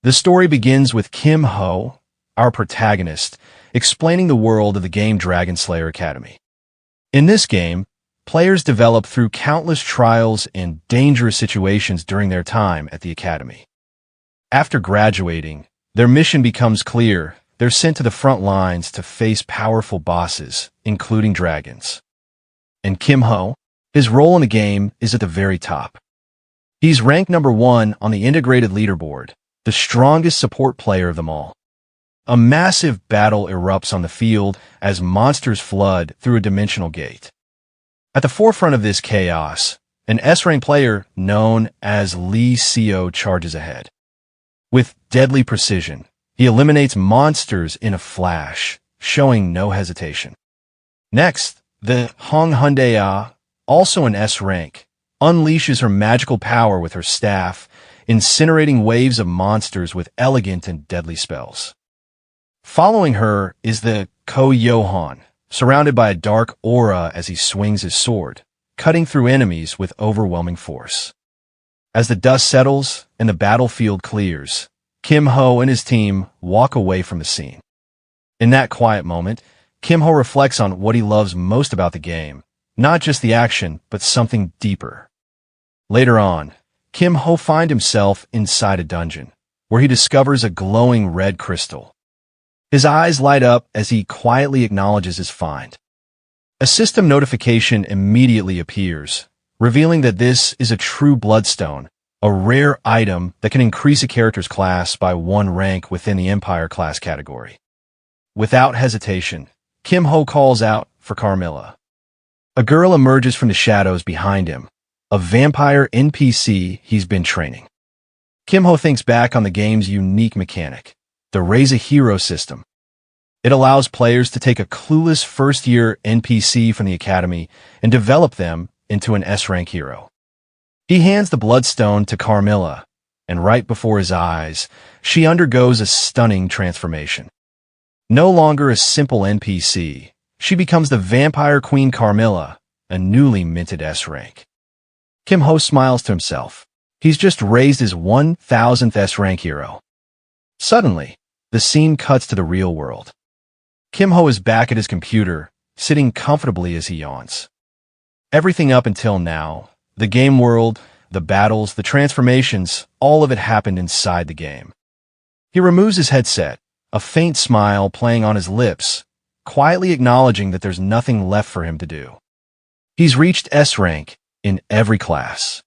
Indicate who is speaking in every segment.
Speaker 1: The story begins with Kim Ho, our protagonist, explaining the world of the game Dragon Slayer Academy. In this game, players develop through countless trials and dangerous situations during their time at the academy. After graduating, their mission becomes clear. They're sent to the front lines to face powerful bosses, including dragons. And Kim Ho, his role in the game is at the very top. He's ranked number 1 on the integrated leaderboard, the strongest support player of them all. A massive battle erupts on the field as monsters flood through a dimensional gate. At the forefront of this chaos, an S-rank player known as Lee Seo charges ahead. With deadly precision, he eliminates monsters in a flash, showing no hesitation. Next, the Hong Hyundai, also an S rank, unleashes her magical power with her staff, incinerating waves of monsters with elegant and deadly spells. Following her is the Ko Yohan, surrounded by a dark aura as he swings his sword, cutting through enemies with overwhelming force. As the dust settles and the battlefield clears, Kim Ho and his team walk away from the scene. In that quiet moment, Kim Ho reflects on what he loves most about the game, not just the action, but something deeper. Later on, Kim Ho finds himself inside a dungeon, where he discovers a glowing red crystal. His eyes light up as he quietly acknowledges his find. A system notification immediately appears, revealing that this is a true bloodstone, a rare item that can increase a character's class by 1 rank within the Empire class category. Without hesitation, Kim Ho calls out for Carmilla. A girl emerges from the shadows behind him, a vampire NPC he's been training. Kim Ho thinks back on the game's unique mechanic, the Raise a Hero system. It allows players to take a clueless first-year NPC from the academy and develop them into an S-rank hero. He hands the bloodstone to Carmilla, and right before his eyes, she undergoes a stunning transformation. No longer a simple NPC, she becomes the vampire queen Carmilla, a newly minted S-rank. Kim Ho smiles to himself. He's just raised his 1000th S-rank hero. Suddenly, the scene cuts to the real world. Kim Ho is back at his computer, sitting comfortably as he yawns. Everything up until now, the game world, the battles, the transformations, all of it happened inside the game. He removes his headset, a faint smile playing on his lips, quietly acknowledging that there's nothing left for him to do. He's reached S-rank in every class.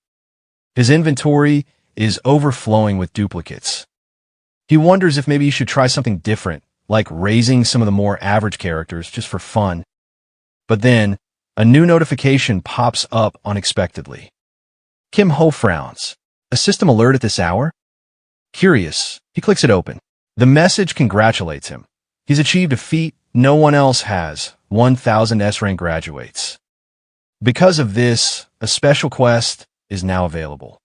Speaker 1: His inventory is overflowing with duplicates. He wonders if maybe he should try something different, like raising some of the more average characters just for fun. But then, a new notification pops up unexpectedly. Kim Ho frowns. A system alert at this hour? Curious, he clicks it open. The message congratulates him. He's achieved a feat no one else has, 1000 S-rank graduates. Because of this, a special quest is now available.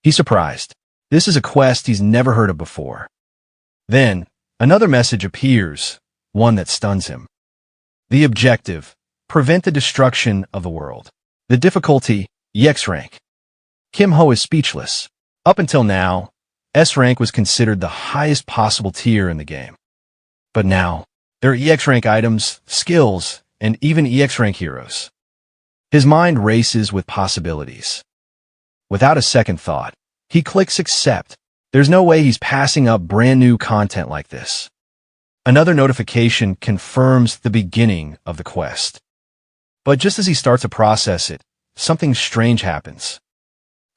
Speaker 1: He's surprised. This is a quest he's never heard of before. Then, another message appears, one that stuns him. The objective: prevent the destruction of the world. The difficulty: EX rank. Kim Ho is speechless. Up until now, S rank was considered the highest possible tier in the game. But now, there are EX rank items, skills, and even EX rank heroes. His mind races with possibilities. Without a second thought, he clicks accept. There's no way he's passing up brand new content like this. Another notification confirms the beginning of the quest. But just as he starts to process it, something strange happens.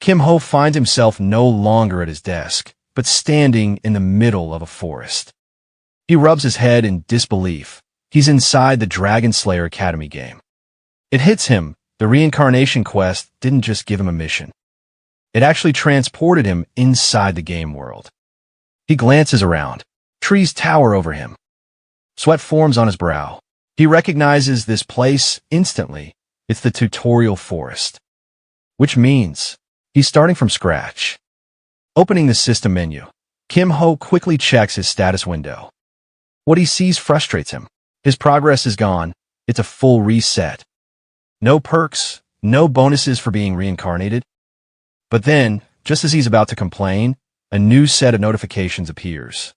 Speaker 1: Kim Ho finds himself no longer at his desk, but standing in the middle of a forest. He rubs his head in disbelief. He's inside the Dragon Slayer Academy game. It hits him. The reincarnation quest didn't just give him a mission. It actually transported him inside the game world. He glances around. Trees tower over him. Sweat forms on his brow. He recognizes this place instantly. It's the tutorial forest. Which means he's starting from scratch. Opening the system menu, Kim Ho quickly checks his status window. What he sees frustrates him. His progress is gone. It's a full reset. No perks, no bonuses for being reincarnated. But then, just as he's about to complain, a new set of notifications appears.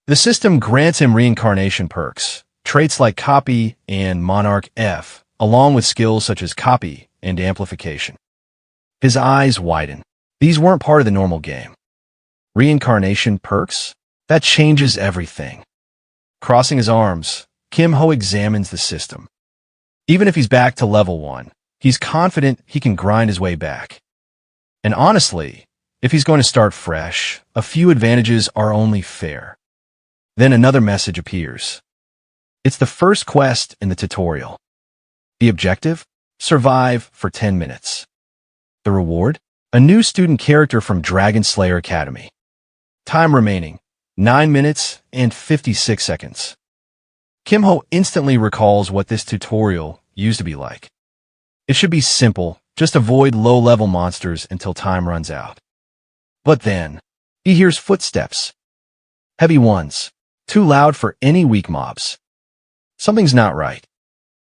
Speaker 1: The system grants him reincarnation perks, traits like Copy and Monarch F, along with skills such as Copy and Amplification. His eyes widen. These weren't part of the normal game. Reincarnation perks? That changes everything. Crossing his arms, Kim Ho examines the system. Even if he's back to level 1, he's confident he can grind his way back. And honestly, if he's going to start fresh, a few advantages are only fair. Then another message appears. It's the first quest in the tutorial. The objective? Survive for 10 minutes. The reward? A new student character from Dragon Slayer Academy. Time remaining, 9 minutes and 56 seconds. Kim Ho instantly recalls what this tutorial used to be like. It should be simple, just avoid low-level monsters until time runs out. But then, he hears footsteps. Heavy ones, too loud for any weak mobs. Something's not right.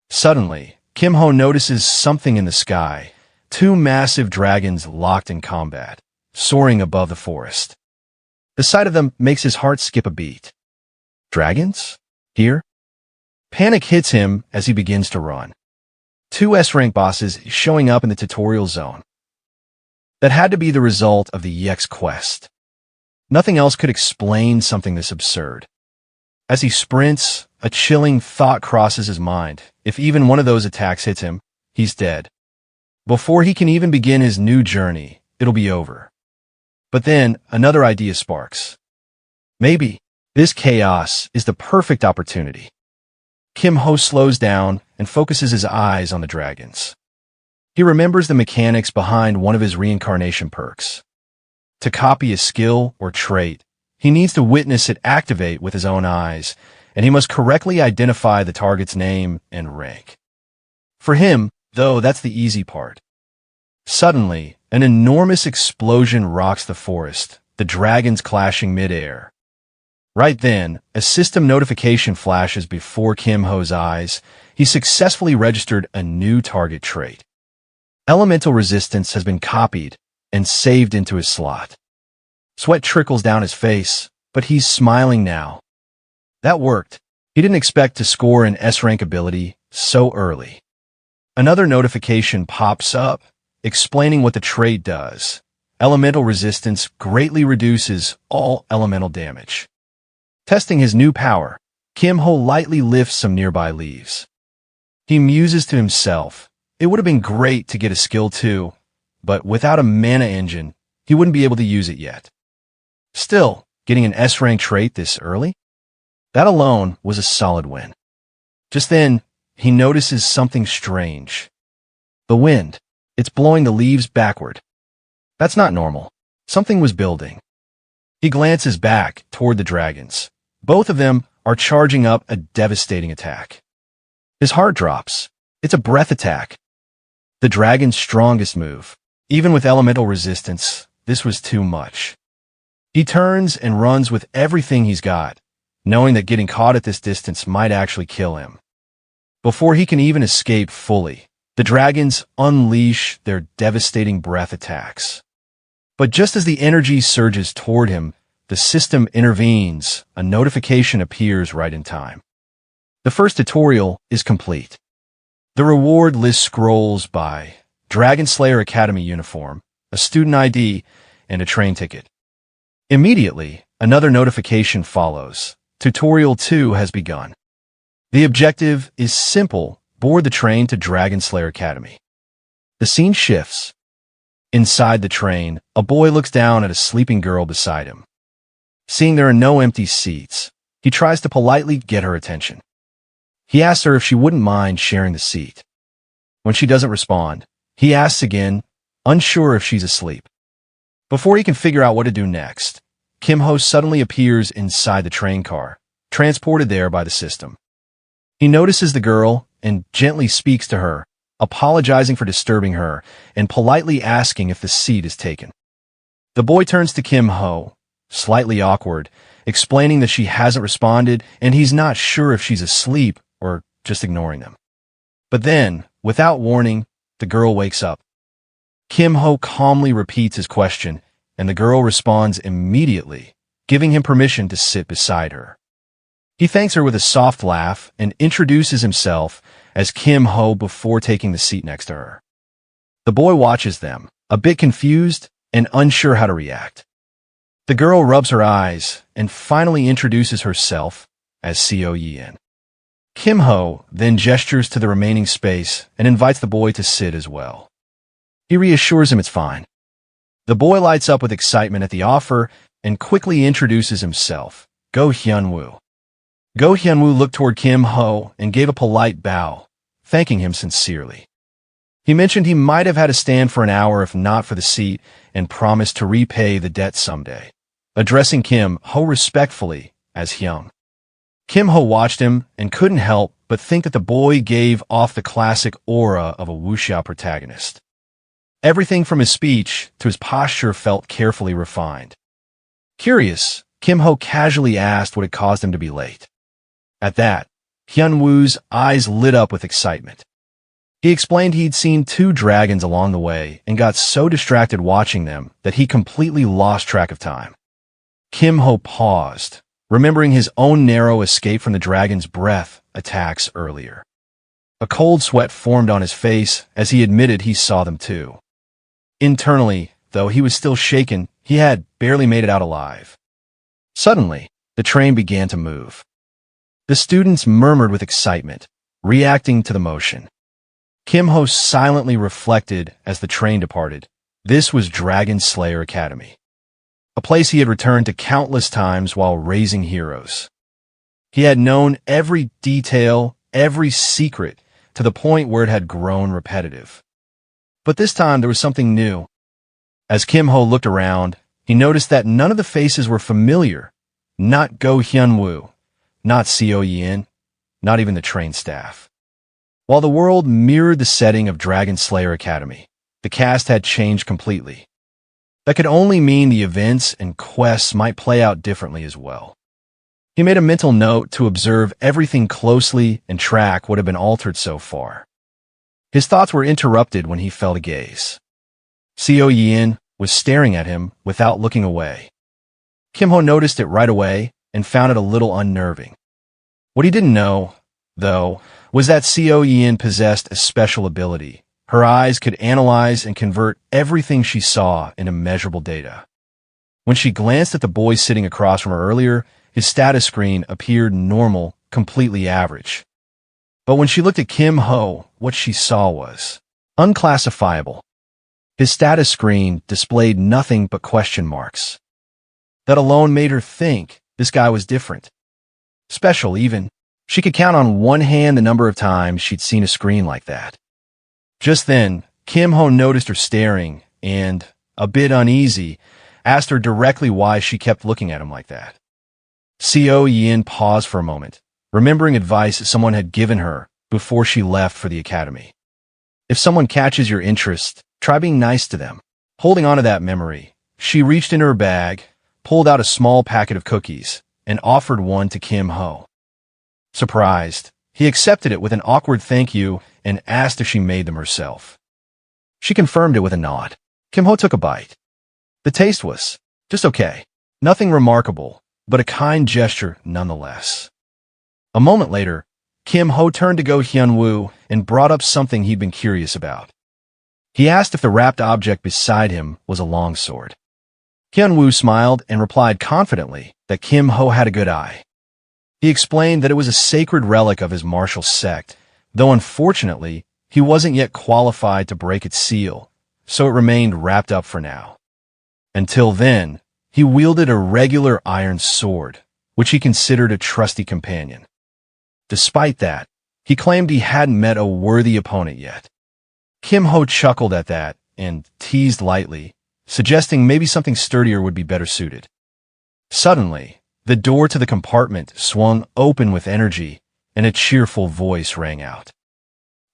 Speaker 1: Suddenly, Kim Ho notices something in the sky, 2 massive dragons locked in combat, soaring above the forest. The sight of them makes his heart skip a beat. Dragons? Here? Panic hits him as he begins to run. 2 S-rank bosses showing up in the tutorial zone. That had to be the result of the EX quest. Nothing else could explain something this absurd. As he sprints, a chilling thought crosses his mind. If even one of those attacks hits him, he's dead. Before he can even begin his new journey, it'll be over. But then, another idea sparks. Maybe this chaos is the perfect opportunity. Kim Ho slows down and focuses his eyes on the dragons. He remembers the mechanics behind one of his reincarnation perks. To copy a skill or trait, he needs to witness it activate with his own eyes, and he must correctly identify the target's name and rank. For him, though, that's the easy part. Suddenly, an enormous explosion rocks the forest, the dragons clashing mid-air. Right then, a system notification flashes before Kim Ho's eyes. He successfully registered a new target trait. Elemental resistance has been copied and saved into his slot. Sweat trickles down his face, but he's smiling now. That worked. He didn't expect to score an S-rank ability so early. Another notification pops up, explaining what the trait does. Elemental resistance greatly reduces all elemental damage. Testing his new power, Kim Ho lightly lifts some nearby leaves. He muses to himself. It would have been great to get a skill too, but without a mana engine, he wouldn't be able to use it yet. Still, getting an S-rank trait this early? That alone was a solid win. Just then, he notices something strange. The wind. It's blowing the leaves backward. That's not normal. Something was building. He glances back toward the dragons. Both of them are charging up a devastating attack. His heart drops. It's a breath attack. The dragon's strongest move. Even with elemental resistance, this was too much. He turns and runs with everything he's got, knowing that getting caught at this distance might actually kill him. Before he can even escape fully, the dragons unleash their devastating breath attacks. But just as the energy surges toward him, the system intervenes. A notification appears right in time. The first tutorial is complete. The reward list scrolls by Dragon Slayer Academy uniform, a student ID, and a train ticket. Immediately, another notification follows. Tutorial 2 has begun. The objective is simple: board the train to Dragon Slayer Academy. The scene shifts. Inside the train, a boy looks down at a sleeping girl beside him. Seeing there are no empty seats, he tries to politely get her attention. He asks her if she wouldn't mind sharing the seat. When she doesn't respond, he asks again, unsure if she's asleep. Before he can figure out what to do next, Kim Ho suddenly appears inside the train car, transported there by the system. He notices the girl and gently speaks to her, apologizing for disturbing her and politely asking if the seat is taken. The boy turns to Kim Ho, slightly awkward, explaining that she hasn't responded and he's not sure if she's asleep or just ignoring them. But then, without warning, the girl wakes up. Kim Ho calmly repeats his question, and the girl responds immediately, giving him permission to sit beside her. He thanks her with a soft laugh and introduces himself as Kim Ho before taking the seat next to her. The boy watches them, a bit confused and unsure how to react. The girl rubs her eyes and finally introduces herself as Seo Yin. Kim Ho then gestures to the remaining space and invites the boy to sit as well. He reassures him it's fine. The boy lights up with excitement at the offer and quickly introduces himself, Go Hyun-woo. Go Hyun-woo looked toward Kim Ho and gave a polite bow, thanking him sincerely. He mentioned he might have had to stand for an hour if not for the seat and promised to repay the debt someday, addressing Kim Ho respectfully as Hyung. Kim Ho watched him and couldn't help but think that the boy gave off the classic aura of a wuxia protagonist. Everything from his speech to his posture felt carefully refined. Curious, Kim Ho casually asked what had caused him to be late. At that, Hyun-woo's eyes lit up with excitement. He explained he'd seen 2 dragons along the way and got so distracted watching them that he completely lost track of time. Kim Ho paused, remembering his own narrow escape from the dragon's breath attacks earlier. A cold sweat formed on his face as he admitted he saw them too. Internally, though he was still shaken, he had barely made it out alive. Suddenly, the train began to move. The students murmured with excitement, reacting to the motion. Kim Ho silently reflected as the train departed. This was Dragon Slayer Academy, a place he had returned to countless times while raising heroes. He had known every detail, every secret, to the point where it had grown repetitive. But this time there was something new. As Kim Ho looked around, he noticed that none of the faces were familiar. Not Go Hyun-woo, not Seo Yin, not even the train staff. While the world mirrored the setting of Dragon Slayer Academy, the cast had changed completely. That could only mean the events and quests might play out differently as well. He made a mental note to observe everything closely and track what had been altered so far. His thoughts were interrupted when he felt a gaze. Seo Yin was staring at him without looking away. Kim Ho noticed it right away and found it a little unnerving. What he didn't know, though, was that Seo Yin possessed a special ability. Her eyes could analyze and convert everything she saw into measurable data. When she glanced at the boy sitting across from her earlier, his status screen appeared normal, completely average. But when she looked at Kim Ho, what she saw was unclassifiable. His status screen displayed nothing but question marks. That alone made her think this guy was different. Special, even. She could count on one hand the number of times she'd seen a screen like that. Just then, Kim Ho noticed her staring and, a bit uneasy, asked her directly why she kept looking at him like that. Seo Yin paused for a moment, remembering advice someone had given her before she left for the academy. If someone catches your interest, try being nice to them. Holding on to that memory, she reached into her bag, pulled out a small packet of cookies, and offered one to Kim Ho. Surprised, he accepted it with an awkward thank you and asked if she made them herself. She confirmed it with a nod. Kim Ho took a bite. The taste was just okay. Nothing remarkable, but a kind gesture nonetheless. A moment later, Kim Ho turned to Go Hyun-woo and brought up something he'd been curious about. He asked if the wrapped object beside him was a longsword. Hyun-woo smiled and replied confidently that Kim Ho had a good eye. He explained that it was a sacred relic of his martial sect, though unfortunately, he wasn't yet qualified to break its seal, so it remained wrapped up for now. Until then, he wielded a regular iron sword, which he considered a trusty companion. Despite that, he claimed he hadn't met a worthy opponent yet. Kim Ho chuckled at that and teased lightly, suggesting maybe something sturdier would be better suited. Suddenly, the door to the compartment swung open with energy, and a cheerful voice rang out.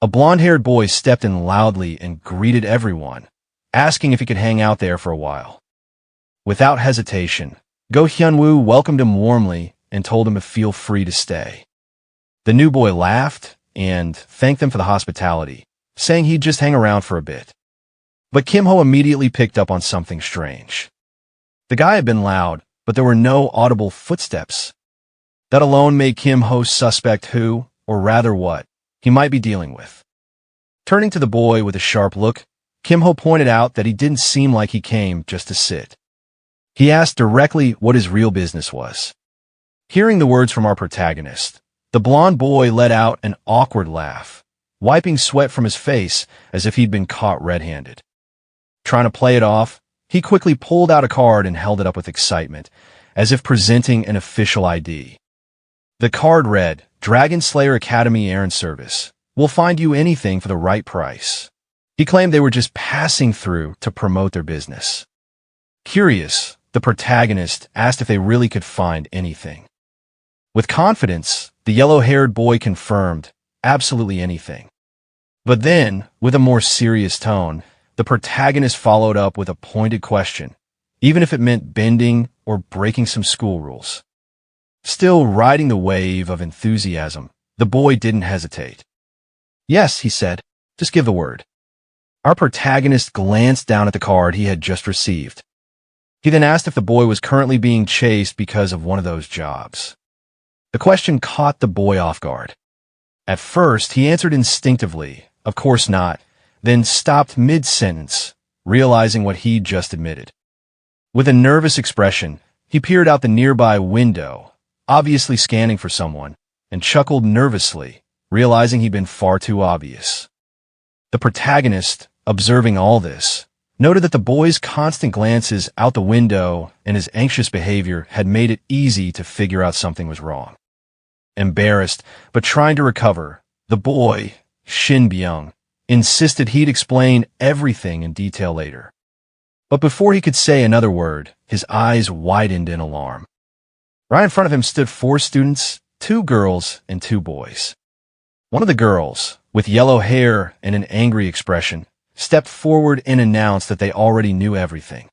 Speaker 1: A blonde-haired boy stepped in loudly and greeted everyone, asking if he could hang out there for a while. Without hesitation, Go Hyun-woo welcomed him warmly and told him to feel free to stay. The new boy laughed and thanked them for the hospitality, saying he'd just hang around for a bit. But Kim Ho immediately picked up on something strange. The guy had been loud, but there were no audible footsteps. That alone made Kim Ho suspect who, or rather what, he might be dealing with. Turning to the boy with a sharp look, Kim Ho pointed out that he didn't seem like he came just to sit. He asked directly what his real business was. Hearing the words from our protagonist, the blonde boy let out an awkward laugh, wiping sweat from his face as if he'd been caught red-handed. Trying to play it off, he quickly pulled out a card and held it up with excitement, as if presenting an official ID. The card read, Dragon Slayer Academy Errand Service. We'll find you anything for the right price. He claimed they were just passing through to promote their business. Curious, the protagonist asked if they really could find anything. With confidence, the yellow-haired boy confirmed, absolutely anything. But then, with a more serious tone, the protagonist followed up with a pointed question, even if it meant bending or breaking some school rules. Still riding the wave of enthusiasm, the boy didn't hesitate. Yes, he said, just give the word. Our protagonist glanced down at the card he had just received. He then asked if the boy was currently being chased because of one of those jobs. The question caught the boy off guard. At first, he answered instinctively, of course not, then stopped mid-sentence, realizing what he'd just admitted. With a nervous expression, he peered out the nearby window, obviously scanning for someone, and chuckled nervously, realizing he'd been far too obvious. The protagonist, observing all this, noted that the boy's constant glances out the window and his anxious behavior had made it easy to figure out something was wrong. Embarrassed, but trying to recover, the boy, Shin Byung, insisted he'd explain everything in detail later. But before he could say another word, his eyes widened in alarm. Right in front of him stood 4 students, 2 girls and 2 boys. One of the girls, with yellow hair and an angry expression, stepped forward and announced that they already knew everything.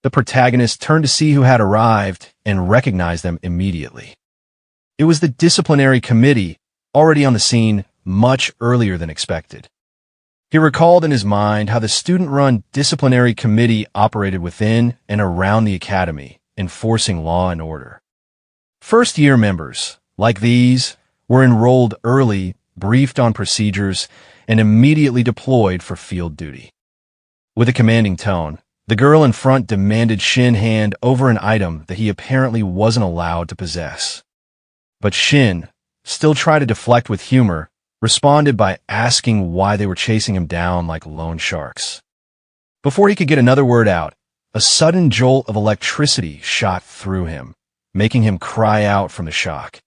Speaker 1: The protagonist turned to see who had arrived and recognized them immediately. It was the disciplinary committee, already on the scene much earlier than expected. He recalled in his mind how the student-run disciplinary committee operated within and around the academy, enforcing law and order. First-year members, like these, were enrolled early, briefed on procedures, and immediately deployed for field duty. With a commanding tone, the girl in front demanded Shin hand over an item that he apparently wasn't allowed to possess. But Shin, still trying to deflect with humor, responded by asking why they were chasing him down like loan sharks. Before he could get another word out, a sudden jolt of electricity shot through him, making him cry out from the shock.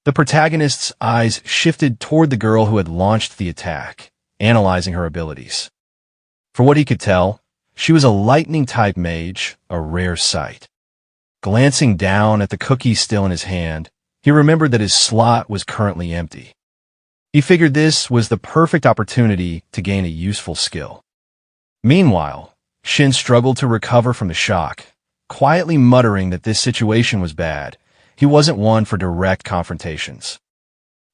Speaker 1: The protagonist's eyes shifted toward the girl who had launched the attack, analyzing her abilities. For what he could tell, she was a lightning-type mage, a rare sight. Glancing down at the cookie still in his hand, he remembered that his slot was currently empty. He figured this was the perfect opportunity to gain a useful skill. Meanwhile, Shin struggled to recover from the shock, quietly muttering that this situation was bad. He wasn't one for direct confrontations.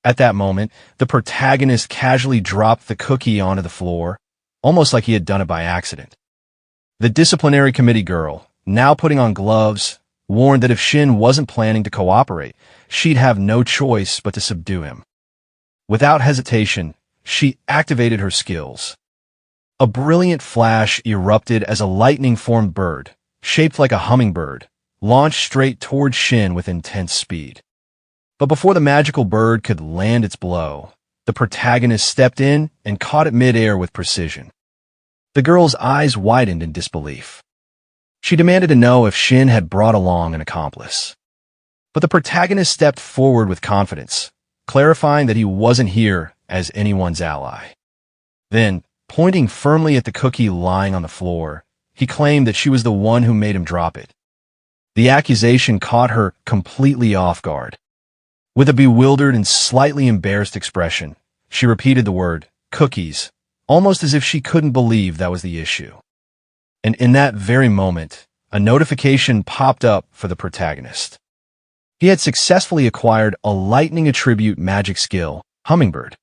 Speaker 1: At that moment, the protagonist casually dropped the cookie onto the floor, almost like he had done it by accident. The disciplinary committee girl, now putting on gloves, warned that if Shin wasn't planning to cooperate, she'd have no choice but to subdue him. Without hesitation, she activated her skills. A brilliant flash erupted as a lightning-formed bird, shaped like a hummingbird, launched straight toward Shin with intense speed. But before the magical bird could land its blow, the protagonist stepped in and caught it mid-air with precision. The girl's eyes widened in disbelief. She demanded to know if Shin had brought along an accomplice. But the protagonist stepped forward with confidence, clarifying that he wasn't here as anyone's ally. Then, pointing firmly at the cookie lying on the floor, he claimed that she was the one who made him drop it. The accusation caught her completely off guard. With a bewildered and slightly embarrassed expression, she repeated the word, cookies, almost as if she couldn't believe that was the issue. And in that very moment, a notification popped up for the protagonist. He had successfully acquired a lightning attribute magic skill, Hummingbird.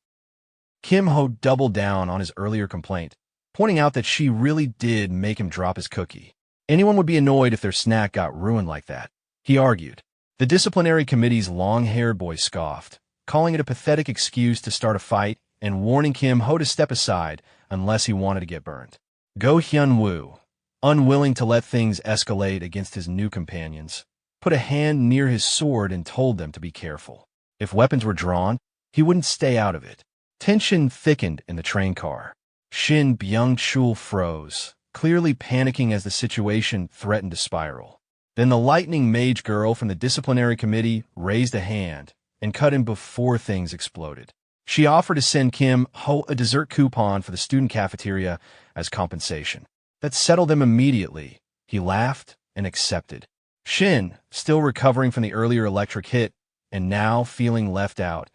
Speaker 1: Kim Ho doubled down on his earlier complaint, pointing out that she really did make him drop his cookie. Anyone would be annoyed if their snack got ruined like that, he argued. The disciplinary committee's long-haired boy scoffed, calling it a pathetic excuse to start a fight and warning Kim Ho to step aside unless he wanted to get burned. Go Hyun-woo, unwilling to let things escalate against his new companions, put a hand near his sword and told them to be careful. If weapons were drawn, he wouldn't stay out of it. Tension thickened in the train car. Shin Byung-chul froze, clearly panicking as the situation threatened to spiral. Then the lightning mage girl from the disciplinary committee raised a hand and cut him before things exploded. She offered to send Kim Ho a dessert coupon for the student cafeteria as compensation. That settled them immediately. He laughed and accepted. Shin, still recovering from the earlier electric hit and now feeling left out,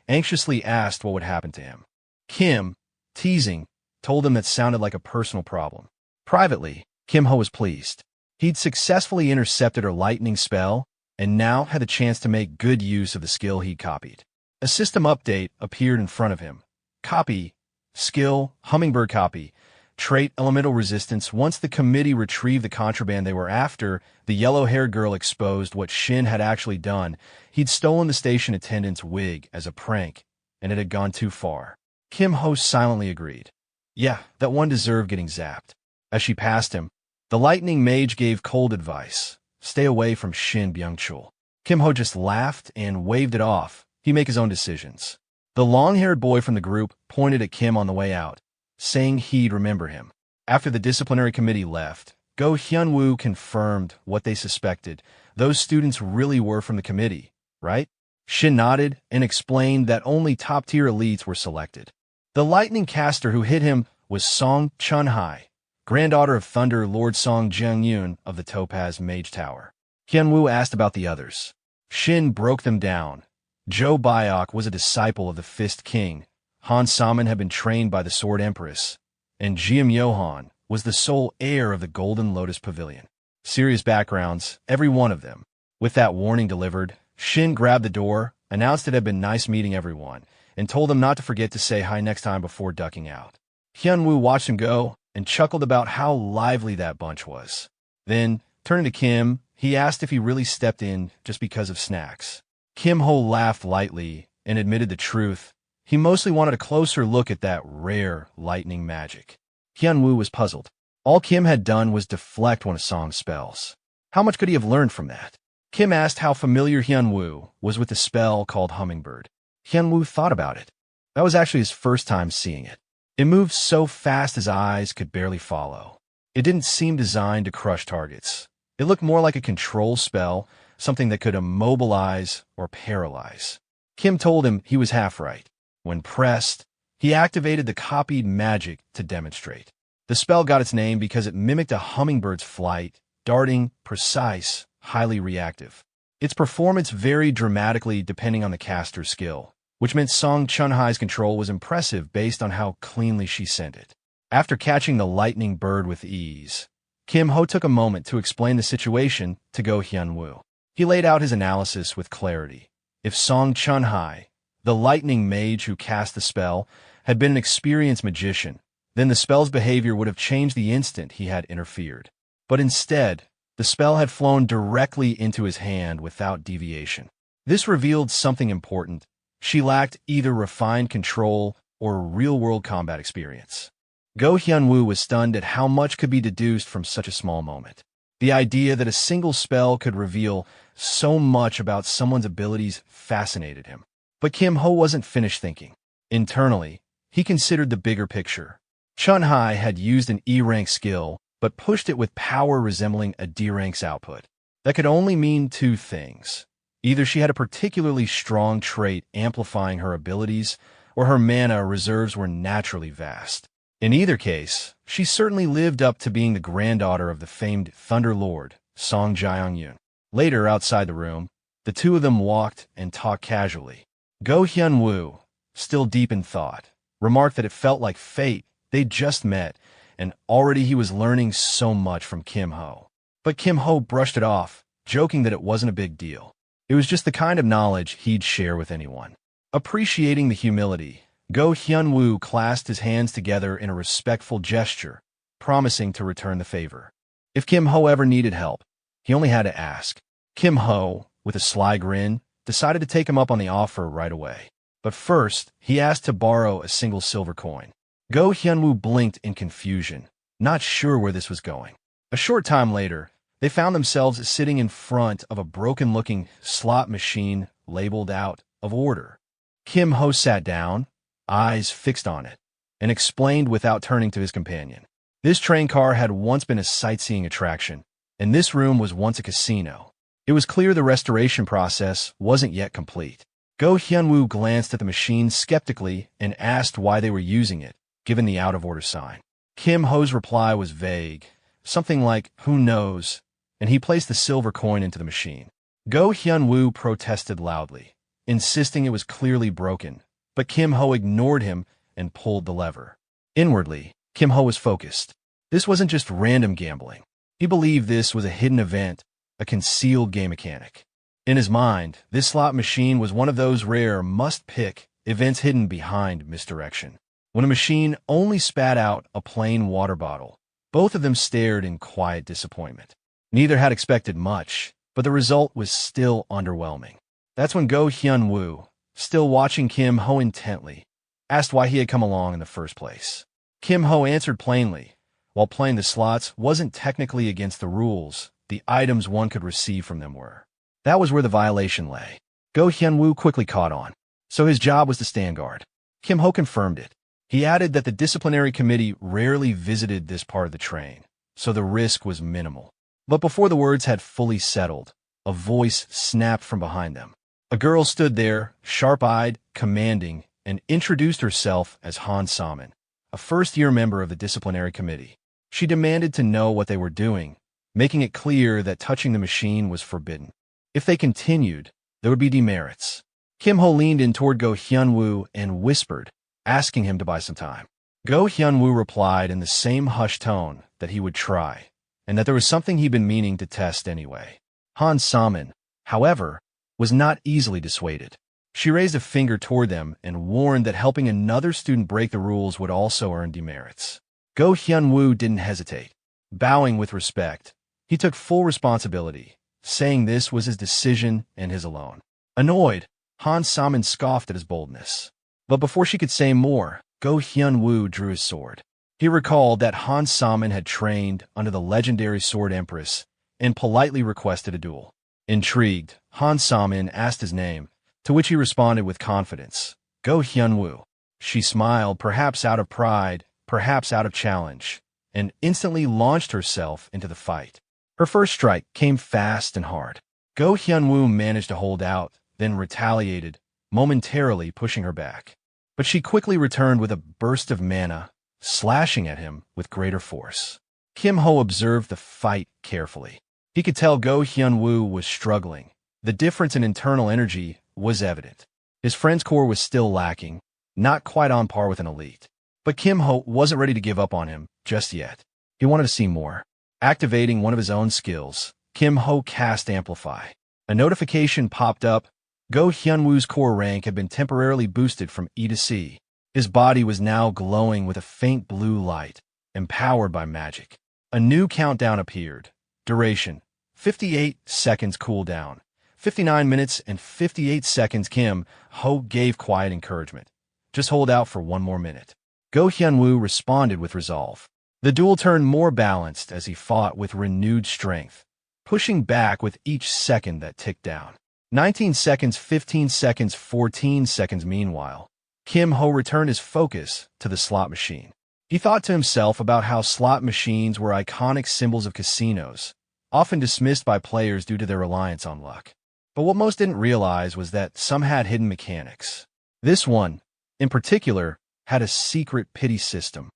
Speaker 1: anxiously asked what would happen to him. Kim, teasing, told him that sounded like a personal problem. Privately, Kim Ho was pleased. He'd successfully intercepted her lightning spell and now had the chance to make good use of the skill he'd copied. A system update appeared in front of him. Copy, skill, hummingbird copy, trait elemental resistance. Once the committee retrieved the contraband they were after, the yellow-haired girl exposed what Shin had actually done. He'd stolen the station attendant's wig as a prank, and it had gone too far. Kim Ho silently agreed. Yeah, that one deserved getting zapped. As she passed him, the lightning mage gave cold advice. Stay away from Shin Byung-chul. Kim Ho just laughed and waved it off. He'd make his own decisions. The long-haired boy from the group pointed at Kim on the way out, saying he'd remember him. After the disciplinary committee left, Go Hyun-woo confirmed what they suspected. Those students really were from the committee, right? Shin nodded and explained that only top-tier elites were selected. The lightning caster who hit him was Song Chun-hai, granddaughter of Thunder Lord Song Jung-yoon of the Topaz Mage Tower. Hyun-woo asked about the others. Shin broke them down. Jo Byok was a disciple of the Fist King. Han Saman had been trained by the Sword Empress, and Jim Yohan was the sole heir of the Golden Lotus Pavilion. Serious backgrounds, every one of them. With that warning delivered, Shin grabbed the door, announced it had been nice meeting everyone, and told them not to forget to say hi next time before ducking out. Hyun-woo watched him go and chuckled about how lively that bunch was. Then, turning to Kim, he asked if he really stepped in just because of snacks. Kim Ho laughed lightly and admitted the truth. He mostly wanted a closer look at that rare lightning magic. Hyun-woo was puzzled. All Kim had done was deflect one of Song's spells. How much could he have learned from that? Kim asked how familiar Hyun-woo was with the spell called Hummingbird. Hyun-woo thought about it. That was actually his first time seeing it. It moved so fast his eyes could barely follow. It didn't seem designed to crush targets. It looked more like a control spell, something that could immobilize or paralyze. Kim told him he was half right. When pressed, he activated the copied magic to demonstrate. The spell got its name because it mimicked a hummingbird's flight, darting, precise, highly reactive. Its performance varied dramatically depending on the caster's skill, which meant Song Chun-hai's control was impressive based on how cleanly she sent it. After catching the lightning bird with ease, Kim Ho took a moment to explain the situation to Go Hyun-woo. He laid out his analysis with clarity. If Song Chun-hai, the lightning mage who cast the spell, had been an experienced magician, then the spell's behavior would have changed the instant he had interfered. But instead, the spell had flown directly into his hand without deviation. This revealed something important. She lacked either refined control or real-world combat experience. Go Hyun-woo was stunned at how much could be deduced from such a small moment. The idea that a single spell could reveal so much about someone's abilities fascinated him. But Kim Ho wasn't finished thinking. Internally, he considered the bigger picture. Chun-hai had used an E-rank skill, but pushed it with power resembling a D-rank's output. That could only mean two things. Either she had a particularly strong trait amplifying her abilities, or her mana reserves were naturally vast. In either case, she certainly lived up to being the granddaughter of the famed Thunder Lord, Song Jung-yoon. Later, outside the room, the two of them walked and talked casually. Go Hyun-woo, still deep in thought, remarked that it felt like fate. They'd just met, and already he was learning so much from Kim Ho. But Kim Ho brushed it off, joking that it wasn't a big deal. It was just the kind of knowledge he'd share with anyone. Appreciating the humility, Go Hyun-woo clasped his hands together in a respectful gesture, promising to return the favor. If Kim Ho ever needed help, he only had to ask. Kim Ho, with a sly grin, decided to take him up on the offer right away. But first, he asked to borrow a single silver coin. Go Hyunwoo blinked in confusion, not sure where this was going. A short time later, they found themselves sitting in front of a broken-looking slot machine labeled out of order. Kim Ho sat down, eyes fixed on it, and explained without turning to his companion. This train car had once been a sightseeing attraction, and this room was once a casino. It was clear the restoration process wasn't yet complete. Go Hyunwoo glanced at the machine skeptically and asked why they were using it, given the out-of-order sign. Kim Ho's reply was vague, something like, "Who knows?" and he placed the silver coin into the machine. Go Hyunwoo protested loudly, insisting it was clearly broken, but Kim Ho ignored him and pulled the lever. Inwardly, Kim Ho was focused. This wasn't just random gambling. He believed this was a hidden event, a concealed game mechanic. In his mind, this slot machine was one of those rare must-pick events hidden behind misdirection. When a machine only spat out a plain water bottle, both of them stared in quiet disappointment. Neither had expected much, but the result was still underwhelming. That's when Go Hyunwoo, still watching Kim Ho intently, asked why he had come along in the first place. Kim Ho answered plainly, while playing the slots wasn't technically against the rules, the items one could receive from them were. That was where the violation lay. Go Hyunwoo quickly caught on, so his job was to stand guard. Kim Ho confirmed it. He added that the disciplinary committee rarely visited this part of the train, so the risk was minimal. But before the words had fully settled, a voice snapped from behind them. A girl stood there, sharp-eyed, commanding, and introduced herself as Han Saman, a first-year member of the disciplinary committee. She demanded to know what they were doing, making it clear that touching the machine was forbidden. If they continued, there would be demerits. Kim Ho leaned in toward Go Hyunwoo and whispered, asking him to buy some time. Go Hyunwoo replied in the same hushed tone that he would try, and that there was something he'd been meaning to test anyway. Han Saman, however, was not easily dissuaded. She raised a finger toward them and warned that helping another student break the rules would also earn demerits. Go Hyunwoo didn't hesitate. Bowing with respect, he took full responsibility, saying this was his decision and his alone. Annoyed, Han Saman scoffed at his boldness. But before she could say more, Go Hyunwoo drew his sword. He recalled that Han Saman had trained under the legendary Sword Empress and politely requested a duel. Intrigued, Han Saman asked his name, to which he responded with confidence, Go Hyunwoo. She smiled, perhaps out of pride, perhaps out of challenge, and instantly launched herself into the fight. Her first strike came fast and hard. Go Hyunwoo managed to hold out, then retaliated, momentarily pushing her back. But she quickly returned with a burst of mana, slashing at him with greater force. Kim Ho observed the fight carefully. He could tell Go Hyunwoo was struggling. The difference in internal energy was evident. His friend's core was still lacking, not quite on par with an elite. But Kim Ho wasn't ready to give up on him just yet. He wanted to see more. Activating one of his own skills, Kim Ho cast Amplify. A notification popped up. Go Hyunwoo's core rank had been temporarily boosted from E to C. His body was now glowing with a faint blue light, empowered by magic. A new countdown appeared. Duration, 58 seconds cooldown. 59 minutes and 58 seconds. Kim Ho gave quiet encouragement. Just hold out for one more minute. Go Hyunwoo responded with resolve. The duel turned more balanced as he fought with renewed strength, pushing back with each second that ticked down. 19 seconds, 15 seconds, 14 seconds. Meanwhile, Kim Ho returned his focus to the slot machine. He thought to himself about how slot machines were iconic symbols of casinos, often dismissed by players due to their reliance on luck. But what most didn't realize was that some had hidden mechanics. This one, in particular, had a secret pity system.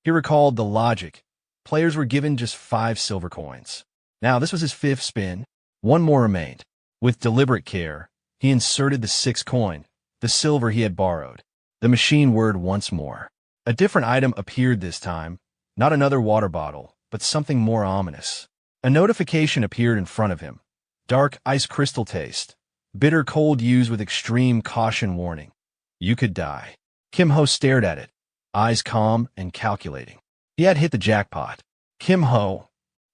Speaker 1: He recalled the logic. Players were given just 5 silver coins. Now, this was his 5th spin. One more remained. With deliberate care, he inserted the 6th coin, the silver he had borrowed. The machine whirred once more. A different item appeared this time, not another water bottle, but something more ominous. A notification appeared in front of him. Dark ice crystal taste. Bitter cold used with extreme caution warning. You could die. Kim Ho stared at it, eyes calm and calculating. He had hit the jackpot. Kim Ho,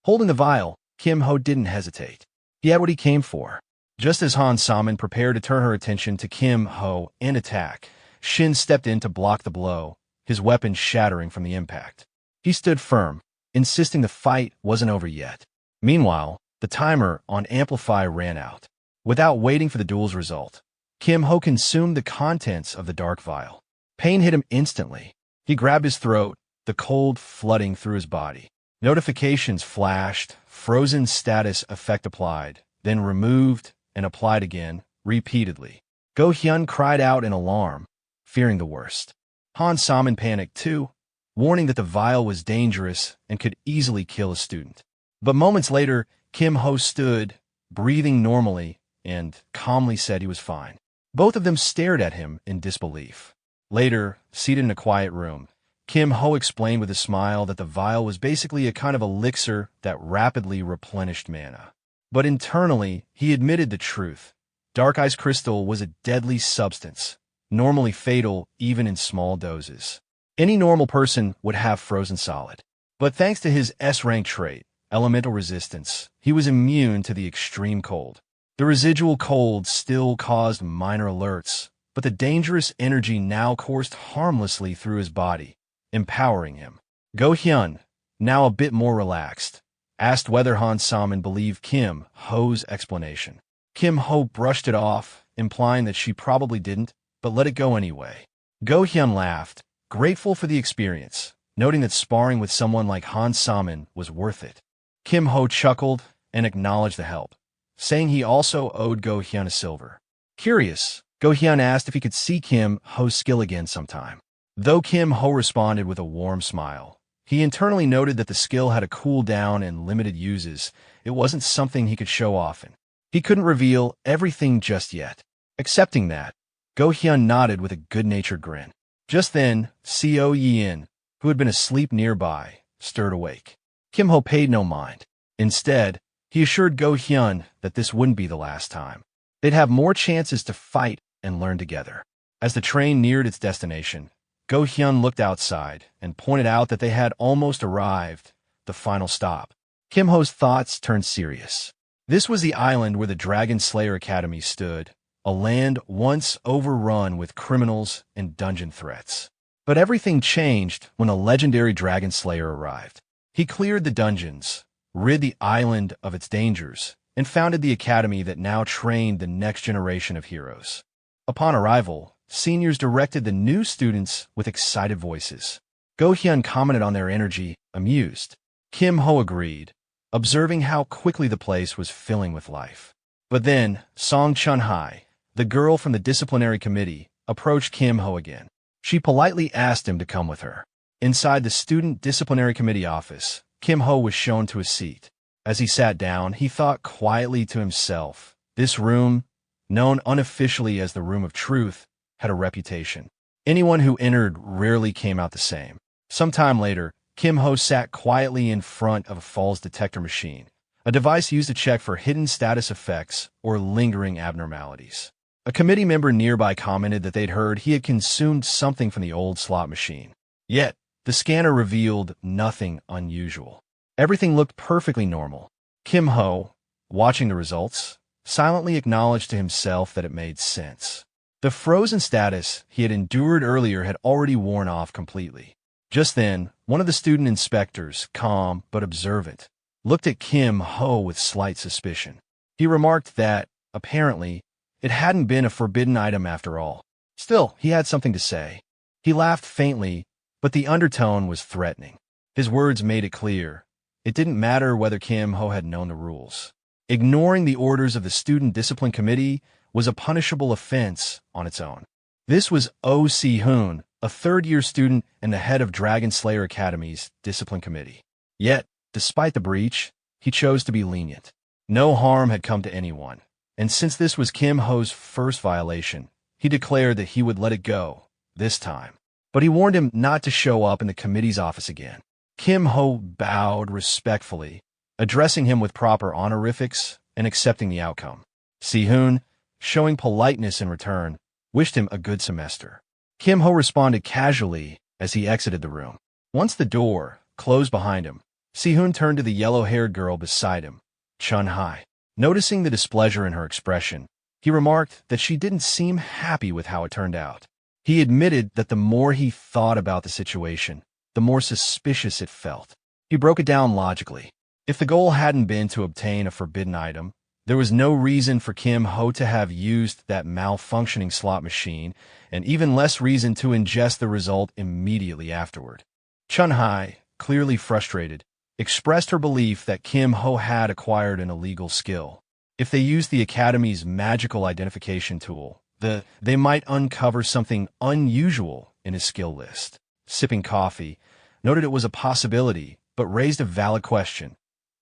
Speaker 1: Holding the vial, Kim Ho didn't hesitate. He had what he came for. Just as Han Saman prepared to turn her attention to Kim Ho and attack, Shin stepped in to block the blow, his weapon shattering from the impact. He stood firm, insisting the fight wasn't over yet. Meanwhile, the timer on Amplify ran out. Without waiting for the duel's result, Kim Ho consumed the contents of the dark vial. Pain hit him instantly. He grabbed his throat, the cold flooding through his body. Notifications flashed, frozen status effect applied, then removed and applied again, repeatedly. Go Hyun cried out in alarm, fearing the worst. Han Saman panicked too, warning that the vial was dangerous and could easily kill a student. But moments later, Kim Ho stood, breathing normally, and calmly said he was fine. Both of them stared at him in disbelief. Later, seated in a quiet room, Kim Ho explained with a smile that the vial was basically a kind of elixir that rapidly replenished mana. But internally, he admitted the truth. Dark Ice Crystal was a deadly substance, normally fatal even in small doses. Any normal person would have frozen solid. But thanks to his S-rank trait, elemental resistance, he was immune to the extreme cold. The residual cold still caused minor alerts, but the dangerous energy now coursed harmlessly through his body, empowering him. Go Hyun, now a bit more relaxed, asked whether Han Saman believed Kim Ho's explanation. Kim Ho brushed it off, implying that she probably didn't, but let it go anyway. Go Hyun laughed, grateful for the experience, noting that sparring with someone like Han Saman was worth it. Kim Ho chuckled and acknowledged the help, saying he also owed Go Hyun a silver. Curious, Go Hyun asked if he could see Kim Ho's skill again sometime. Though Kim Ho responded with a warm smile, he internally noted that the skill had a cooldown and limited uses. It wasn't something he could show often. He couldn't reveal everything just yet. Accepting that, Go Hyun nodded with a good-natured grin. Just then, Co Yin, who had been asleep nearby, stirred awake. Kim Ho paid no mind. Instead, he assured Go Hyun that this wouldn't be the last time. They'd have more chances to fight and learn together. As the train neared its destination, Go Hyun looked outside and pointed out that they had almost arrived, the final stop. Kim Ho's thoughts turned serious. This was the island where the Dragon Slayer Academy stood, a land once overrun with criminals and dungeon threats. But everything changed when a legendary Dragon Slayer arrived. He cleared the dungeons, rid the island of its dangers, and founded the academy that now trained the next generation of heroes. Upon arrival, seniors directed the new students with excited voices. Go Hyun commented on their energy, amused. Kim Ho agreed, observing how quickly the place was filling with life. But then, Song Chun-hai, the girl from the disciplinary committee, approached Kim Ho again. She politely asked him to come with her. Inside the student disciplinary committee office, Kim Ho was shown to a seat. As he sat down, he thought quietly to himself, this room, known unofficially as the Room of Truth, had a reputation. Anyone who entered rarely came out the same. Sometime later, Kim Ho sat quietly in front of a falls detector machine, a device used to check for hidden status effects or lingering abnormalities. A committee member nearby commented that they'd heard he had consumed something from the old slot machine. Yet, the scanner revealed nothing unusual. Everything looked perfectly normal. Kim Ho, watching the results, silently acknowledged to himself that it made sense. The frozen status he had endured earlier had already worn off completely. Just then, one of the student inspectors, calm but observant, looked at Kim Ho with slight suspicion. He remarked that, apparently, it hadn't been a forbidden item after all. Still, he had something to say. He laughed faintly, but the undertone was threatening. His words made it clear. It didn't matter whether Kim Ho had known the rules. Ignoring the orders of the Student Discipline Committee was a punishable offense on its own. This was Oh Si-hoon, a third-year student and the head of Dragon Slayer Academy's Discipline Committee. Yet, despite the breach, he chose to be lenient. No harm had come to anyone, and since this was Kim Ho's first violation, he declared that he would let it go, this time. But he warned him not to show up in the committee's office again. Kim Ho bowed respectfully, addressing him with proper honorifics and accepting the outcome. Si-hoon, showing politeness in return, wished him a good semester. Kim Ho responded casually as he exited the room. Once the door closed behind him, Si-hoon turned to the yellow-haired girl beside him, Chun-hai. Noticing the displeasure in her expression, he remarked that she didn't seem happy with how it turned out. He admitted that the more he thought about the situation, the more suspicious it felt. He broke it down logically. If the goal hadn't been to obtain a forbidden item, there was no reason for Kim Ho to have used that malfunctioning slot machine, and even less reason to ingest the result immediately afterward. Chun-hai, clearly frustrated, expressed her belief that Kim Ho had acquired an illegal skill. If they used the Academy's magical identification tool, they might uncover something unusual in his skill list. Sipping coffee, noted it was a possibility, but raised a valid question.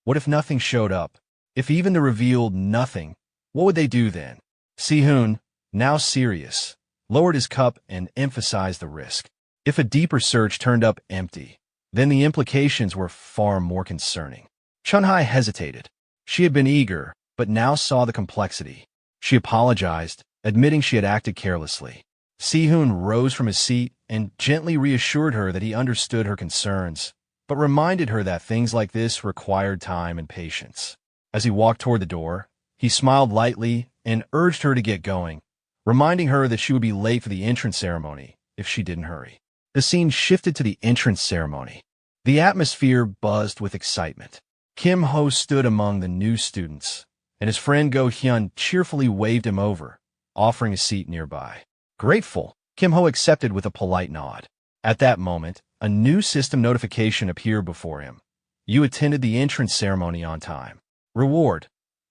Speaker 1: What if nothing showed up? If even the revealed nothing, what would they do then? Si-hoon, now serious, lowered his cup and emphasized the risk. If a deeper search turned up empty, then the implications were far more concerning. Chun-hai hesitated. She had been eager, but now saw the complexity. She apologized, admitting she had acted carelessly. Si-hoon rose from his seat and gently reassured her that he understood her concerns, but reminded her that things like this required time and patience. As he walked toward the door, he smiled lightly and urged her to get going, reminding her that she would be late for the entrance ceremony if she didn't hurry. The scene shifted to the entrance ceremony. The atmosphere buzzed with excitement. Kim Ho stood among the new students, and his friend Go-hyun cheerfully waved him over, offering a seat nearby. Grateful, Kim Ho accepted with a polite nod. At that moment, a new system notification appeared before him. You attended the entrance ceremony on time. Reward: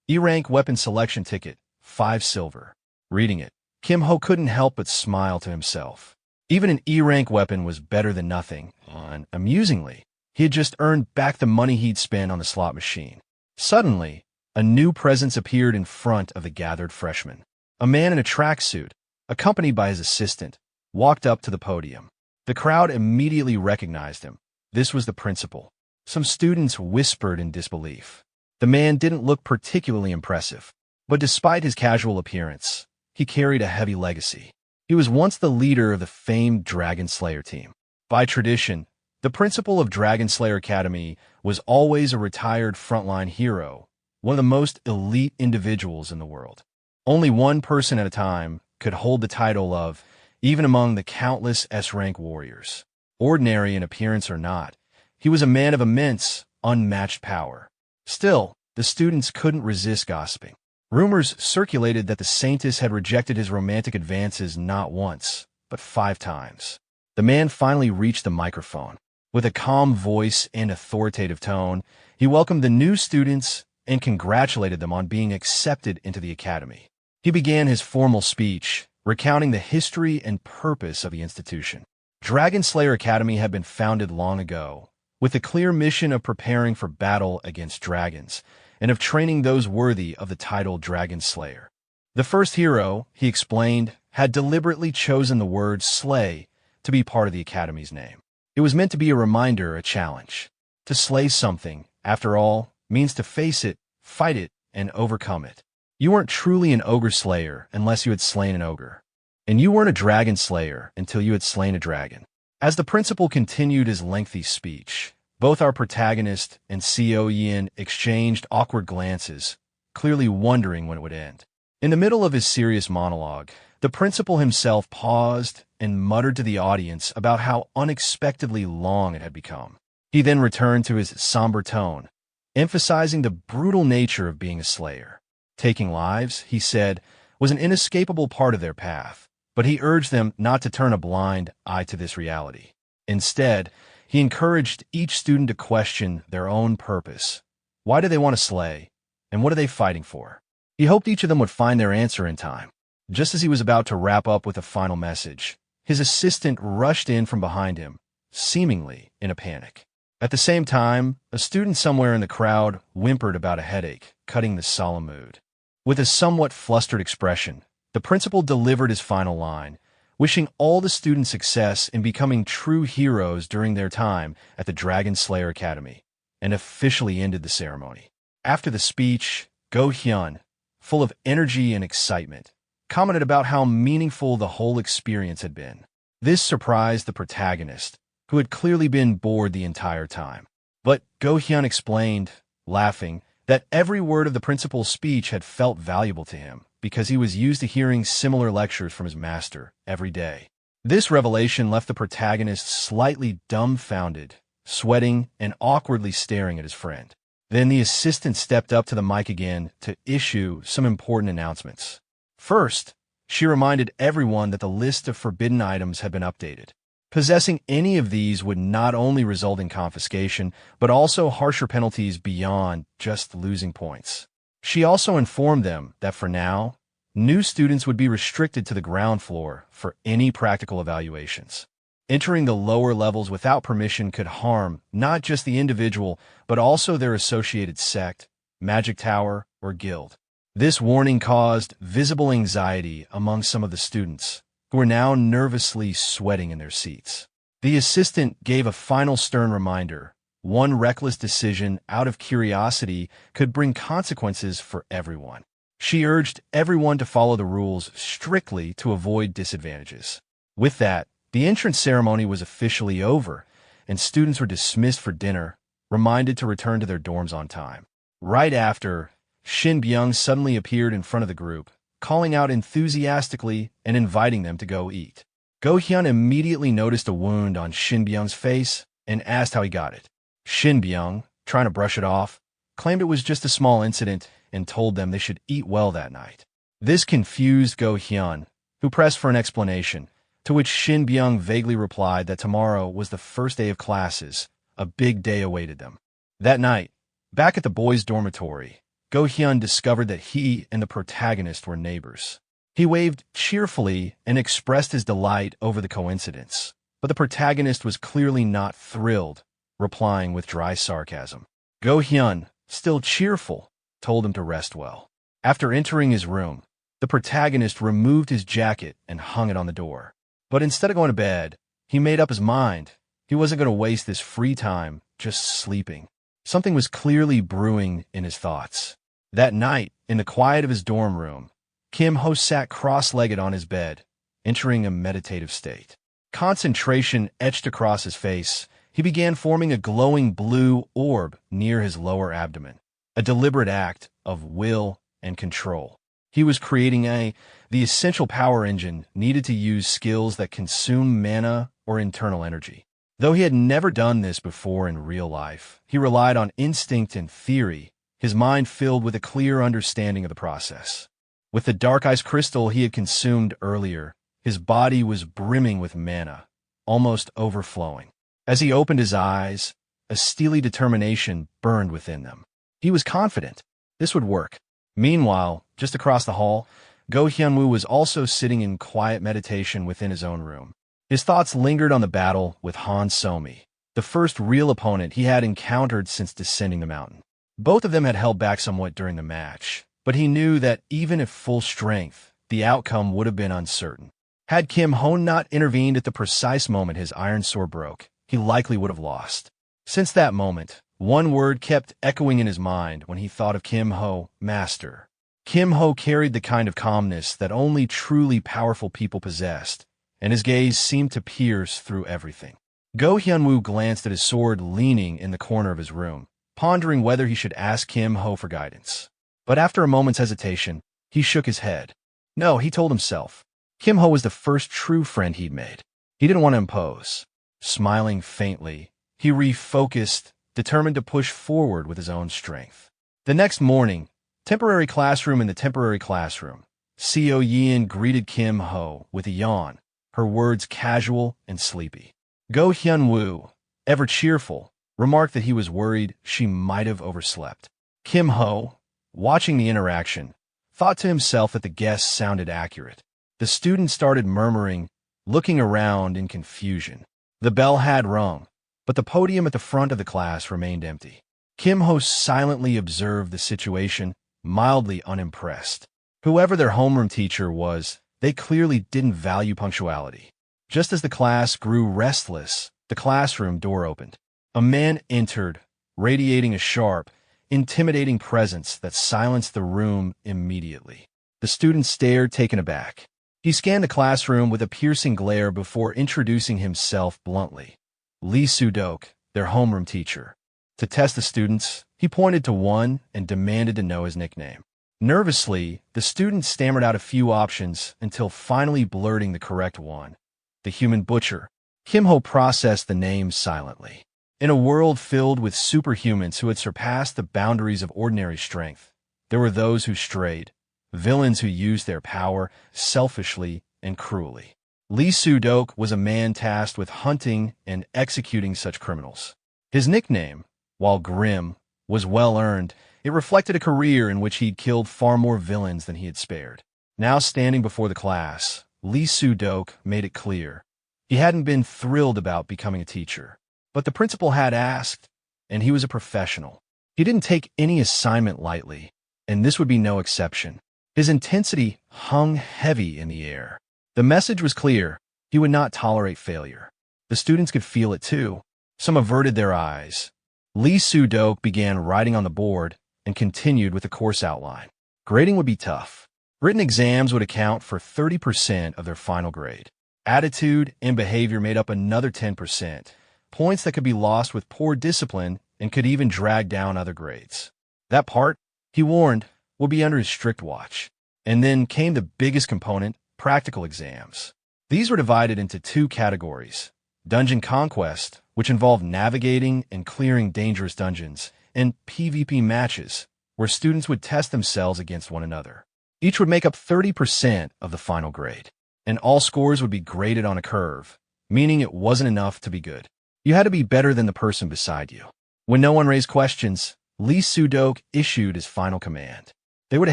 Speaker 1: E-rank weapon selection ticket, 5 silver. Reading it, Kim Ho couldn't help but smile to himself. Even an E-rank weapon was better than nothing, and, amusingly, he had just earned back the money he'd spent on the slot machine. Suddenly, a new presence appeared in front of the gathered freshmen. A man in a tracksuit, accompanied by his assistant, walked up to the podium. The crowd immediately recognized him. This was the principal. Some students whispered in disbelief. The man didn't look particularly impressive, but despite his casual appearance, he carried a heavy legacy. He was once the leader of the famed Dragon Slayer team. By tradition, the principal of Dragon Slayer Academy was always a retired frontline hero, one of the most elite individuals in the world. Only one person at a time could hold the title of, even among the countless S-rank warriors. Ordinary in appearance or not, he was a man of immense, unmatched power. Still, the students couldn't resist gossiping. Rumors circulated that the Saintess had rejected his romantic advances not once, but 5 times. The man finally reached the microphone. With a calm voice and authoritative tone, he welcomed the new students and congratulated them on being accepted into the academy. He began his formal speech, recounting the history and purpose of the institution. Dragon Slayer Academy had been founded long ago, with the clear mission of preparing for battle against dragons, and of training those worthy of the title Dragon Slayer. The first hero, he explained, had deliberately chosen the word slay to be part of the Academy's name. It was meant to be a reminder, a challenge. To slay something, after all, means to face it, fight it, and overcome it. You weren't truly an ogre slayer unless you had slain an ogre. And you weren't a dragon slayer until you had slain a dragon. As the principal continued his lengthy speech, both our protagonist and Co Yin exchanged awkward glances, clearly wondering when it would end. In the middle of his serious monologue, the principal himself paused and muttered to the audience about how unexpectedly long it had become. He then returned to his somber tone, emphasizing the brutal nature of being a slayer. Taking lives, he said, was an inescapable part of their path, but he urged them not to turn a blind eye to this reality. Instead, he encouraged each student to question their own purpose. Why do they want to slay? And what are they fighting for? He hoped each of them would find their answer in time. Just as he was about to wrap up with a final message, his assistant rushed in from behind him, seemingly in a panic. At the same time, a student somewhere in the crowd whimpered about a headache, cutting the solemn mood. With a somewhat flustered expression, the principal delivered his final line, wishing all the students success in becoming true heroes during their time at the Dragon Slayer Academy, and officially ended the ceremony. After the speech, Go-hyun, full of energy and excitement, commented about how meaningful the whole experience had been. This surprised the protagonist, who had clearly been bored the entire time. But Go-hyun explained, laughing, that every word of the principal's speech had felt valuable to him because he was used to hearing similar lectures from his master every day. This revelation left the protagonist slightly dumbfounded, sweating and awkwardly staring at his friend. Then the assistant stepped up to the mic again to issue some important announcements. First, she reminded everyone that the list of forbidden items had been updated. Possessing any of these would not only result in confiscation, but also harsher penalties beyond just losing points. She also informed them that for now, new students would be restricted to the ground floor for any practical evaluations. Entering the lower levels without permission could harm not just the individual, but also their associated sect, magic tower, or guild. This warning caused visible anxiety among some of the students, who were now nervously sweating in their seats. The assistant gave a final stern reminder. One reckless decision out of curiosity could bring consequences for everyone. She urged everyone to follow the rules strictly to avoid disadvantages. With that, the entrance ceremony was officially over, and students were dismissed for dinner, reminded to return to their dorms on time. Right after, Shin Byung suddenly appeared in front of the group, calling out enthusiastically and inviting them to go eat. Go-hyun immediately noticed a wound on Shin Byung's face and asked how he got it. Shin Byung, trying to brush it off, claimed it was just a small incident and told them they should eat well that night. This confused Go-hyun, who pressed for an explanation, to which Shin Byung vaguely replied that tomorrow was the first day of classes, a big day awaited them. That night, back at the boys' dormitory, Go-hyun discovered that he and the protagonist were neighbors. He waved cheerfully and expressed his delight over the coincidence, but the protagonist was clearly not thrilled, replying with dry sarcasm. Go-hyun, still cheerful, told him to rest well. After entering his room, the protagonist removed his jacket and hung it on the door. But instead of going to bed, he made up his mind. He wasn't going to waste this free time just sleeping. Something was clearly brewing in his thoughts. That night, in the quiet of his dorm room, Kim Ho sat cross-legged on his bed, entering a meditative state. Concentration etched across his face. He began forming a glowing blue orb near his lower abdomen, a deliberate act of will and control. He was creating the essential power engine needed to use skills that consume mana or internal energy. Though he had never done this before in real life, he relied on instinct and theory, his mind filled with a clear understanding of the process. With the dark ice crystal he had consumed earlier, his body was brimming with mana, almost overflowing. As he opened his eyes, a steely determination burned within them. He was confident this would work. Meanwhile, just across the hall, Go-hyun-woo was also sitting in quiet meditation within his own room. His thoughts lingered on the battle with Han So-mi, the first real opponent he had encountered since descending the mountain. Both of them had held back somewhat during the match, but he knew that even at full strength, the outcome would have been uncertain. Had Kim Ho not intervened at the precise moment his iron sword broke, he likely would have lost. Since that moment, one word kept echoing in his mind when he thought of Kim Ho, master. Kim Ho carried the kind of calmness that only truly powerful people possessed, and his gaze seemed to pierce through everything. Go-hyun-woo glanced at his sword leaning in the corner of his room, pondering whether he should ask Kim Ho for guidance. But after a moment's hesitation, he shook his head. No, he told himself. Kim Ho was the first true friend he'd made. He didn't want to impose. Smiling faintly, he refocused, determined to push forward with his own strength. The next morning, temporary classroom in the temporary classroom, Seo Yeon greeted Kim Ho with a yawn, her words casual and sleepy. Go-hyun-woo, ever cheerful, remarked that he was worried she might have overslept. Kim Ho, watching the interaction, thought to himself that the guess sounded accurate. The student started murmuring, looking around in confusion. The bell had rung, but the podium at the front of the class remained empty. Kim Ho silently observed the situation, mildly unimpressed. Whoever their homeroom teacher was, they clearly didn't value punctuality. Just as the class grew restless, the classroom door opened. A man entered, radiating a sharp, intimidating presence that silenced the room immediately. The students stared, taken aback. He scanned the classroom with a piercing glare before introducing himself bluntly. Lee Soo-dok, their homeroom teacher. To test the students, he pointed to one and demanded to know his nickname. Nervously, the student stammered out a few options until finally blurting the correct one. The human butcher. Kim Ho processed the name silently. In a world filled with superhumans who had surpassed the boundaries of ordinary strength, there were those who strayed, villains who used their power selfishly and cruelly. Lee Soo-dok was a man tasked with hunting and executing such criminals. His nickname, while grim, was well-earned. It reflected a career in which he'd killed far more villains than he had spared. Now standing before the class, Lee Soo-dok made it clear. He hadn't been thrilled about becoming a teacher. But the principal had asked, and he was a professional. He didn't take any assignment lightly, and this would be no exception. His intensity hung heavy in the air. The message was clear. He would not tolerate failure. The students could feel it too. Some averted their eyes. Lee Soo-dok began writing on the board and continued with the course outline. Grading would be tough. Written exams would account for 30% of their final grade. Attitude and behavior made up another 10%, points that could be lost with poor discipline and could even drag down other grades. That part, he warned, would be under his strict watch. And then came the biggest component, practical exams. These were divided into two categories: Dungeon Conquest, which involved navigating and clearing dangerous dungeons, and PvP matches, where students would test themselves against one another. Each would make up 30% of the final grade, and all scores would be graded on a curve, meaning it wasn't enough to be good. You had to be better than the person beside you. When no one raised questions, Lee Soo-dok issued his final command. They were to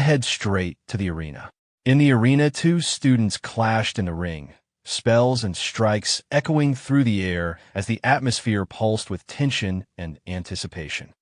Speaker 1: head straight to the arena. In the arena, two students clashed in the ring, spells and strikes echoing through the air as the atmosphere pulsed with tension and anticipation.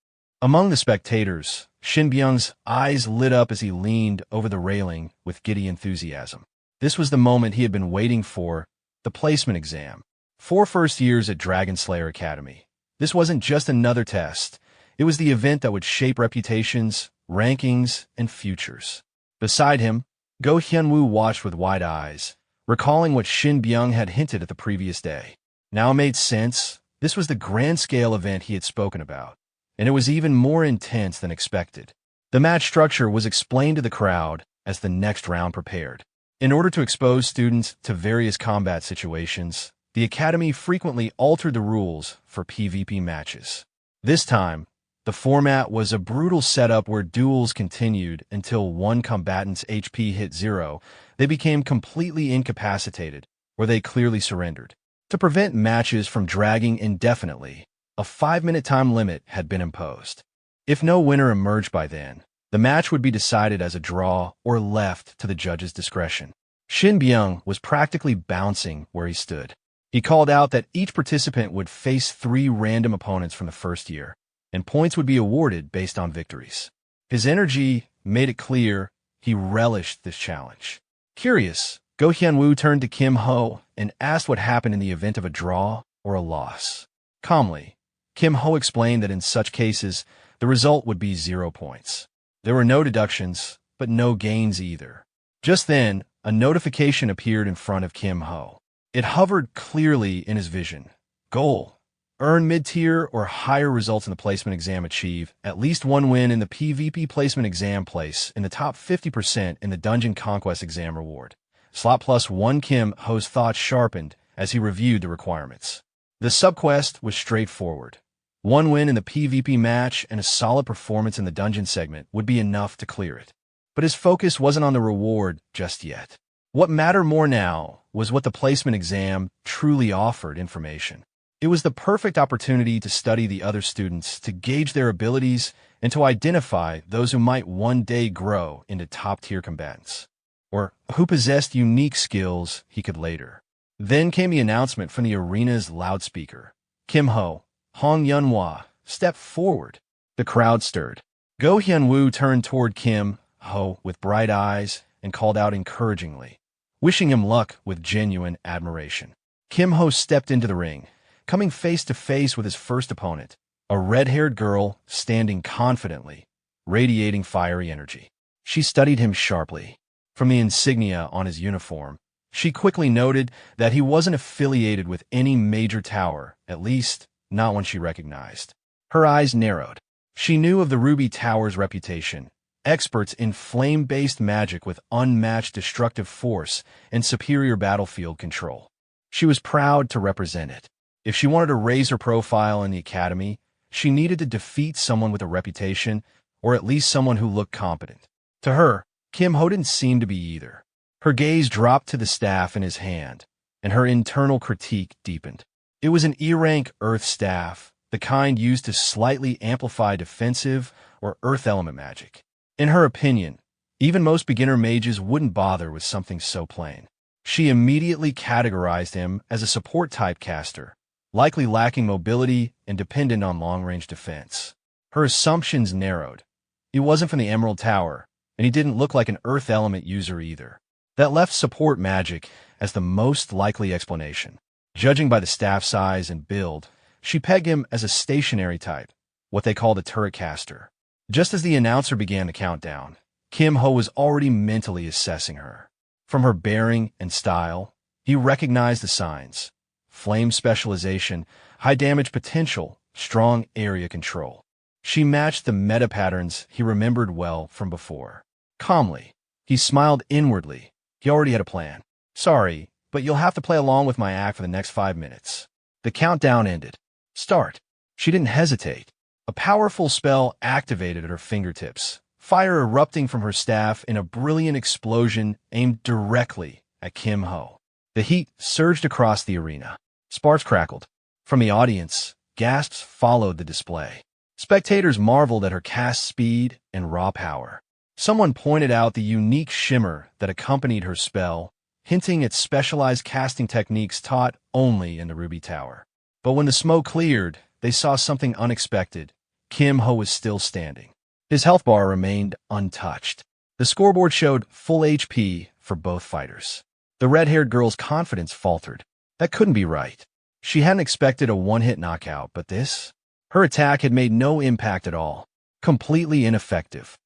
Speaker 1: Among the spectators, Shin Byung's eyes lit up as he leaned over the railing with giddy enthusiasm. This was the moment he had been waiting for, the placement exam. 4 first years at Dragon Slayer Academy. This wasn't just another test. It was the event that would shape reputations, rankings, and futures. Beside him, Go Hyun-woo watched with wide eyes, recalling what Shin Byung had hinted at the previous day. Now it made sense. This was the grand-scale event he had spoken about, and it was even more intense than expected. The match structure was explained to the crowd as the next round prepared. In order to expose students to various combat situations, the Academy frequently altered the rules for PvP matches. This time, the format was a brutal setup where duels continued until one combatant's HP hit 0. They became completely incapacitated, or they clearly surrendered. To prevent matches from dragging indefinitely, a 5-minute time limit had been imposed. If no winner emerged by then, the match would be decided as a draw or left to the judge's discretion. Shin Byung was practically bouncing where he stood. He called out that each participant would face 3 random opponents from the first year, and points would be awarded based on victories. His energy made it clear he relished this challenge. Curious, Go Hyun-woo turned to Kim Ho and asked what happened in the event of a draw or a loss. Calmly, Kim Ho explained that in such cases, the result would be 0 points. There were no deductions, but no gains either. Just then, a notification appeared in front of Kim Ho. It hovered clearly in his vision. Goal: earn mid-tier or higher results in the placement exam. Achieve at least 1 win in the PvP placement exam. Place in the top 50% in the Dungeon Conquest exam reward. Slot +1. Kim Ho's thoughts sharpened as he reviewed the requirements. The subquest was straightforward. 1 win in the PvP match and a solid performance in the dungeon segment would be enough to clear it. But his focus wasn't on the reward just yet. What mattered more now was what the placement exam truly offered: information. It was the perfect opportunity to study the other students, to gauge their abilities, and to identify those who might one day grow into top-tier combatants, or who possessed unique skills he could later. Then came the announcement from the arena's loudspeaker. Kim Ho, Hong Yunhwa, stepped forward. The crowd stirred. Go Hyun-woo turned toward Kim Ho with bright eyes and called out encouragingly, wishing him luck with genuine admiration. Kim Ho stepped into the ring, coming face to face with his first opponent, a red-haired girl standing confidently, radiating fiery energy. She studied him sharply. From the insignia on his uniform, she quickly noted that he wasn't affiliated with any major tower, at least not one she recognized. Her eyes narrowed. She knew of the Ruby Tower's reputation, experts in flame-based magic with unmatched destructive force and superior battlefield control. She was proud to represent it. If she wanted to raise her profile in the academy, she needed to defeat someone with a reputation, or at least someone who looked competent. To her, Kim Ho didn't seem to be either. Her gaze dropped to the staff in his hand, and her internal critique deepened. It was an E-rank Earth staff, the kind used to slightly amplify defensive or Earth element magic. In her opinion, even most beginner mages wouldn't bother with something so plain. She immediately categorized him as a support-type caster, likely lacking mobility and dependent on long-range defense. Her assumptions narrowed. He wasn't from the Emerald Tower, and he didn't look like an Earth element user either. That left support magic as the most likely explanation. Judging by the staff size and build, she pegged him as a stationary type, what they called a turret caster. Just as the announcer began the countdown, Kim Ho was already mentally assessing her. From her bearing and style, he recognized the signs: flame specialization, high damage potential, strong area control. She matched the meta patterns he remembered well from before. Calmly, he smiled inwardly. He already had a plan. "Sorry, but you'll have to play along with my act for the next 5 minutes." The countdown ended. "Start." She didn't hesitate. A powerful spell activated at her fingertips, fire erupting from her staff in a brilliant explosion aimed directly at Kim Ho. The heat surged across the arena. Sparks crackled. From the audience, gasps followed the display. Spectators marveled at her cast speed and raw power. Someone pointed out the unique shimmer that accompanied her spell, hinting at specialized casting techniques taught only in the Ruby Tower. But when the smoke cleared, they saw something unexpected. Kim Ho was still standing. His health bar remained untouched. The scoreboard showed full HP for both fighters. The red-haired girl's confidence faltered. That couldn't be right. She hadn't expected a one-hit knockout, but this? Her attack had made no impact at all. Completely ineffective.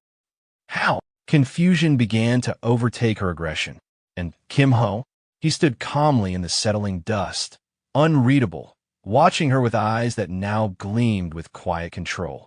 Speaker 1: How? Confusion began to overtake her aggression. And Kim Ho? He stood calmly in the settling dust, unreadable, watching her with eyes that now gleamed with quiet control.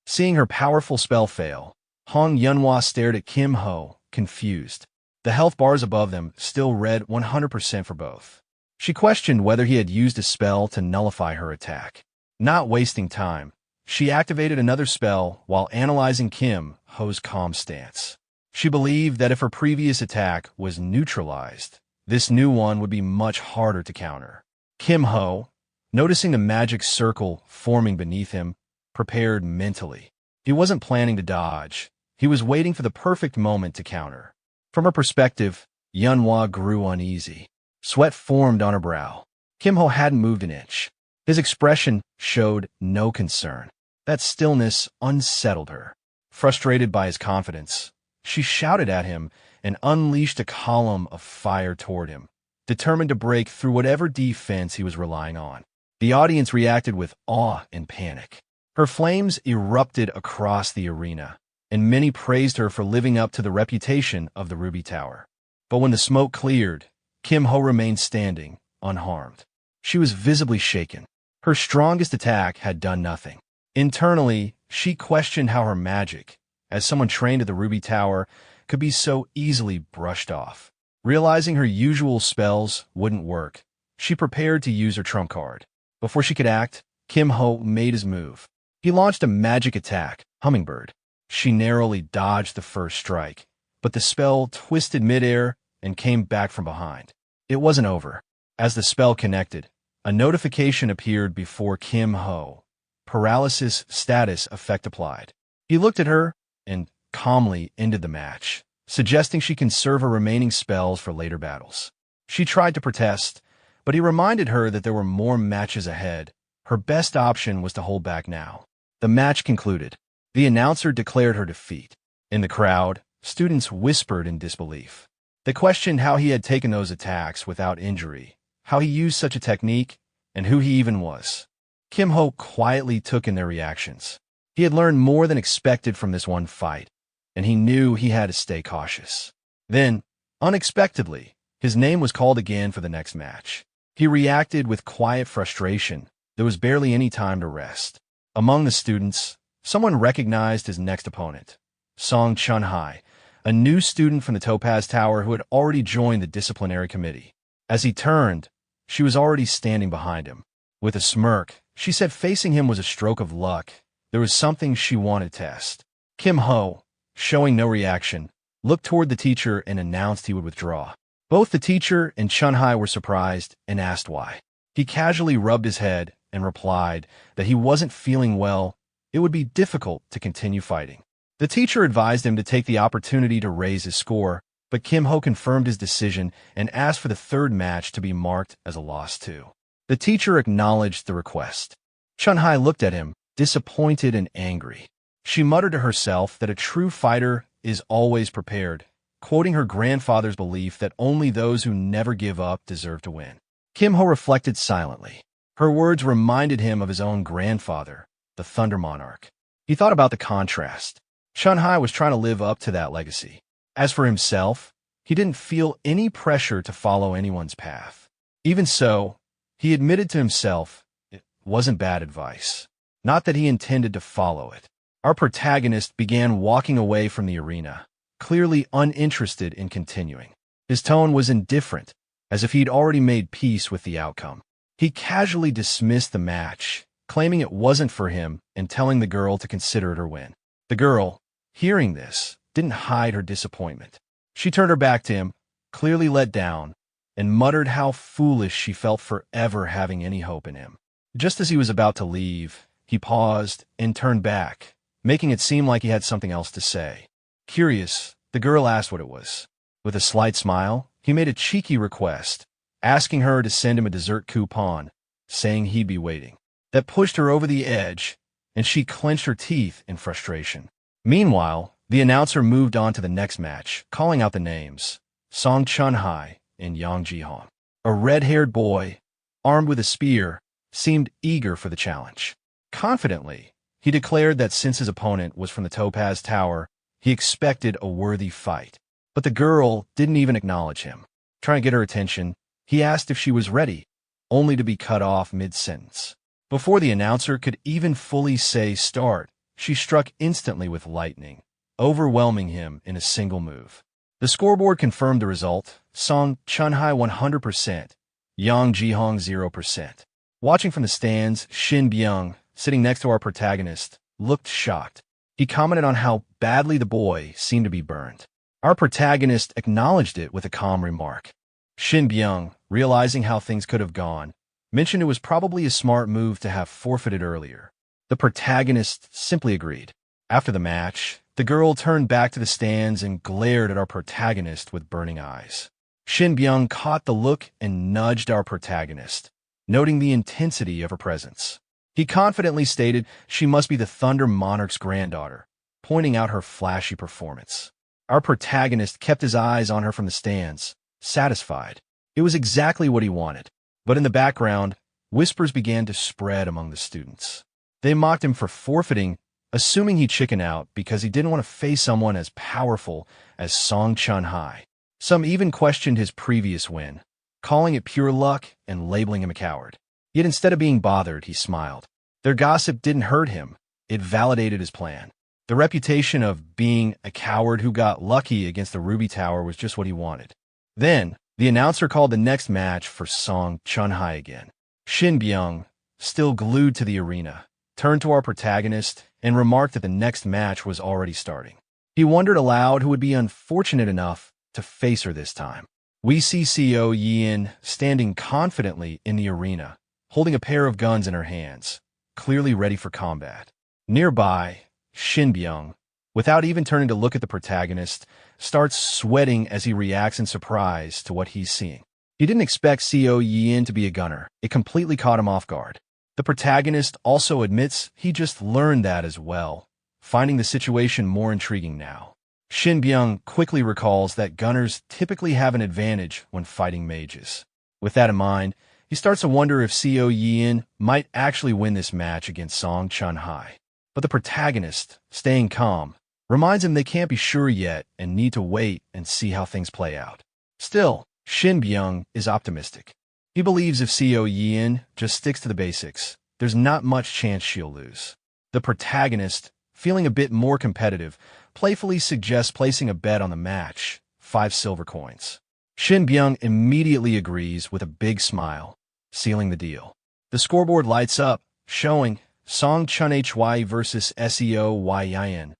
Speaker 1: Seeing her powerful spell fail, Hong Yunhua stared at Kim Ho, confused. The health bars above them still read 100% for both. She questioned whether he had used a spell to nullify her attack. Not wasting time, she activated another spell while analyzing Kim Ho's calm stance. She believed that if her previous attack was neutralized, this new one would be much harder to counter. Kim Ho, noticing the magic circle forming beneath him, prepared mentally. He wasn't planning to dodge. He was waiting for the perfect moment to counter. From her perspective, Yunhua grew uneasy. Sweat formed on her brow. Kim Ho hadn't moved an inch. His expression showed no concern. That stillness unsettled her. Frustrated by his confidence, she shouted at him and unleashed a column of fire toward him, determined to break through whatever defense he was relying on. The audience reacted with awe and panic. Her flames erupted across the arena, and many praised her for living up to the reputation of the Ruby Tower. But when the smoke cleared, Kim Ho remained standing, unharmed. She was visibly shaken. Her strongest attack had done nothing. Internally, she questioned how her magic, as someone trained at the Ruby Tower, could be so easily brushed off. Realizing her usual spells wouldn't work, she prepared to use her trump card. Before she could act, Kim Ho made his move. He launched a magic attack, Hummingbird. She narrowly dodged the first strike, but the spell twisted midair and came back from behind. It wasn't over. As the spell connected, a notification appeared before Kim Ho. Paralysis status effect applied. He looked at her and calmly ended the match, suggesting she conserve her remaining spells for later battles. She tried to protest, but he reminded her that there were more matches ahead. Her best option was to hold back now. The match concluded. The announcer declared her defeat. In the crowd, students whispered in disbelief. They questioned how he had taken those attacks without injury, how he used such a technique, and who he even was. Kim Ho quietly took in their reactions. He had learned more than expected from this one fight, and he knew he had to stay cautious. Then, unexpectedly, his name was called again for the next match. He reacted with quiet frustration. There was barely any time to rest. Among the students, someone recognized his next opponent, Song Chun-hai, a new student from the Topaz Tower who had already joined the disciplinary committee. As he turned, she was already standing behind him. With a smirk, she said facing him was a stroke of luck. There was something she wanted to test. Kim Ho, showing no reaction, looked toward the teacher and announced he would withdraw. Both the teacher and Chun-hai were surprised and asked why. He casually rubbed his head and replied that he wasn't feeling well. It would be difficult to continue fighting. The teacher advised him to take the opportunity to raise his score, but Kim Ho confirmed his decision and asked for the third match to be marked as a loss too. The teacher acknowledged the request. Chun-hai looked at him, disappointed and angry. She muttered to herself that a true fighter is always prepared, quoting her grandfather's belief that only those who never give up deserve to win. Kim Ho reflected silently. Her words reminded him of his own grandfather, the Thunder Monarch. He thought about the contrast. Chun-hai was trying to live up to that legacy. As for himself, he didn't feel any pressure to follow anyone's path. Even so, he admitted to himself it wasn't bad advice. Not that he intended to follow it. Our protagonist began walking away from the arena, clearly uninterested in continuing. His tone was indifferent, as if he'd already made peace with the outcome. He casually dismissed the match, claiming it wasn't for him and telling the girl to consider it her win. The girl, hearing this, didn't hide her disappointment. She turned her back to him, clearly let down, and muttered how foolish she felt for ever having any hope in him. Just as he was about to leave, he paused and turned back, making it seem like he had something else to say. Curious, the girl asked what it was. With a slight smile, he made a cheeky request, asking her to send him a dessert coupon, saying he'd be waiting. That pushed her over the edge, and she clenched her teeth in frustration. Meanwhile, the announcer moved on to the next match, calling out the names, Song Chun-hai and Yang Ji-hong. A red-haired boy, armed with a spear, seemed eager for the challenge. Confidently, he declared that since his opponent was from the Topaz Tower, he expected a worthy fight. But the girl didn't even acknowledge him. Trying to get her attention, he asked if she was ready, only to be cut off mid-sentence. Before the announcer could even fully say start, she struck instantly with lightning, overwhelming him in a single move. The scoreboard confirmed the result, Song Chun-hai 100%, Yang Ji-hong 0%. Watching from the stands, Shin Byung, sitting next to our protagonist, looked shocked. He commented on how badly the boy seemed to be burned. Our protagonist acknowledged it with a calm remark. Shin Byung, realizing how things could have gone, mentioned it was probably a smart move to have forfeited earlier. The protagonist simply agreed. After the match, the girl turned back to the stands and glared at our protagonist with burning eyes. Shin Byung caught the look and nudged our protagonist, noting the intensity of her presence. He confidently stated she must be the Thunder Monarch's granddaughter, pointing out her flashy performance. Our protagonist kept his eyes on her from the stands, satisfied. It was exactly what he wanted. But in the background, whispers began to spread among the students. They mocked him for forfeiting, assuming he'd chicken out because he didn't want to face someone as powerful as Song Chun-hai. Some even questioned his previous win, calling it pure luck and labeling him a coward. Yet instead of being bothered, he smiled. Their gossip didn't hurt him. It validated his plan. The reputation of being a coward who got lucky against the Ruby Tower was just what he wanted. Then, the announcer called the next match for Song Chun-hai again. Shin Byung, still glued to the arena, turned to our protagonist and remarked that the next match was already starting. He wondered aloud who would be unfortunate enough to face her this time. We see Seo Yin standing confidently in the arena, holding a pair of guns in her hands, clearly ready for combat. Nearby, Shin Byung, without even turning to look at the protagonist, starts sweating as he reacts in surprise to what he's seeing. He didn't expect Seo Yin to be a gunner. It completely caught him off guard. The protagonist also admits he just learned that as well, finding the situation more intriguing now. Shin Byung quickly recalls that gunners typically have an advantage when fighting mages. With that in mind, he starts to wonder if Seo Yin might actually win this match against Song Chun-hai. But the protagonist, staying calm, reminds him they can't be sure yet and need to wait and see how things play out. Still, Shin Byung is optimistic. He believes if Seo Yin just sticks to the basics, there's not much chance she'll lose. The protagonist, feeling a bit more competitive, playfully suggests placing a bet on the match, 5 silver coins. Shin Byung immediately agrees with a big smile, sealing the deal. The scoreboard lights up, showing Song Chun Hye versus Seo Yin.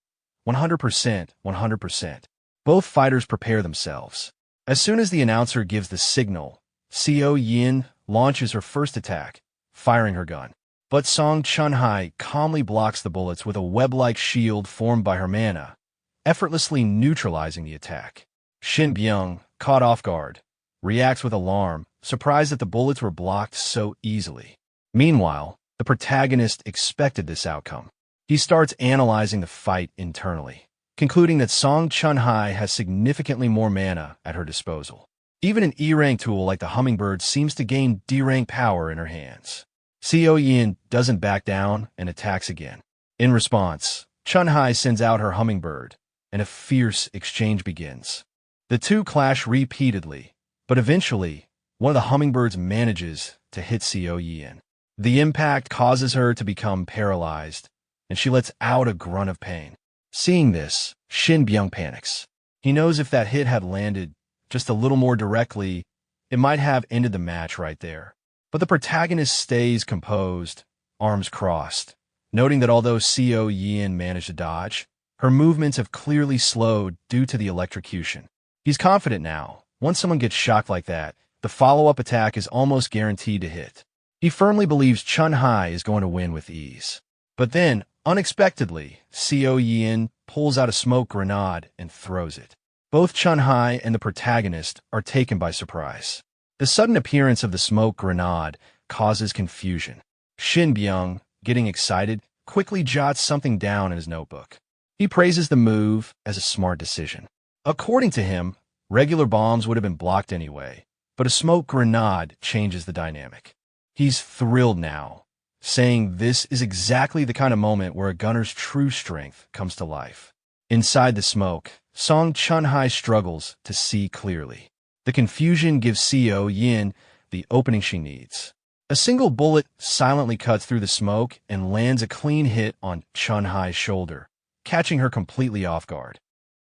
Speaker 1: 100%, 100%. Both fighters prepare themselves. As soon as the announcer gives the signal, Seo Yin launches her first attack, firing her gun. But Song Chun Hye calmly blocks the bullets with a web-like shield formed by her mana, effortlessly neutralizing the attack. Shin Byung, caught off guard, reacts with alarm, surprised that the bullets were blocked so easily. Meanwhile, the protagonist expected this outcome. He starts analyzing the fight internally, concluding that Song Chun Hye has significantly more mana at her disposal. Even an E-rank tool like the Hummingbird seems to gain D-rank power in her hands. Seo Yin doesn't back down and attacks again. In response, Chun Hye sends out her Hummingbird, and a fierce exchange begins. The two clash repeatedly, but eventually, one of the Hummingbirds manages to hit Seo Yin. The impact causes her to become paralyzed, and she lets out a grunt of pain. Seeing this, Shin Byung panics. He knows if that hit had landed just a little more directly, it might have ended the match right there. But the protagonist stays composed, arms crossed, noting that although Seo Yin managed to dodge, her movements have clearly slowed due to the electrocution. He's confident now. Once someone gets shocked like that, the follow-up attack is almost guaranteed to hit. He firmly believes Chun Hye is going to win with ease. But then, unexpectedly, Seo Yin pulls out a smoke grenade and throws it. Both Chun Hye and the protagonist are taken by surprise. The sudden appearance of the smoke grenade causes confusion. Shin Byung, getting excited, quickly jots something down in his notebook. He praises the move as a smart decision. According to him, regular bombs would have been blocked anyway, but a smoke grenade changes the dynamic. He's thrilled now, saying this is exactly the kind of moment where a gunner's true strength comes to life. Inside the smoke, Song Chun Hye struggles to see clearly. The confusion gives Seo Yin the opening she needs. A single bullet silently cuts through the smoke and lands a clean hit on Chun Hye's shoulder, catching her completely off guard.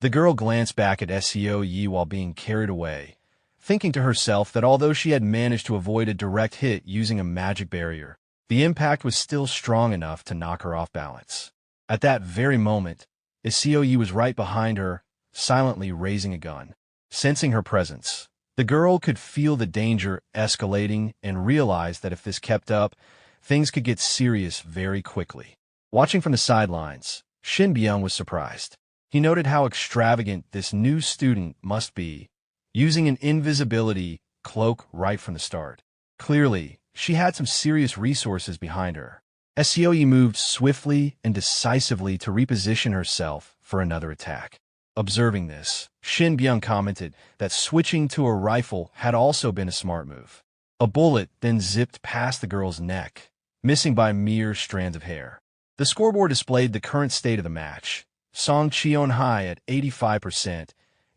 Speaker 1: The girl glanced back at Seo Yi while being carried away, thinking to herself that although she had managed to avoid a direct hit using a magic barrier, the impact was still strong enough to knock her off balance. At that very moment, Seo Yi was right behind her, silently raising a gun. Sensing her presence, the girl could feel the danger escalating and realized that if this kept up, things could get serious very quickly. Watching from the sidelines, Shin Byung was surprised. He noted how extravagant this new student must be, using an invisibility cloak right from the start. Clearly, she had some serious resources behind her. Seo Yi moved swiftly and decisively to reposition herself for another attack. Observing this, Shin Byung commented that switching to a rifle had also been a smart move. A bullet then zipped past the girl's neck, missing by mere strands of hair. The scoreboard displayed the current state of the match. Song Chun Hye at 85%,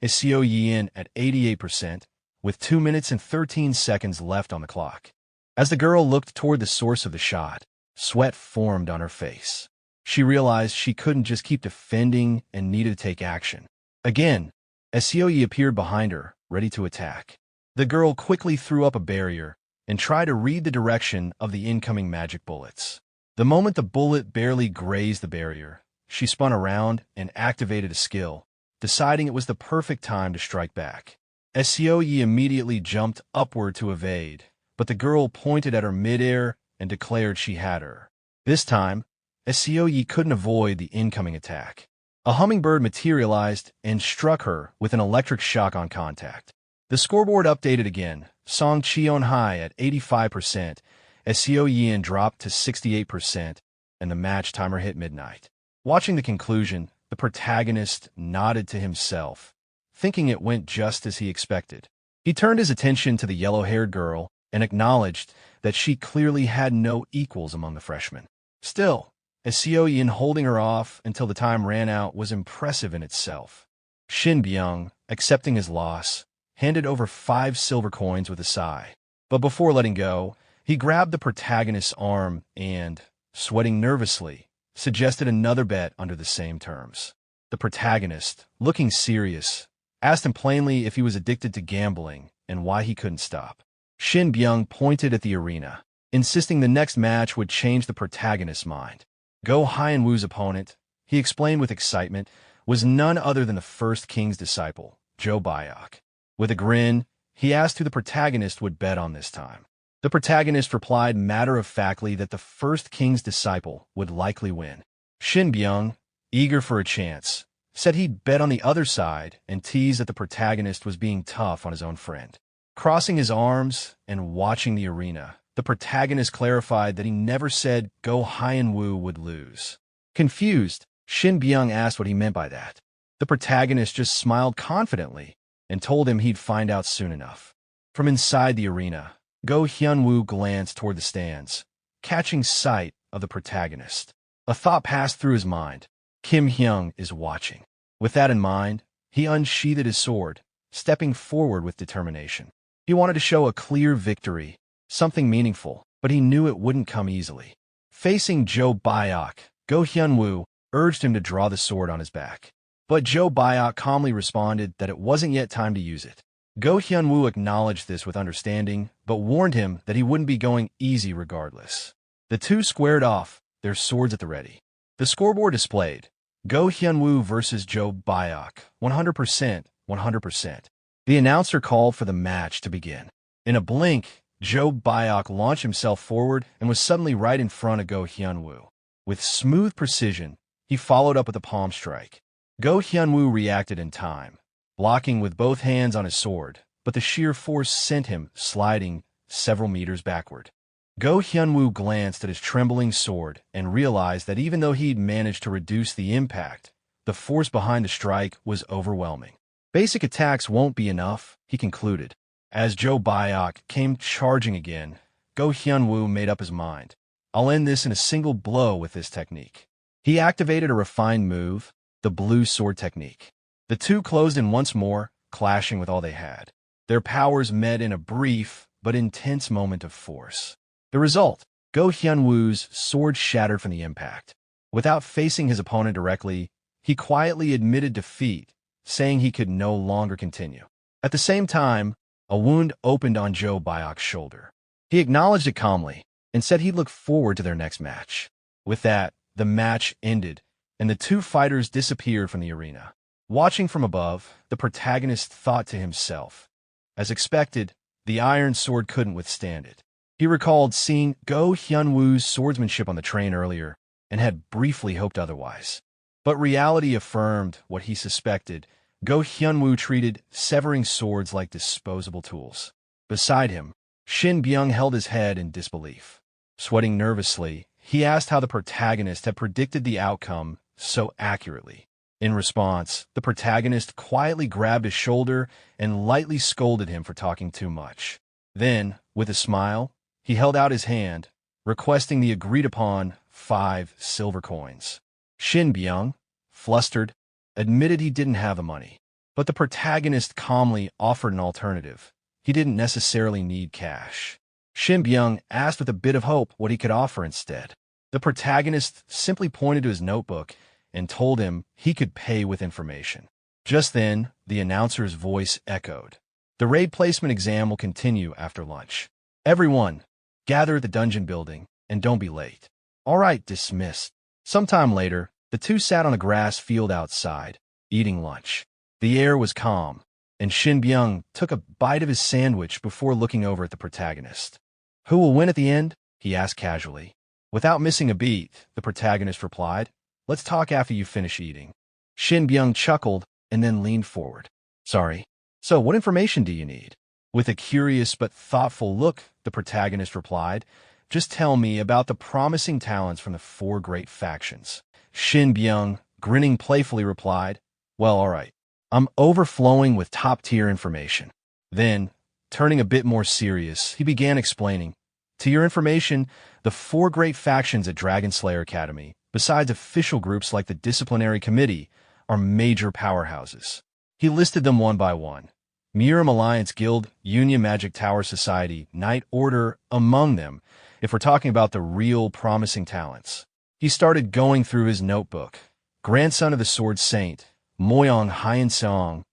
Speaker 1: Seo Yin at 88%, with 2 minutes and 13 seconds left on the clock. As the girl looked toward the source of the shot, sweat formed on her face. She realized she couldn't just keep defending and needed to take action. Again, Seo Yi appeared behind her, ready to attack. The girl quickly threw up a barrier and tried to read the direction of the incoming magic bullets. The moment the bullet barely grazed the barrier, she spun around and activated a skill, deciding it was the perfect time to strike back. Seo Yi immediately jumped upward to evade, but the girl pointed at her midair and declared she had her. This time, Seo Yi couldn't avoid the incoming attack. A hummingbird materialized and struck her with an electric shock on contact. The scoreboard updated again. Song Chun Hye at 85%, Seo Yin dropped to 68%, and the match timer hit midnight. Watching the conclusion, the protagonist nodded to himself, thinking it went just as he expected. He turned his attention to the yellow-haired girl and acknowledged that she clearly had no equals among the freshmen. Still, Seo Yin holding her off until the time ran out was impressive in itself. Shin Byung, accepting his loss, handed over 5 silver coins with a sigh. But before letting go, he grabbed the protagonist's arm and, sweating nervously, suggested another bet under the same terms. The protagonist, looking serious, asked him plainly if he was addicted to gambling and why he couldn't stop. Shin Byung pointed at the arena, insisting the next match would change the protagonist's mind. Go Hyun-woo's opponent, he explained with excitement, was none other than the first king's disciple, Jo Byok. With a grin, he asked who the protagonist would bet on this time. The protagonist replied matter-of-factly that the first king's disciple would likely win. Shin Byung, eager for a chance, said he'd bet on the other side and teased that the protagonist was being tough on his own friend. Crossing his arms and watching the arena, the protagonist clarified that he never said Go Hyun-woo would lose. Confused, Shin Byung asked what he meant by that. The protagonist just smiled confidently and told him he'd find out soon enough. From inside the arena, Go Hyun-woo glanced toward the stands, catching sight of the protagonist. A thought passed through his mind. Kim Hyung is watching. With that in mind, he unsheathed his sword, stepping forward with determination. He wanted to show a clear victory, something meaningful, but he knew it wouldn't come easily. Facing Jo Byok, Go Hyun-woo urged him to draw the sword on his back. But Jo Byok calmly responded that it wasn't yet time to use it. Go Hyun-woo acknowledged this with understanding, but warned him that he wouldn't be going easy regardless. The two squared off, their swords at the ready. The scoreboard displayed Go Hyun-woo versus Jo Byok, 100%, 100%. The announcer called for the match to begin. In a blink, Jo Byok launched himself forward and was suddenly right in front of Go Hyun-woo. With smooth precision, he followed up with a palm strike. Go Hyun-woo reacted in time, blocking with both hands on his sword, but the sheer force sent him sliding several meters backward. Go Hyun-woo glanced at his trembling sword and realized that even though he'd managed to reduce the impact, the force behind the strike was overwhelming. Basic attacks won't be enough, he concluded. As Jo Byok came charging again, Go Hyun-woo made up his mind. I'll end this in a single blow with this technique. He activated a refined move, the blue sword technique. The two closed in once more, clashing with all they had. Their powers met in a brief but intense moment of force. The result, Go Hyun-woo's sword shattered from the impact. Without facing his opponent directly, he quietly admitted defeat, saying he could no longer continue. At the same time, a wound opened on Jo Byok's shoulder. He acknowledged it calmly and said he'd look forward to their next match. With that, the match ended, and the two fighters disappeared from the arena. Watching from above, the protagonist thought to himself. As expected, the iron sword couldn't withstand it. He recalled seeing Go Hyun-woo's swordsmanship on the train earlier and had briefly hoped otherwise. But reality affirmed what he suspected. Go Hyun-woo treated severing swords like disposable tools. Beside him, Shin Byung held his head in disbelief. Sweating nervously, he asked how the protagonist had predicted the outcome so accurately. In response, the protagonist quietly grabbed his shoulder and lightly scolded him for talking too much. Then, with a smile, he held out his hand, requesting the agreed-upon 5 silver coins. Shin Byung, flustered, admitted he didn't have the money. But the protagonist calmly offered an alternative. He didn't necessarily need cash. Shin Byung asked with a bit of hope what he could offer instead. The protagonist simply pointed to his notebook and told him he could pay with information. Just then, the announcer's voice echoed. The raid placement exam will continue after lunch. Everyone, gather at the dungeon building, and don't be late. All right, dismissed. Sometime later, the two sat on a grass field outside, eating lunch. The air was calm, and Shin Byung took a bite of his sandwich before looking over at the protagonist. Who will win at the end? He asked casually. Without missing a beat, the protagonist replied, let's talk after you finish eating. Shin Byung chuckled and then leaned forward. Sorry. So what information do you need? With a curious but thoughtful look, the protagonist replied, just tell me about the promising talents from the 4 great factions. Shin Byung, grinning playfully, replied, well, all right. I'm overflowing with top-tier information. Then, turning a bit more serious, he began explaining, to your information, the 4 great factions at Dragon Slayer Academy, besides official groups like the Disciplinary Committee, are major powerhouses. He listed them one by one. Miram Alliance Guild, Union Magic Tower Society, Knight Order, among them, if we're talking about the real promising talents. He started going through his notebook. Grandson of the Sword Saint, Moyong Hyeonsong,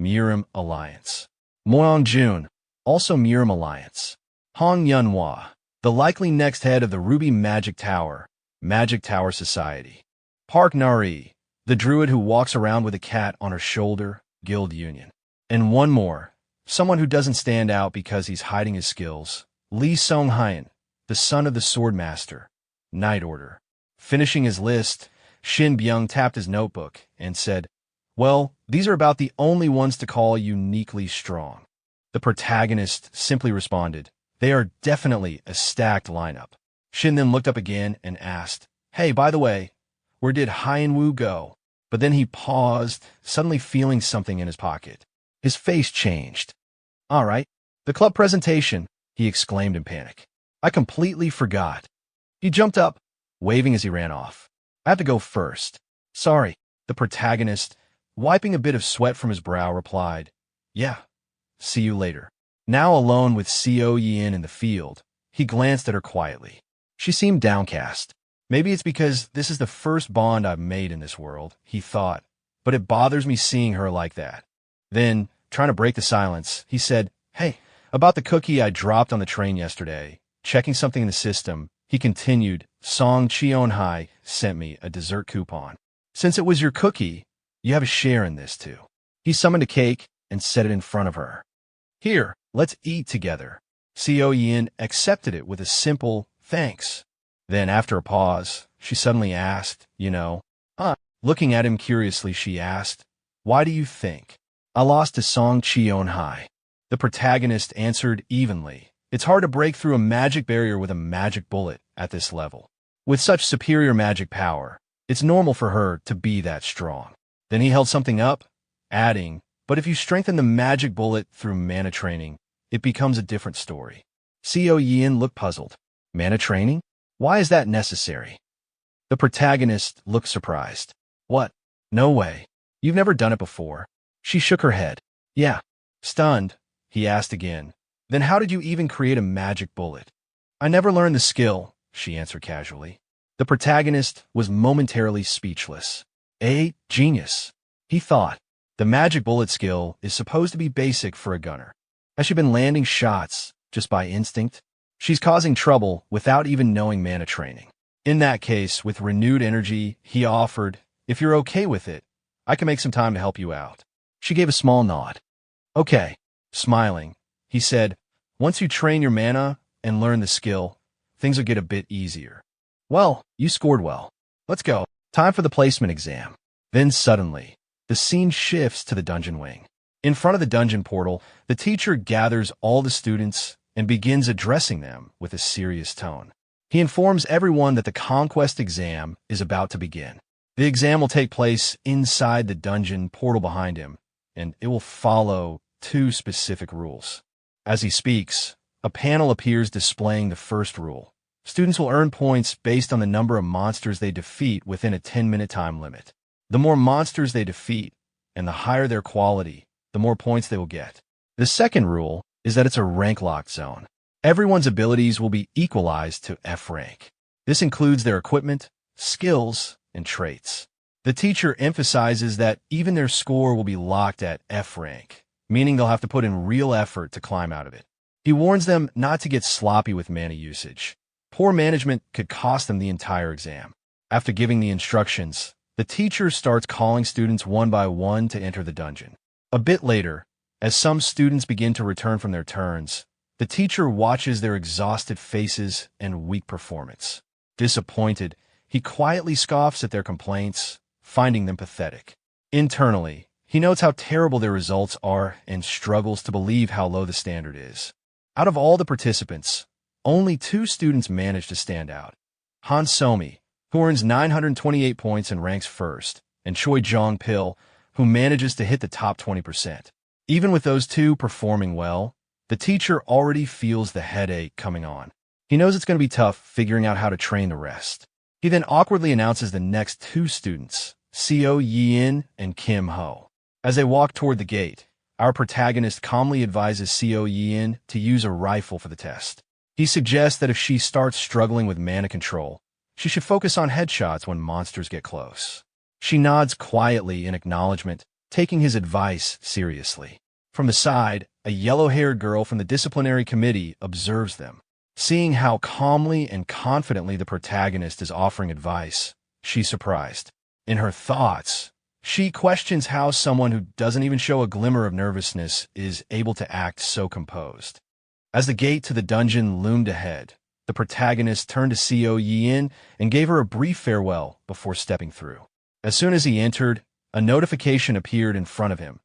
Speaker 1: Miram Alliance. Moyong Jun, also Miram Alliance. Hong Yunhua, the likely next head of the Ruby Magic Tower Society. Park Nari, the druid who walks around with a cat on her shoulder, Guild Union. And one more, someone who doesn't stand out because he's hiding his skills, Lee Song-hyun, the son of the Swordmaster, Night Order. Finishing his list, Shin Byung tapped his notebook and said, "Well, these are about the only ones to call uniquely strong." The protagonist simply responded, "They are definitely a stacked lineup." Shin then looked up again and asked, "Hey, by the way, where did Hyenwoo go?" But then he paused, suddenly feeling something in his pocket. His face changed. "All right, the club presentation," he exclaimed in panic. "I completely forgot." He jumped up, waving as he ran off. "I have to go first." "Sorry," the protagonist, wiping a bit of sweat from his brow, replied. "Yeah, see you later." Now alone with Co Yin in the field, he glanced at her quietly. She seemed downcast. Maybe it's because this is the first bond I've made in this world, he thought, but it bothers me seeing her like that. Then, trying to break the silence, he said, "Hey, about the cookie I dropped on the train yesterday." Checking something in the system, he continued, "Song Cheon-hai sent me a dessert coupon. Since it was your cookie, you have a share in this too." He summoned a cake and set it in front of her. "Here, let's eat together." Co Yin accepted it with a simple thanks. Then, after a pause, she suddenly asked, "Huh?" Looking at him curiously, she asked, "Why do you think?" "I lost to Song Cheon-hai." The protagonist answered evenly. It's hard to break through a magic barrier with a magic bullet at this level. With such superior magic power, it's normal for her to be that strong. Then he held something up, adding, "But if you strengthen the magic bullet through mana training, it becomes a different story." Co Yin looked puzzled. "Mana training? Why is that necessary?" The protagonist looked surprised. "What? No way. You've never done it before?" She shook her head. "Yeah." Stunned, he asked again, "Then how did you even create a magic bullet?" "I never learned the skill," she answered casually. The protagonist was momentarily speechless. Genius, he thought. The magic bullet skill is supposed to be basic for a gunner. Has she been landing shots just by instinct? She's causing trouble without even knowing mana training. In that case, with renewed energy, he offered, "If you're okay with it, I can make some time to help you out." She gave a small nod. "Okay." Smiling, he said, "Once you train your mana and learn the skill, things will get a bit easier." "Well, you scored well. Let's go. Time for the placement exam." Then suddenly, the scene shifts to the dungeon wing. In front of the dungeon portal, the teacher gathers all the students and begins addressing them with a serious tone. He informs everyone that the conquest exam is about to begin. The exam will take place inside the dungeon portal behind him, and it will follow 2 specific rules. As he speaks, a panel appears displaying the first rule. Students will earn points based on the number of monsters they defeat within a 10-minute time limit. The more monsters they defeat, and the higher their quality, the more points they will get. The second rule is that it's a rank-locked zone. Everyone's abilities will be equalized to F rank. This includes their equipment, skills, and traits. The teacher emphasizes that even their score will be locked at F rank, meaning they'll have to put in real effort to climb out of it. He warns them not to get sloppy with mana usage. Poor management could cost them the entire exam. After giving the instructions, the teacher starts calling students one by one to enter the dungeon. A bit later, as some students begin to return from their turns, the teacher watches their exhausted faces and weak performance. Disappointed, he quietly scoffs at their complaints, finding them pathetic. Internally, he notes how terrible their results are and struggles to believe how low the standard is. Out of all the participants, only 2 students manage to stand out. Han Somi, who earns 928 points and ranks first, and Choi Jong-pil, who manages to hit the top 20%. Even with those 2 performing well, the teacher already feels the headache coming on. He knows it's going to be tough figuring out how to train the rest. He then awkwardly announces the next 2 students, Co Yin and Kim Ho. As they walk toward the gate, our protagonist calmly advises Co Yin to use a rifle for the test. He suggests that if she starts struggling with mana control, She should focus on headshots when monsters get close. She nods quietly in acknowledgement, taking his advice seriously. From the side, a yellow-haired girl from the disciplinary committee observes them. Seeing how calmly and confidently the protagonist is offering advice, she's surprised. In her thoughts, she questions how someone who doesn't even show a glimmer of nervousness is able to act so composed. As the gate to the dungeon loomed ahead, the protagonist turned to Seo Yin and gave her a brief farewell before stepping through. As soon as he entered, a notification appeared in front of him,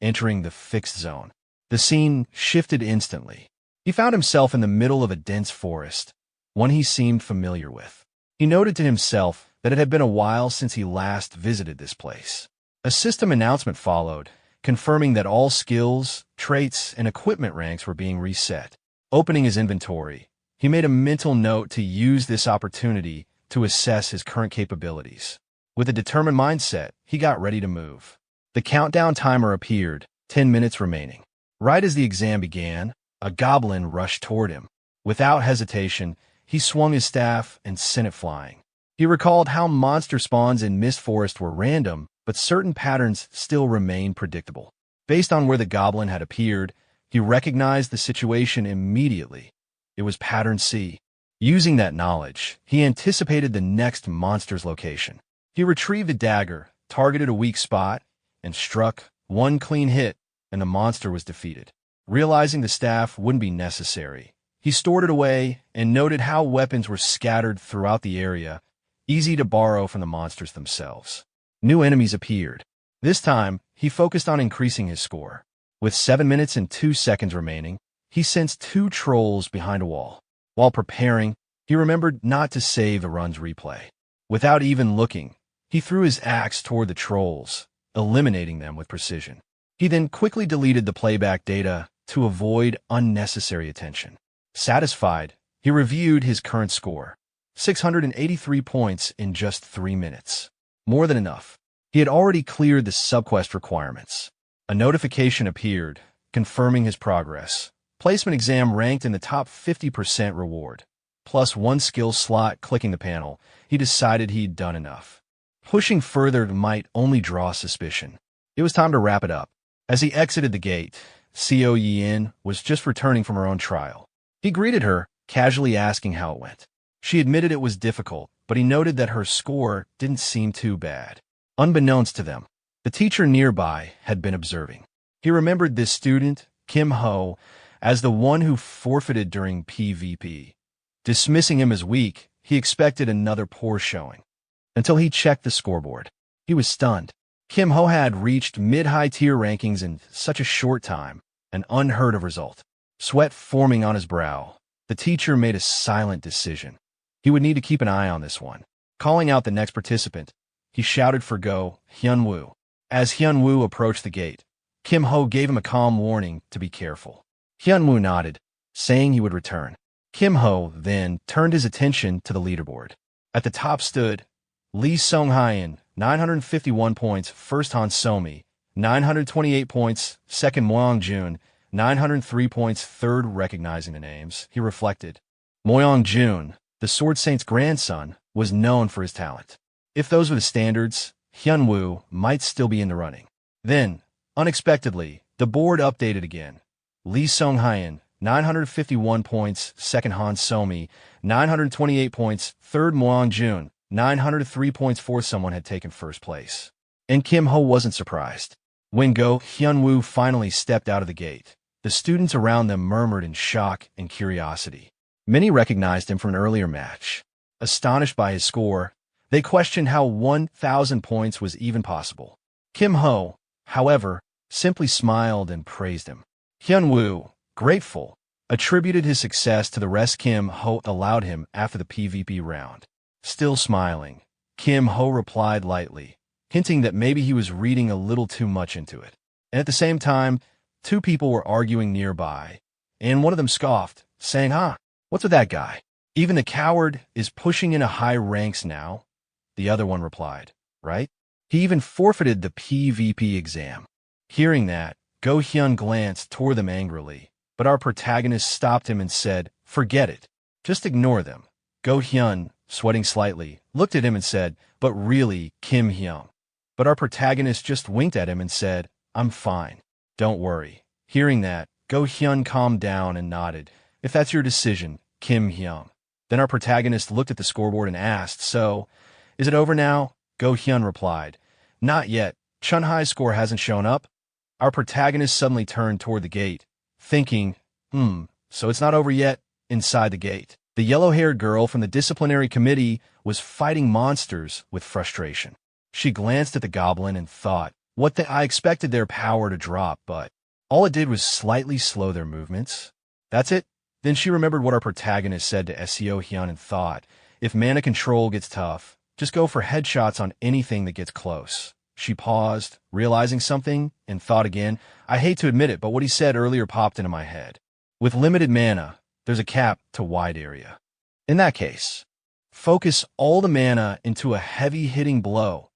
Speaker 1: entering the fixed zone. The scene shifted instantly. He found himself in the middle of a dense forest, one he seemed familiar with. He noted to himself that it had been a while since he last visited this place. A system announcement followed, confirming that all skills, traits, and equipment ranks were being reset. Opening his inventory, he made a mental note to use this opportunity to assess his current capabilities. With a determined mindset, he got ready to move. The countdown timer appeared, 10 minutes remaining. Right as the exam began, a goblin rushed toward him. Without hesitation, he swung his staff and sent it flying. He recalled how monster spawns in Mist Forest were random, but certain patterns still remained predictable. Based on where the goblin had appeared, he recognized the situation immediately. It was Pattern C. Using that knowledge, he anticipated the next monster's location. He retrieved a dagger, targeted a weak spot, and struck one clean hit, and the monster was defeated. Realizing the staff wouldn't be necessary, he stored it away and noted how weapons were scattered throughout the area, easy to borrow from the monsters themselves. New enemies appeared. This time, he focused on increasing his score. With 7 minutes and 2 seconds remaining, he sensed 2 trolls behind a wall. While preparing, he remembered not to save the run's replay. Without even looking, he threw his axe toward the trolls, eliminating them with precision. He then quickly deleted the playback data to avoid unnecessary attention. Satisfied, he reviewed his current score. 683 points in just 3 minutes. More than enough. He had already cleared the subquest requirements. A notification appeared, confirming his progress. Placement exam ranked in the top 50% reward. Plus 1 skill slot. Clicking the panel, he decided he'd done enough. Pushing further might only draw suspicion. It was time to wrap it up. As he exited the gate, Seo Yin was just returning from her own trial. He greeted her, casually asking how it went. She admitted it was difficult, but he noted that her score didn't seem too bad. Unbeknownst to them, the teacher nearby had been observing. He remembered this student, Kim Ho, as the one who forfeited during PvP. Dismissing him as weak, he expected another poor showing. Until he checked the scoreboard. He was stunned. Kim Ho had reached mid-high tier rankings in such a short time, an unheard of result. Sweat forming on his brow, the teacher made a silent decision. He would need to keep an eye on this one. Calling out the next participant, he shouted for Go Hyun-woo. As Hyun-woo approached the gate, Kim Ho gave him a calm warning to be careful. Hyun-woo nodded, saying he would return. Kim Ho then turned his attention to the leaderboard. At the top stood Lee Sung-hyun, 951 points, first Han Somi, 928 points, second Moyong-jun, 903 points, third. Recognizing the names, he reflected. Moyong-jun, the Sword Saint's grandson, was known for his talent. If those were the standards, Hyun-woo might still be in the running. Then, unexpectedly, the board updated again. Lee Sung-hyun, 951 points, second Han Somi, 928 points, third Moyong-jun, 903 points, fourth. Someone had taken first place. And Kim Ho wasn't surprised. When Go Hyun-woo finally stepped out of the gate, the students around them murmured in shock and curiosity. Many recognized him from an earlier match. Astonished by his score, they questioned how 1,000 points was even possible. Kim Ho, however, simply smiled and praised him. Hyun-woo, grateful, attributed his success to the rest Kim Ho allowed him after the PvP round. Still smiling, Kim Ho replied lightly, hinting that maybe he was reading a little too much into it. And at the same time, 2 people were arguing nearby, and one of them scoffed, saying, what's with that guy? Even the coward is pushing into high ranks now. The other one replied, right? He even forfeited the PvP exam. Hearing that, Go Hyun glanced toward them angrily, but our protagonist stopped him and said, forget it. Just ignore them. Go Hyun, sweating slightly, looked at him and said, "But really, Kim Hyung." But our protagonist just winked at him and said, "I'm fine. Don't worry." Hearing that, Go Hyun calmed down and nodded. "If that's your decision, Kim Hyung." Then our protagonist looked at the scoreboard and asked, "So, is it over now?" Go Hyun replied, "Not yet. Chun Hai's score hasn't shown up." Our protagonist suddenly turned toward the gate, thinking, so it's not over yet. Inside the gate, the yellow-haired girl from the disciplinary committee was fighting monsters with frustration. She glanced at the goblin and thought, I expected their power to drop, but all it did was slightly slow their movements. That's it. Then she remembered what our protagonist said to Seo Hyun and thought, if mana control gets tough, just go for headshots on anything that gets close. She paused, realizing something, and thought again, I hate to admit it, but what he said earlier popped into my head. With limited mana, there's a cap to wide area. In that case, focus all the mana into a heavy-hitting blow.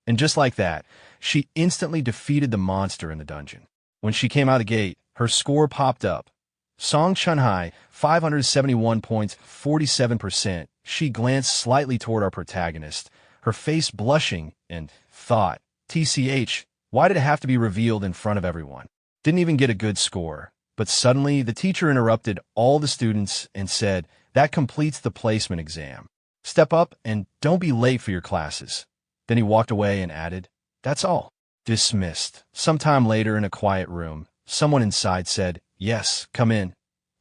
Speaker 1: And just like that, she instantly defeated the monster in the dungeon. When she came out of the gate, her score popped up. Song Chunhai, 571 points, 47%. She glanced slightly toward our protagonist, her face blushing, and thought, TCH, why did it have to be revealed in front of everyone? Didn't even get a good score. But suddenly, the teacher interrupted all the students and said, that completes the placement exam. Step up and don't be late for your classes. Then he walked away and added, that's all. Dismissed. Sometime later in a quiet room, someone inside said, yes, come in.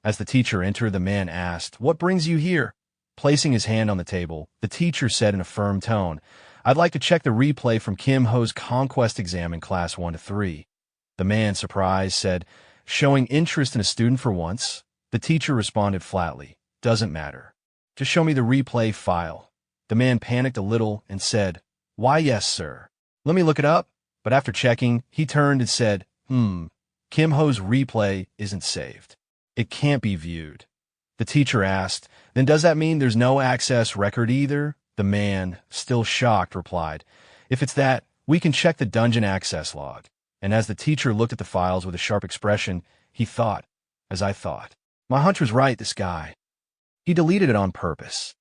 Speaker 1: As the teacher entered, the man asked, what brings you here? Placing his hand on the table, the teacher said in a firm tone, I'd like to check the replay from Kim Ho's conquest exam in class 1 to 3. The man, surprised, said, showing interest in a student for once. The teacher responded flatly, doesn't matter. Just show me the replay file. The man panicked a little and said, why yes, sir. Let me look it up. But after checking, he turned and said, Kim Ho's replay isn't saved. It can't be viewed. The teacher asked, then does that mean there's no access record either? The man, still shocked, replied, if it's that, we can check the dungeon access log. And as the teacher looked at the files with a sharp expression, he thought, as I thought, my hunch was right, this guy. He deleted it on purpose.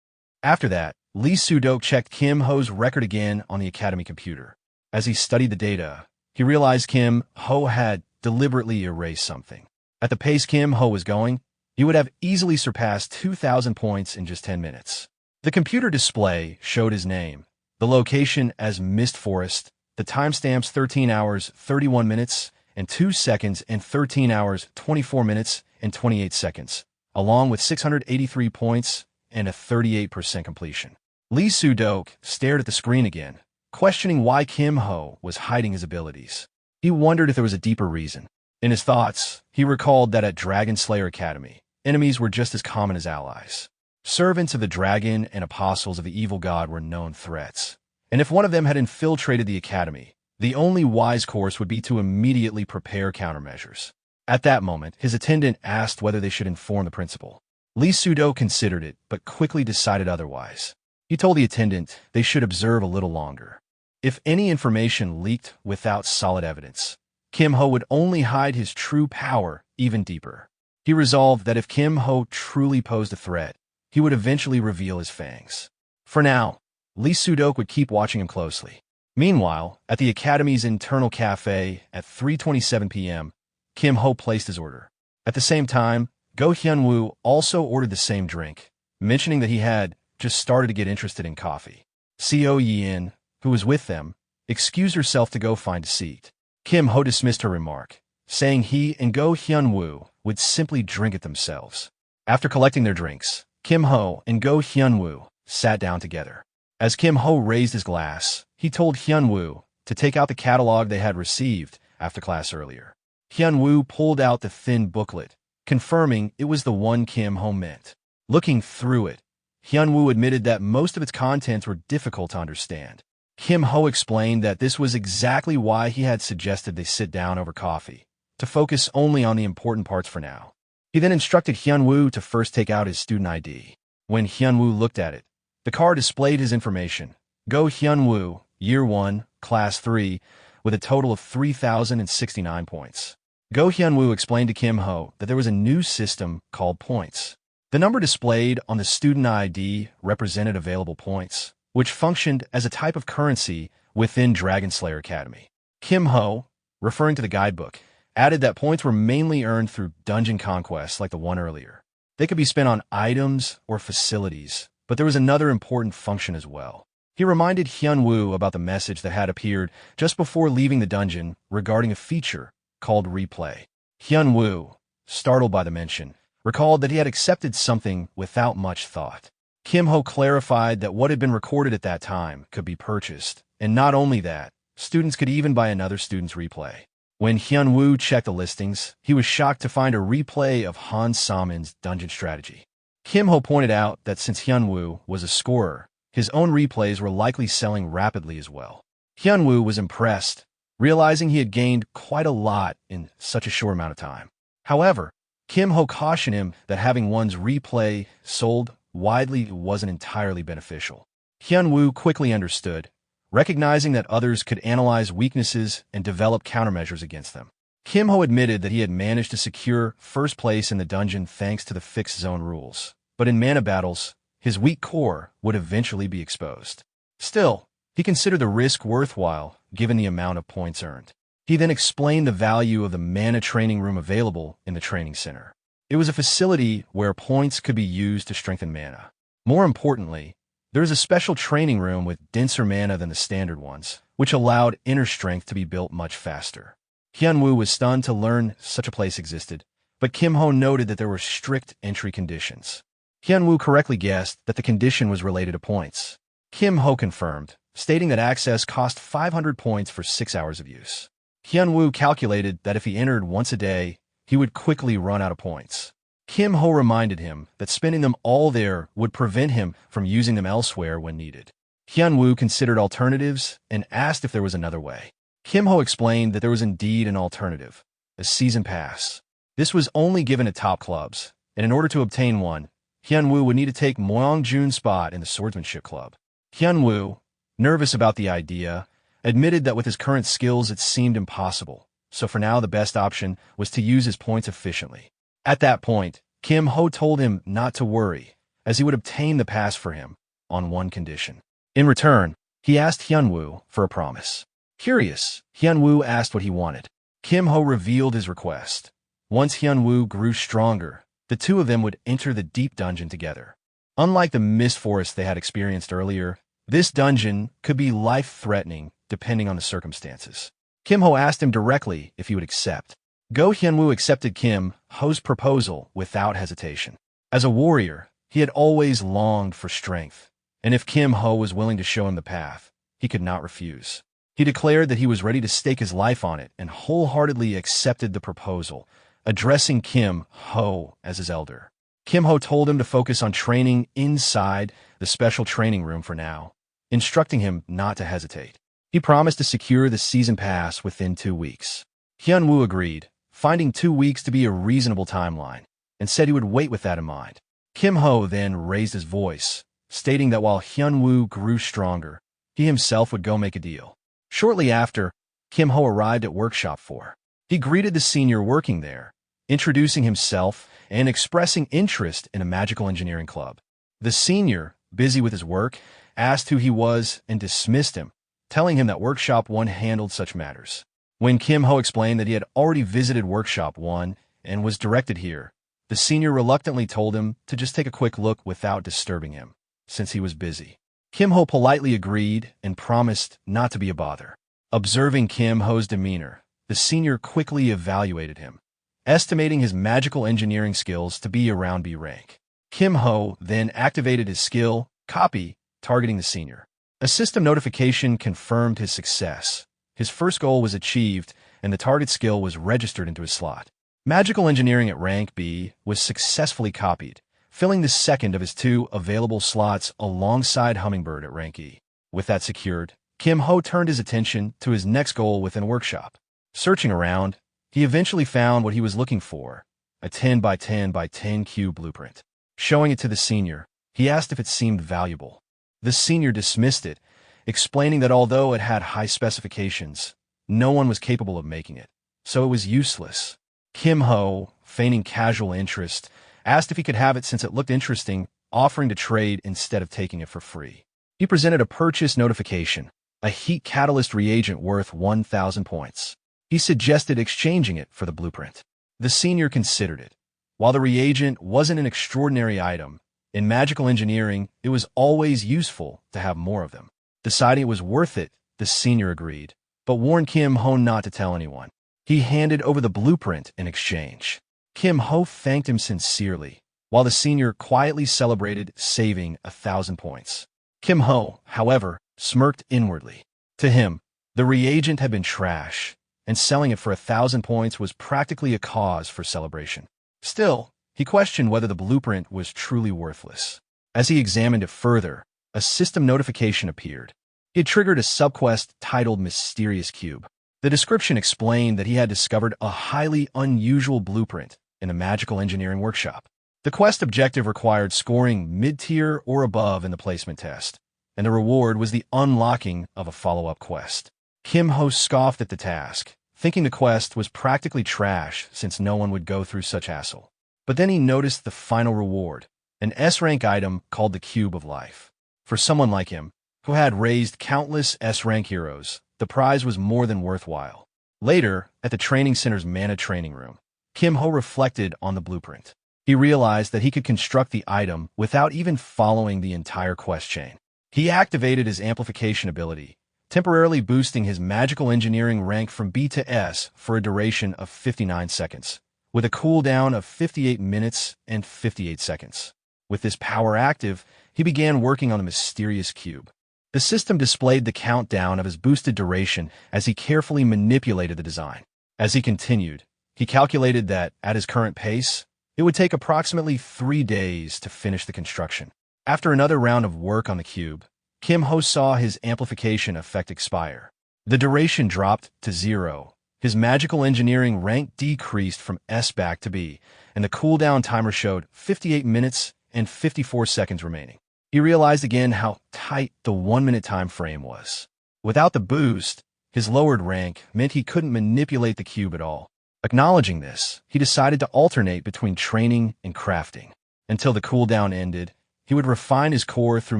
Speaker 1: After that, Lee Soo-dok checked Kim Ho's record again on the academy computer. As he studied the data, he realized Kim Ho had deliberately erased something. At the pace Kim Ho was going, he would have easily surpassed 2,000 points in just 10 minutes. The computer display showed his name, the location as Mist Forest, the timestamps 13 hours, 31 minutes, and 2 seconds, and 13 hours, 24 minutes, and 28 seconds, along with 683 points and a 38% completion. Lee Soo-dok stared at the screen again, questioning why Kim Ho was hiding his abilities. He wondered if there was a deeper reason. In his thoughts, he recalled that at Dragon Slayer Academy, enemies were just as common as allies. Servants of the dragon and apostles of the evil god were known threats. And if one of them had infiltrated the academy, the only wise course would be to immediately prepare countermeasures. At that moment, his attendant asked whether they should inform the principal. Lee Soo-dok considered it, but quickly decided otherwise. He told the attendant they should observe a little longer. If any information leaked without solid evidence, Kim Ho would only hide his true power even deeper. He resolved that if Kim Ho truly posed a threat, he would eventually reveal his fangs. For now, Lee Soo-dok would keep watching him closely. Meanwhile, at the Academy's internal cafe at 3:27 p.m., Kim Ho placed his order. At the same time, Go Hyun-woo also ordered the same drink, mentioning that he had just started to get interested in coffee. Seo Yin, who was with them, excused herself to go find a seat. Kim Ho dismissed her remark, saying he and Go Hyun-woo would simply drink it themselves. After collecting their drinks, Kim Ho and Go Hyun-woo sat down together. As Kim Ho raised his glass, he told Hyun-woo to take out the catalog they had received after class earlier. Hyun-woo pulled out the thin booklet, confirming it was the one Kim Ho meant. Looking through it, Hyun-woo admitted that most of its contents were difficult to understand. Kim Ho explained that this was exactly why he had suggested they sit down over coffee, to focus only on the important parts for now. He then instructed Hyun-woo to first take out his student ID. When Hyun-woo looked at it, the card displayed his information. Go Hyun-woo, Year 1, Class 3, with a total of 3,069 points. Go Hyun-woo explained to Kim Ho that there was a new system called points. The number displayed on the student ID represented available points, which functioned as a type of currency within Dragon Slayer Academy. Kim Ho, referring to the guidebook, added that points were mainly earned through dungeon conquests like the one earlier. They could be spent on items or facilities, but there was another important function as well. He reminded Hyun-woo about the message that had appeared just before leaving the dungeon regarding a feature called replay. Hyun-woo, startled by the mention, recalled that he had accepted something without much thought. Kim Ho clarified that what had been recorded at that time could be purchased, and not only that, students could even buy another student's replay. When Hyun-woo checked the listings, he was shocked to find a replay of Han Samin's dungeon strategy. Kim Ho pointed out that since Hyun-woo was a scorer, his own replays were likely selling rapidly as well. Hyun-woo was impressed, realizing he had gained quite a lot in such a short amount of time. However, Kim Ho cautioned him that having one's replay sold widely wasn't entirely beneficial. Hyun-woo quickly understood, recognizing that others could analyze weaknesses and develop countermeasures against them. Kim Ho admitted that he had managed to secure first place in the dungeon thanks to the fixed zone rules, but in mana battles, his weak core would eventually be exposed. Still, he considered the risk worthwhile given the amount of points earned. He then explained the value of the mana training room available in the training center. It was a facility where points could be used to strengthen mana. More importantly, there is a special training room with denser mana than the standard ones, which allowed inner strength to be built much faster. Hyun-woo was stunned to learn such a place existed, but Kim Ho noted that there were strict entry conditions. Hyun-woo correctly guessed that the condition was related to points. Kim Ho confirmed, stating that access cost 500 points for 6 hours of use. Hyun-woo calculated that if he entered once a day, he would quickly run out of points. Kim Ho reminded him that spending them all there would prevent him from using them elsewhere when needed. Hyun-woo considered alternatives and asked if there was another way. Kim Ho explained that there was indeed an alternative, a season pass. This was only given at top clubs, and in order to obtain one, Hyun-woo would need to take Moyong-jun's spot in the swordsmanship club. Hyun-woo, nervous about the idea, admitted that with his current skills it seemed impossible, so for now the best option was to use his points efficiently. At that point, Kim Ho told him not to worry, as he would obtain the pass for him, on one condition. In return, he asked Hyun-woo for a promise. Curious, Hyun-woo asked what he wanted. Kim Ho revealed his request. Once Hyun-woo grew stronger, the two of them would enter the deep dungeon together. Unlike the mist forest they had experienced earlier, this dungeon could be life-threatening depending on the circumstances. Kim Ho asked him directly if he would accept. Go Hyun-woo accepted Kim Ho's proposal without hesitation. As a warrior, he had always longed for strength, and if Kim Ho was willing to show him the path, he could not refuse. He declared that he was ready to stake his life on it and wholeheartedly accepted the proposal, addressing Kim Ho as his elder. Kim Ho told him to focus on training inside the special training room for now, instructing him not to hesitate. He promised to secure the season pass within 2 weeks. Hyun-woo agreed, finding 2 weeks to be a reasonable timeline, and said he would wait with that in mind. Kim Ho then raised his voice, stating that while Hyun-woo grew stronger, he himself would go make a deal. Shortly after, Kim Ho arrived at Workshop 4. He greeted the senior working there, introducing himself and expressing interest in a magical engineering club. The senior, busy with his work, asked who he was and dismissed him, telling him that Workshop 1 handled such matters. When Kim Ho explained that he had already visited Workshop 1 and was directed here, the senior reluctantly told him to just take a quick look without disturbing him, since he was busy. Kim Ho politely agreed and promised not to be a bother. Observing Kim Ho's demeanor, the senior quickly evaluated him, estimating his magical engineering skills to be around B rank. Kim Ho then activated his skill, Copy, targeting the senior. A system notification confirmed his success. His first goal was achieved, and the target skill was registered into his slot. Magical engineering at rank B was successfully copied, filling the second of his 2 available slots alongside Hummingbird at rank E. With that secured, Kim Ho turned his attention to his next goal within Workshop. Searching around, he eventually found what he was looking for, a 10 by 10 by 10 cube blueprint. Showing it to the senior, he asked if it seemed valuable. The senior dismissed it, explaining that although it had high specifications, no one was capable of making it, so it was useless. Kim Ho, feigning casual interest, asked if he could have it since it looked interesting, offering to trade instead of taking it for free. He presented a purchase notification, a heat catalyst reagent worth 1,000 points. He suggested exchanging it for the blueprint. The senior considered it. While the reagent wasn't an extraordinary item, in magical engineering, it was always useful to have more of them. Deciding it was worth it, the senior agreed, but warned Kim Ho not to tell anyone. He handed over the blueprint in exchange. Kim Ho thanked him sincerely, while the senior quietly celebrated saving 1,000 points. Kim Ho, however, smirked inwardly. To him, the reagent had been trash, and selling it for 1,000 points was practically a cause for celebration. Still, he questioned whether the blueprint was truly worthless. As he examined it further, a system notification appeared. He had triggered a subquest titled Mysterious Cube. The description explained that he had discovered a highly unusual blueprint in a magical engineering workshop. The quest objective required scoring mid-tier or above in the placement test, and the reward was the unlocking of a follow-up quest. Kim Ho scoffed at the task, thinking the quest was practically trash since no one would go through such hassle. But then he noticed the final reward, an S-rank item called the Cube of Life. For someone like him, who had raised countless S-rank heroes, the prize was more than worthwhile. Later, at the training center's mana training room, Kim Ho reflected on the blueprint. He realized that he could construct the item without even following the entire quest chain. He activated his amplification ability, temporarily boosting his magical engineering rank from B to S for a duration of 59 seconds, with a cooldown of 58 minutes and 58 seconds. With this power active, he began working on the mysterious cube. The system displayed the countdown of his boosted duration as he carefully manipulated the design. As he continued, he calculated that, at his current pace, it would take approximately 3 days to finish the construction. After another round of work on the cube, Kim Ho saw his amplification effect expire. The duration dropped to 0. His magical engineering rank decreased from S back to B, and the cooldown timer showed 58 minutes and 54 seconds remaining. He realized again how tight the 1-minute time frame was. Without the boost, his lowered rank meant he couldn't manipulate the cube at all. Acknowledging this, he decided to alternate between training and crafting. Until the cooldown ended, he would refine his core through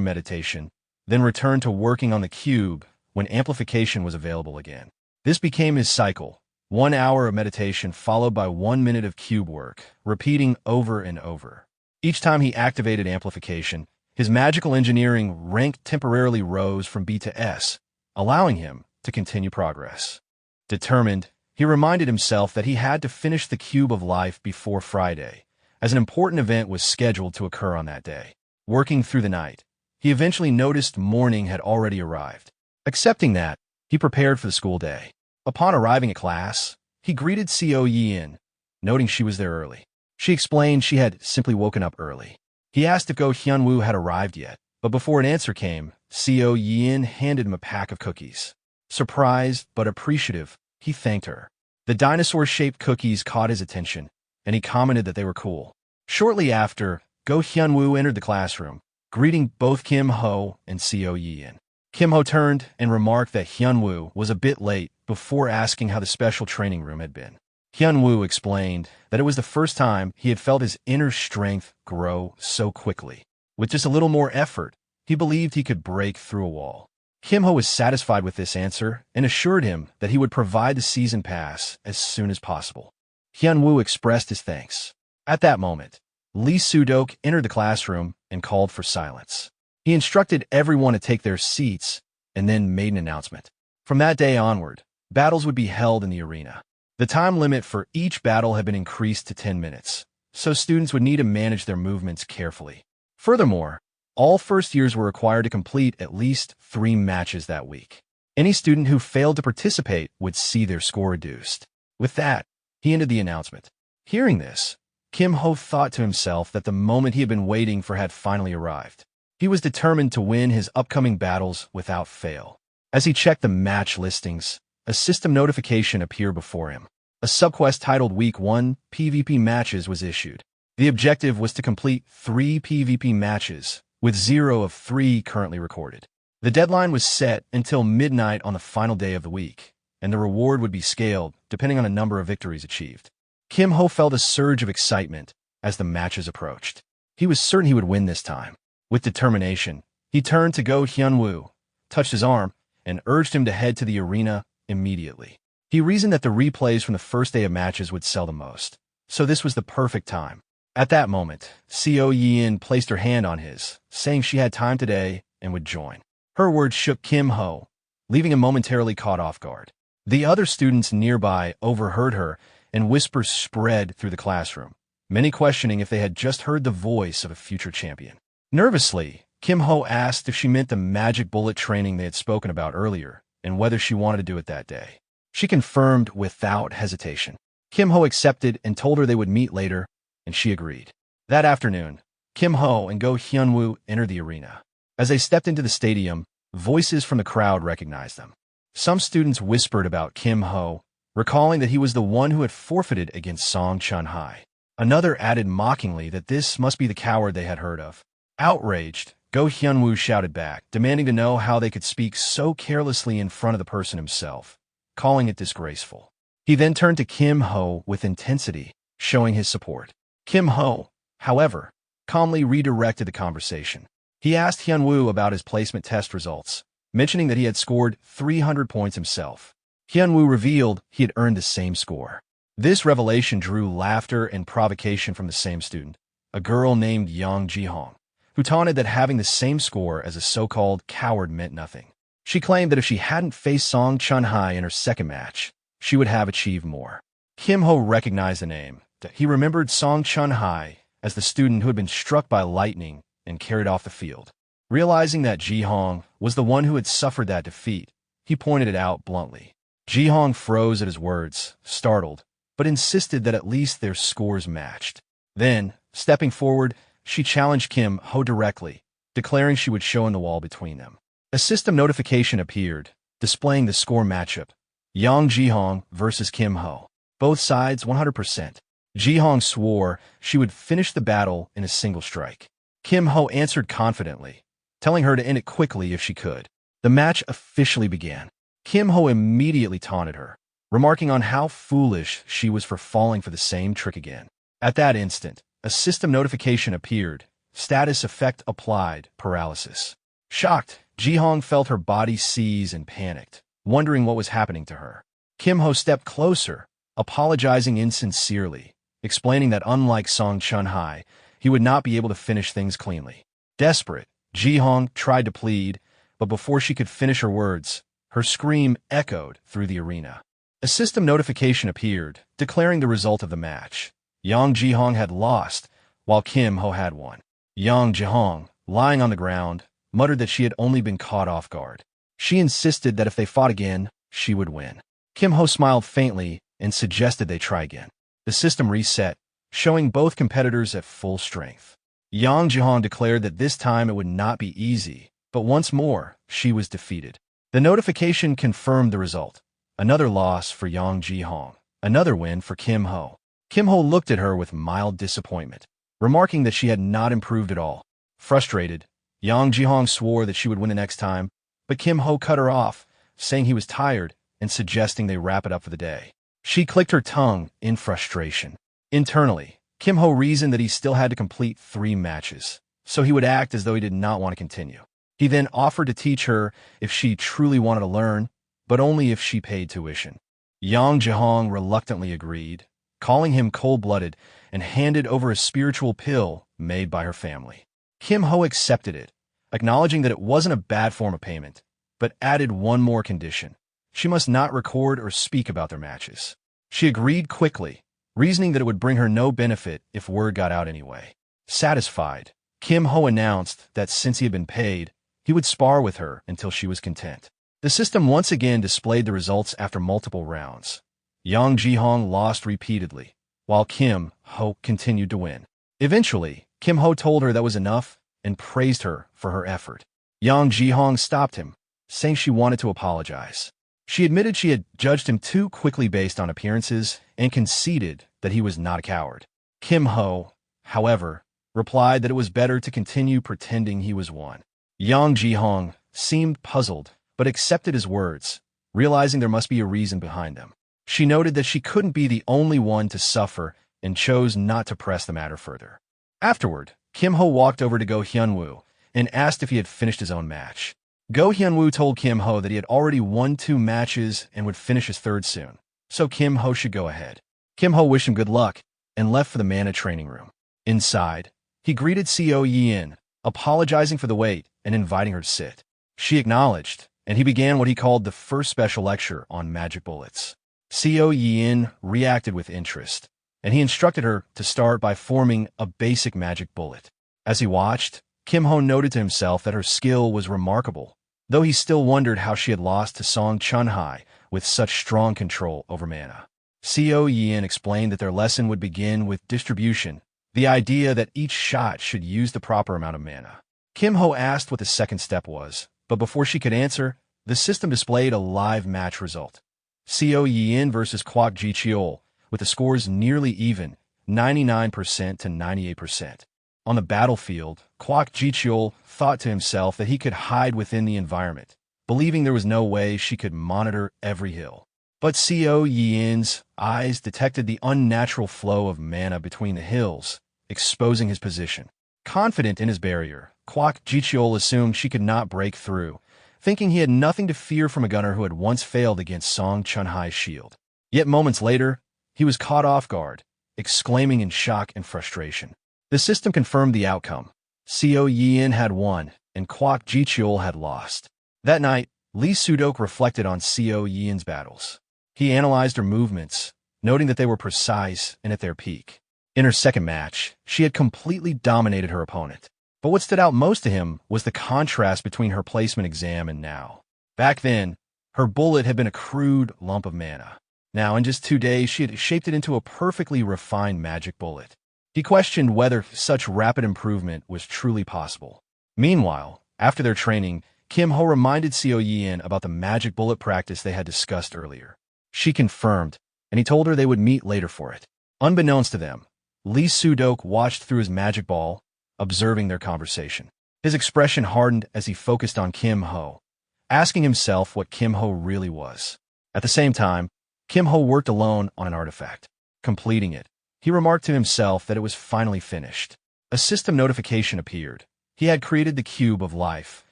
Speaker 1: meditation, then return to working on the cube when amplification was available again. This became his cycle, 1 hour of meditation followed by 1 minute of cube work, repeating over and over. Each time he activated amplification, his magical engineering rank temporarily rose from B to S, allowing him to continue progress. Determined, he reminded himself that he had to finish the Cube of Life before Friday, as an important event was scheduled to occur on that day. Working through the night, he eventually noticed morning had already arrived. Accepting that, he prepared for the school day. Upon arriving at class, he greeted Co Yin, noting she was there early. She explained she had simply woken up early. He asked if Go Hyunwoo had arrived yet, but before an answer came, Co Yin handed him a pack of cookies. Surprised but appreciative, he thanked her. The dinosaur-shaped cookies caught his attention, and he commented that they were cool. Shortly after, Go Hyunwoo entered the classroom, greeting both Kim Ho and Co Yin. Kim Ho turned and remarked that Hyunwoo was a bit late before asking how the special training room had been. Hyunwoo explained that it was the first time he had felt his inner strength grow so quickly. With just a little more effort, he believed he could break through a wall. Kim Ho was satisfied with this answer and assured him that he would provide the season pass as soon as possible. Hyunwoo expressed his thanks. At that moment, Lee Sudok entered the classroom and called for silence. He instructed everyone to take their seats and then made an announcement. From that day onward, battles would be held in the arena. The time limit for each battle had been increased to 10 minutes, so students would need to manage their movements carefully. Furthermore, all first years were required to complete at least 3 matches that week. Any student who failed to participate would see their score reduced. With that, he ended the announcement. Hearing this, Kim Ho thought to himself that the moment he had been waiting for had finally arrived. He was determined to win his upcoming battles without fail. As he checked the match listings, a system notification appeared before him. A subquest titled Week 1 PvP Matches was issued. The objective was to complete 3 PvP matches, with 0 of 3 currently recorded. The deadline was set until midnight on the final day of the week, and the reward would be scaled depending on the number of victories achieved. Kim Ho felt a surge of excitement as the matches approached. He was certain he would win this time. With determination, he turned to Go Hyunwoo, touched his arm, and urged him to head to the arena immediately. He reasoned that the replays from the first day of matches would sell the most, so this was the perfect time. At that moment, Seo Yin placed her hand on his, saying she had time today and would join. Her words shook Kim Ho, leaving him momentarily caught off guard. The other students nearby overheard her, and whispers spread through the classroom, many questioning if they had just heard the voice of a future champion. Nervously, Kim Ho asked if she meant the magic bullet training they had spoken about earlier, and whether she wanted to do it that day. She confirmed without hesitation. Kim Ho accepted and told her they would meet later, and she agreed. That afternoon, Kim Ho and Go Hyunwoo entered the arena. As they stepped into the stadium, voices from the crowd recognized them. Some students whispered about Kim Ho, recalling that he was the one who had forfeited against Song Chun-hai. Another added mockingly that this must be the coward they had heard of. Outraged, Go Hyunwoo shouted back, demanding to know how they could speak so carelessly in front of the person himself, calling it disgraceful. He then turned to Kim Ho with intensity, showing his support. Kim Ho, however, calmly redirected the conversation. He asked Hyunwoo about his placement test results, mentioning that he had scored 300 points himself. Hyunwoo revealed he had earned the same score. This revelation drew laughter and provocation from the same student, a girl named Yang Jihong, who taunted that having the same score as a so-called coward meant nothing. She claimed that if she hadn't faced Song Chun-hai in her second match, she would have achieved more. Kim Ho recognized the name. He remembered Song Chun-hai as the student who had been struck by lightning and carried off the field. Realizing that Jihong was the one who had suffered that defeat, he pointed it out bluntly. Jihong froze at his words, startled, but insisted that at least their scores matched. Then, stepping forward, she challenged Kim Ho directly, declaring she would show him the wall between them. A system notification appeared, displaying the score matchup: Yang Jihong versus Kim Ho. Both sides 100%. Jihong swore she would finish the battle in a single strike. Kim Ho answered confidently, telling her to end it quickly if she could. The match officially began. Kim Ho immediately taunted her, remarking on how foolish she was for falling for the same trick again. At that instant, a system notification appeared: status effect applied, paralysis. Shocked, Jihong felt her body seize and panicked, wondering what was happening to her. Kim Ho stepped closer, apologizing insincerely, explaining that unlike Song Chun-hai, he would not be able to finish things cleanly. Desperate, Jihong tried to plead, but before she could finish her words, her scream echoed through the arena. A system notification appeared, declaring the result of the match. Yang Jihong had lost, while Kim Ho had won. Yang Jihong, lying on the ground, muttered that she had only been caught off guard. She insisted that if they fought again, she would win. Kim Ho smiled faintly and suggested they try again. The system reset, showing both competitors at full strength. Yang Jihong declared that this time it would not be easy, but once more, she was defeated. The notification confirmed the result: another loss for Yang Jihong, another win for Kim Ho. Kim Ho looked at her with mild disappointment, remarking that she had not improved at all. Frustrated, Yang Jihong swore that she would win the next time, but Kim Ho cut her off, saying he was tired and suggesting they wrap it up for the day. She clicked her tongue in frustration. Internally, Kim Ho reasoned that he still had to complete 3 matches, so he would act as though he did not want to continue. He then offered to teach her if she truly wanted to learn, but only if she paid tuition. Yang Jihong reluctantly agreed, calling him cold-blooded, and handed over a spiritual pill made by her family. Kim Ho accepted it, acknowledging that it wasn't a bad form of payment, but added one more condition: she must not record or speak about their matches. She agreed quickly, reasoning that it would bring her no benefit if word got out anyway. Satisfied, Kim Ho announced that since he had been paid, he would spar with her until she was content. The system once again displayed the results after multiple rounds. Yang Jihong lost repeatedly, while Kim Ho continued to win. Eventually, Kim Ho told her that was enough and praised her for her effort. Yang Jihong stopped him, saying she wanted to apologize. She admitted she had judged him too quickly based on appearances and conceded that he was not a coward. Kim Ho, however, replied that it was better to continue pretending he was one. Yang Jihong seemed puzzled, but accepted his words, realizing there must be a reason behind them. She noted that she couldn't be the only one to suffer and chose not to press the matter further. Afterward, Kim Ho walked over to Go Hyunwoo and asked if he had finished his own match. Go Hyunwoo told Kim Ho that he had already won 2 matches and would finish his third soon, so Kim Ho should go ahead. Kim Ho wished him good luck and left for the Mana training room. Inside, he greeted Co Yin, apologizing for the wait and inviting her to sit. She acknowledged, and he began what he called the first special lecture on magic bullets. Co Yin reacted with interest, and he instructed her to start by forming a basic magic bullet. As he watched, Kim Ho noted to himself that her skill was remarkable, though he still wondered how she had lost to Song Chun-hai with such strong control over mana. Co Yin explained that their lesson would begin with distribution, the idea that each shot should use the proper amount of mana. Kim Ho asked what the second step was, but before she could answer, the system displayed a live match result. Co Yin versus Kwok Ji-cheol, with the scores nearly even, 99% to 98%. On the battlefield, Kwok Ji-cheol thought to himself that he could hide within the environment, believing there was no way she could monitor every hill. But Co Yin's eyes detected the unnatural flow of mana between the hills, exposing his position. Confident in his barrier, Kwok Ji-cheol assumed she could not break through, thinking he had nothing to fear from a gunner who had once failed against Song Chun-hai's shield. Yet moments later, he was caught off guard, exclaiming in shock and frustration. The system confirmed the outcome. Co Yin had won, and Kwok Ji-cheol had lost. That night, Lee Sudok reflected on Co Yin's battles. He analyzed her movements, noting that they were precise and at their peak. In her second match, she had completely dominated her opponent. But what stood out most to him was the contrast between her placement exam and now. Back then, her bullet had been a crude lump of mana. Now, in just 2 days, she had shaped it into a perfectly refined magic bullet. He questioned whether such rapid improvement was truly possible. Meanwhile, after their training, Kim Ho reminded Co Yin about the magic bullet practice they had discussed earlier. She confirmed, and he told her they would meet later for it. Unbeknownst to them, Lee Sudok watched through his magic ball, observing their conversation. His expression hardened as he focused on Kim Ho, asking himself what Kim Ho really was. At the same time, Kim Ho worked alone on an artifact. Completing it, he remarked to himself that it was finally finished. A system notification appeared. He had created the Cube of Life,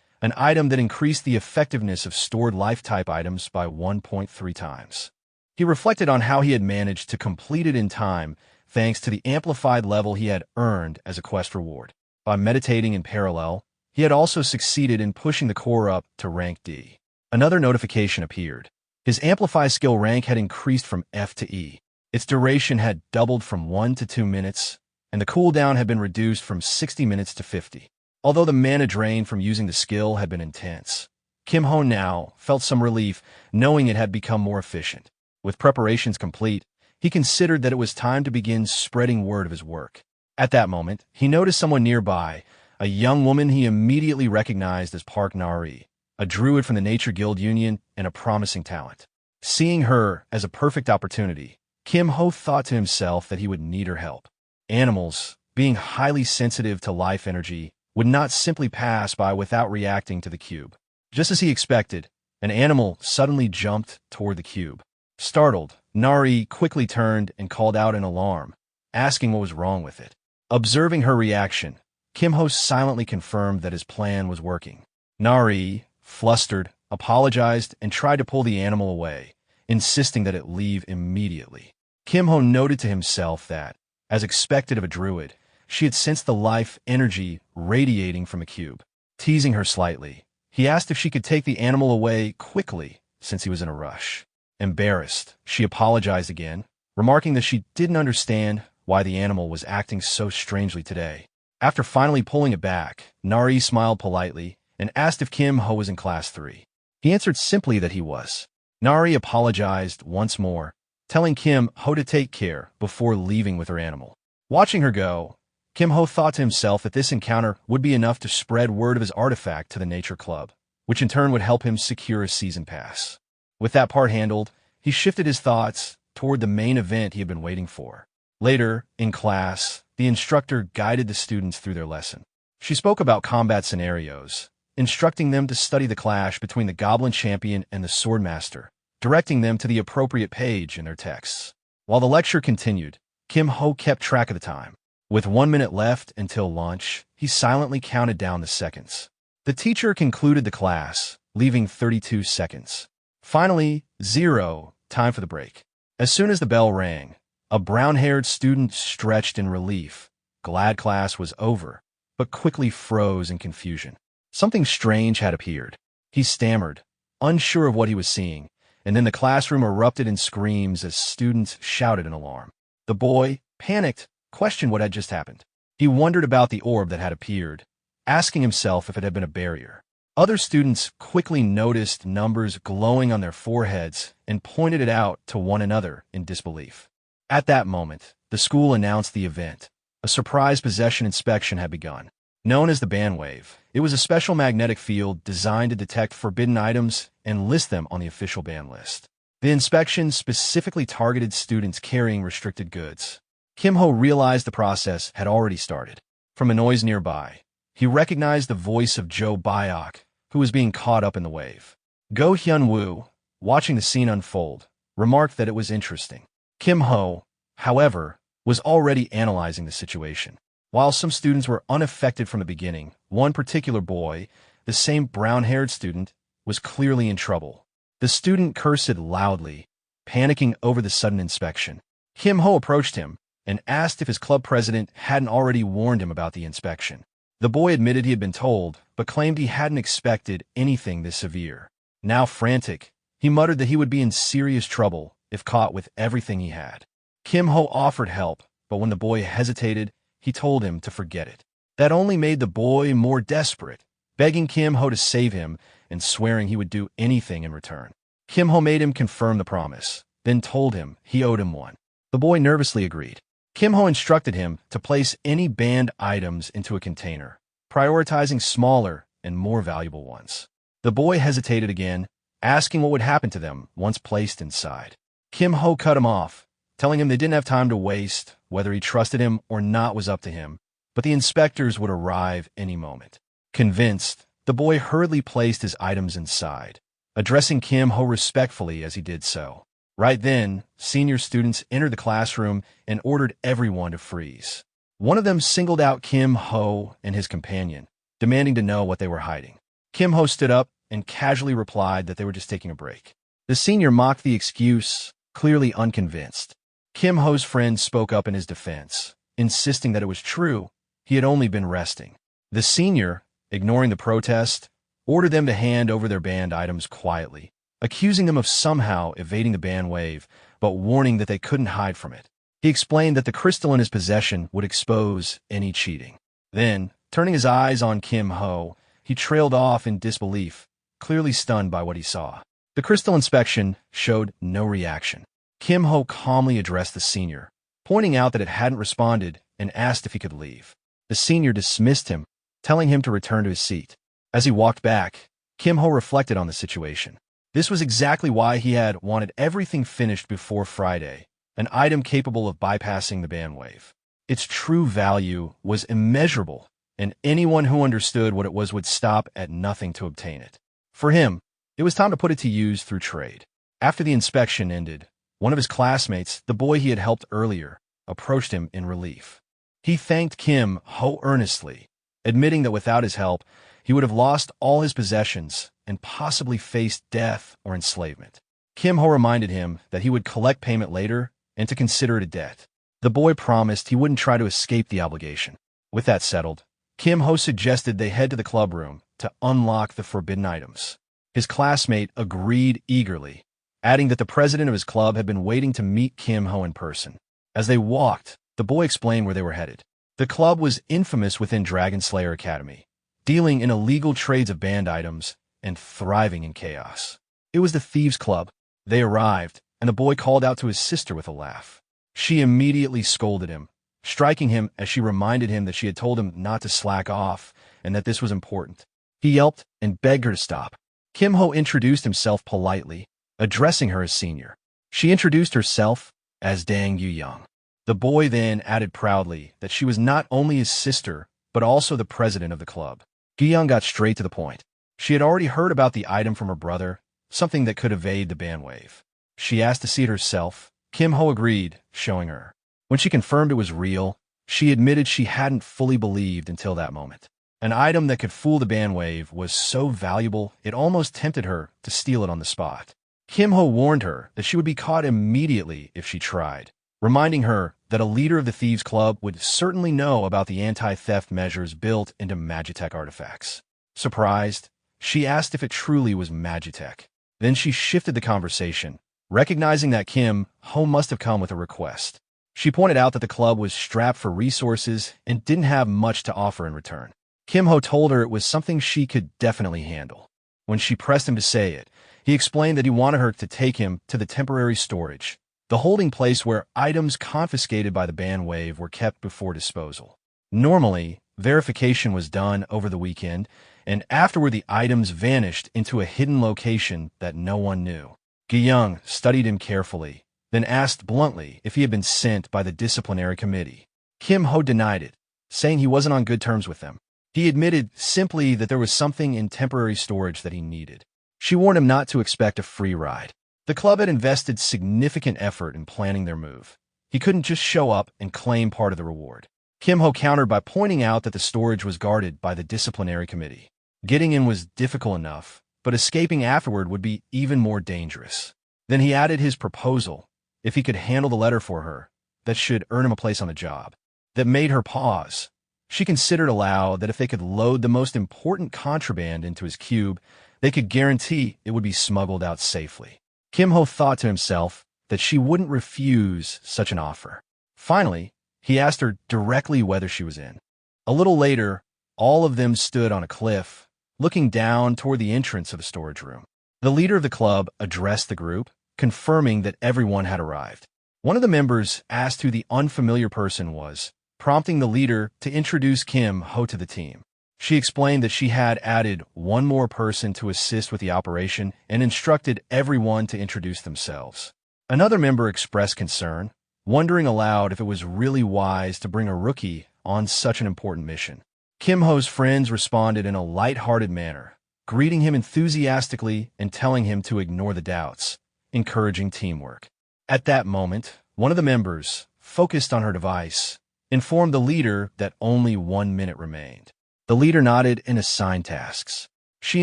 Speaker 1: an item that increased the effectiveness of stored life-type items by 1.3 times. He reflected on how he had managed to complete it in time thanks to the amplified level he had earned as a quest reward. By meditating in parallel, he had also succeeded in pushing the core up to rank D. Another notification appeared. His Amplify skill rank had increased from F to E. Its duration had doubled from 1 to 2 minutes, and the cooldown had been reduced from 60 minutes to 50. Although the mana drain from using the skill had been intense, Kim Ho now felt some relief knowing it had become more efficient. With preparations complete, he considered that it was time to begin spreading word of his work. At that moment, he noticed someone nearby, a young woman he immediately recognized as Park Nari, a druid from the Nature Guild Union and a promising talent. Seeing her as a perfect opportunity, Kim Ho thought to himself that he would need her help. Animals, being highly sensitive to life energy, would not simply pass by without reacting to the cube. Just as he expected, an animal suddenly jumped toward the cube. Startled, Nari quickly turned and called out in alarm, asking what was wrong with it. Observing her reaction, Kim Ho silently confirmed that his plan was working. Nari, flustered, apologized and tried to pull the animal away, insisting that it leave immediately. Kim Ho noted to himself that, as expected of a druid, she had sensed the life energy radiating from a cube. Teasing her slightly, he asked if she could take the animal away quickly since he was in a rush. Embarrassed, she apologized again, remarking that she didn't understand why the animal was acting so strangely today. After finally pulling it back, Nari smiled politely and asked if Kim Ho was in Class 3. He answered simply that he was. Nari apologized once more, telling Kim Ho to take care before leaving with her animal. Watching her go, Kim Ho thought to himself that this encounter would be enough to spread word of his artifact to the Nature Club, which in turn would help him secure a season pass. With that part handled, he shifted his thoughts toward the main event he had been waiting for. Later, in class, the instructor guided the students through their lesson. She spoke about combat scenarios, instructing them to study the clash between the Goblin Champion and the Swordmaster, directing them to the appropriate page in their texts. While the lecture continued, Kim Ho kept track of the time. With 1 minute left until lunch, he silently counted down the seconds. The teacher concluded the class, leaving 32 seconds. Finally, 0, time for the break. As soon as the bell rang, a brown-haired student stretched in relief, glad class was over, but quickly froze in confusion. Something strange had appeared. He stammered, unsure of what he was seeing, and then the classroom erupted in screams as students shouted in alarm. The boy, panicked, questioned what had just happened. He wondered about the orb that had appeared, asking himself if it had been a barrier. Other students quickly noticed numbers glowing on their foreheads and pointed it out to one another in disbelief. At that moment, the school announced the event. A surprise possession inspection had begun. Known as the Bandwave, it was a special magnetic field designed to detect forbidden items and list them on the official ban list. The inspection specifically targeted students carrying restricted goods. Kim Ho realized the process had already started. From a noise nearby, he recognized the voice of Jo Byok, who was being caught up in the wave. Go Hyun-woo, watching the scene unfold, remarked that it was interesting. Kim Ho, however, was already analyzing the situation. While some students were unaffected from the beginning, one particular boy, the same brown-haired student, was clearly in trouble. The student cursed loudly, panicking over the sudden inspection. Kim Ho approached him and asked if his club president hadn't already warned him about the inspection. The boy admitted he had been told, but claimed he hadn't expected anything this severe. Now frantic, he muttered that he would be in serious trouble if caught with everything he had. Kim Ho offered help, but when the boy hesitated, he told him to forget it. That only made the boy more desperate, begging Kim Ho to save him and swearing he would do anything in return. Kim Ho made him confirm the promise, then told him he owed him one. The boy nervously agreed. Kim Ho instructed him to place any banned items into a container, prioritizing smaller and more valuable ones. The boy hesitated again, asking what would happen to them once placed inside. Kim Ho cut him off, telling him they didn't have time to waste. Whether he trusted him or not was up to him, but the inspectors would arrive any moment. Convinced, the boy hurriedly placed his items inside, addressing Kim Ho respectfully as he did so. Right then, senior students entered the classroom and ordered everyone to freeze. One of them singled out Kim Ho and his companion, demanding to know what they were hiding. Kim Ho stood up and casually replied that they were just taking a break. The senior mocked the excuse, clearly unconvinced. Kim Ho's friend spoke up in his defense, insisting that it was true, he had only been resting. The senior, ignoring the protest, ordered them to hand over their banned items quietly, accusing them of somehow evading the ban wave, but warning that they couldn't hide from it. He explained that the crystal in his possession would expose any cheating. Then, turning his eyes on Kim Ho, he trailed off in disbelief, clearly stunned by what he saw. The crystal inspection showed no reaction. Kim Ho calmly addressed the senior, pointing out that it hadn't responded and asked if he could leave. The senior dismissed him, telling him to return to his seat. As he walked back, Kim Ho reflected on the situation. This was exactly why he had wanted everything finished before Friday, an item capable of bypassing the ban wave. Its true value was immeasurable, and anyone who understood what it was would stop at nothing to obtain it. For him, it was time to put it to use through trade. After the inspection ended, one of his classmates, the boy he had helped earlier, approached him in relief. He thanked Kim Ho earnestly, admitting that without his help, he would have lost all his possessions and possibly faced death or enslavement. Kim Ho reminded him that he would collect payment later and to consider it a debt. The boy promised he wouldn't try to escape the obligation. With that settled, Kim Ho suggested they head to the club room to unlock the forbidden items. His classmate agreed eagerly, adding that the president of his club had been waiting to meet Kim Ho in person. As they walked, the boy explained where they were headed. The club was infamous within Dragon Slayer Academy, dealing in illegal trades of banned items and thriving in chaos. It was the Thieves' Club. They arrived, and the boy called out to his sister with a laugh. She immediately scolded him, striking him as she reminded him that she had told him not to slack off and that this was important. He yelped and begged her to stop. Kim Ho introduced himself politely, addressing her as senior. She introduced herself as Dang Yu-young. The boy then added proudly that she was not only his sister, but also the president of the club. Yu-young got straight to the point. She had already heard about the item from her brother, something that could evade the ban wave. She asked to see it herself. Kim Ho agreed, showing her. When she confirmed it was real, she admitted she hadn't fully believed until that moment. An item that could fool the bandwave was so valuable it almost tempted her to steal it on the spot. Kim-ho warned her that she would be caught immediately if she tried, reminding her that a leader of the Thieves' Club would certainly know about the anti-theft measures built into Magitech artifacts. Surprised, she asked if it truly was Magitech. Then she shifted the conversation, recognizing that Kim-ho must have come with a request. She pointed out that the club was strapped for resources and didn't have much to offer in return. Kim-ho told her it was something she could definitely handle. When she pressed him to say it, he explained that he wanted her to take him to the temporary storage, the holding place where items confiscated by the bandwave were kept before disposal. Normally, verification was done over the weekend, and afterward the items vanished into a hidden location that no one knew. Gi-young studied him carefully, then asked bluntly if he had been sent by the disciplinary committee. Kim-ho denied it, saying he wasn't on good terms with them. He admitted simply that there was something in temporary storage that he needed. She warned him not to expect a free ride. The club had invested significant effort in planning their move. He couldn't just show up and claim part of the reward. Kim-ho countered by pointing out that the storage was guarded by the disciplinary committee. Getting in was difficult enough, but escaping afterward would be even more dangerous. Then he added his proposal, if he could handle the letter for her, that should earn him a place on the job. That made her pause. She considered aloud that if they could load the most important contraband into his cube, they could guarantee it would be smuggled out safely. Kim-ho thought to himself that she wouldn't refuse such an offer. Finally, he asked her directly whether she was in. A little later, all of them stood on a cliff, looking down toward the entrance of the storage room. The leader of the club addressed the group, confirming that everyone had arrived. One of the members asked who the unfamiliar person was, prompting the leader to introduce Kim-ho to the team. She explained that she had added one more person to assist with the operation and instructed everyone to introduce themselves. Another member expressed concern, wondering aloud if it was really wise to bring a rookie on such an important mission. Kim-ho's friends responded in a light-hearted manner, greeting him enthusiastically and telling him to ignore the doubts, encouraging teamwork. At that moment, one of the members, focused on her device, informed the leader that only 1 minute remained. The leader nodded and assigned tasks. She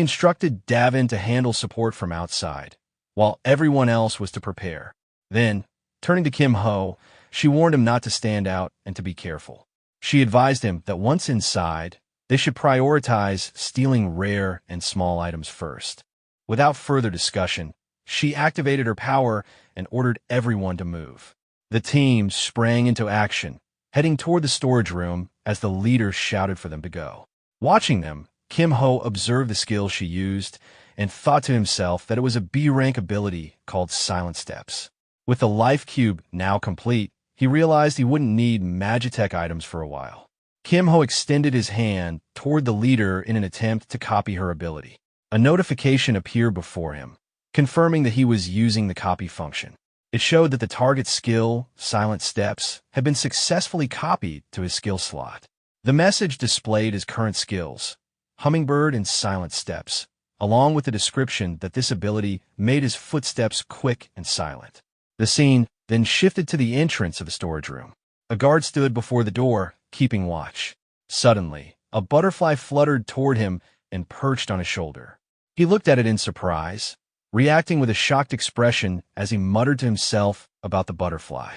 Speaker 1: instructed Davin to handle support from outside, while everyone else was to prepare. Then, turning to Kim-ho, she warned him not to stand out and to be careful. She advised him that once inside, they should prioritize stealing rare and small items first. Without further discussion, she activated her power and ordered everyone to move. The team sprang into action, heading toward the storage room as the leader shouted for them to go. Watching them, Kim-ho observed the skills she used and thought to himself that it was a B-rank ability called Silent Steps. With the life cube now complete, he realized he wouldn't need Magitech items for a while. Kim-ho extended his hand toward the leader in an attempt to copy her ability. A notification appeared before him, confirming that he was using the copy function. It showed that the target skill, Silent Steps, had been successfully copied to his skill slot. The message displayed his current skills, Hummingbird and Silent Steps, along with the description that this ability made his footsteps quick and silent. The scene then shifted to the entrance of the storage room. A guard stood before the door, keeping watch. Suddenly, a butterfly fluttered toward him and perched on his shoulder. He looked at it in surprise, reacting with a shocked expression as he muttered to himself about the butterfly.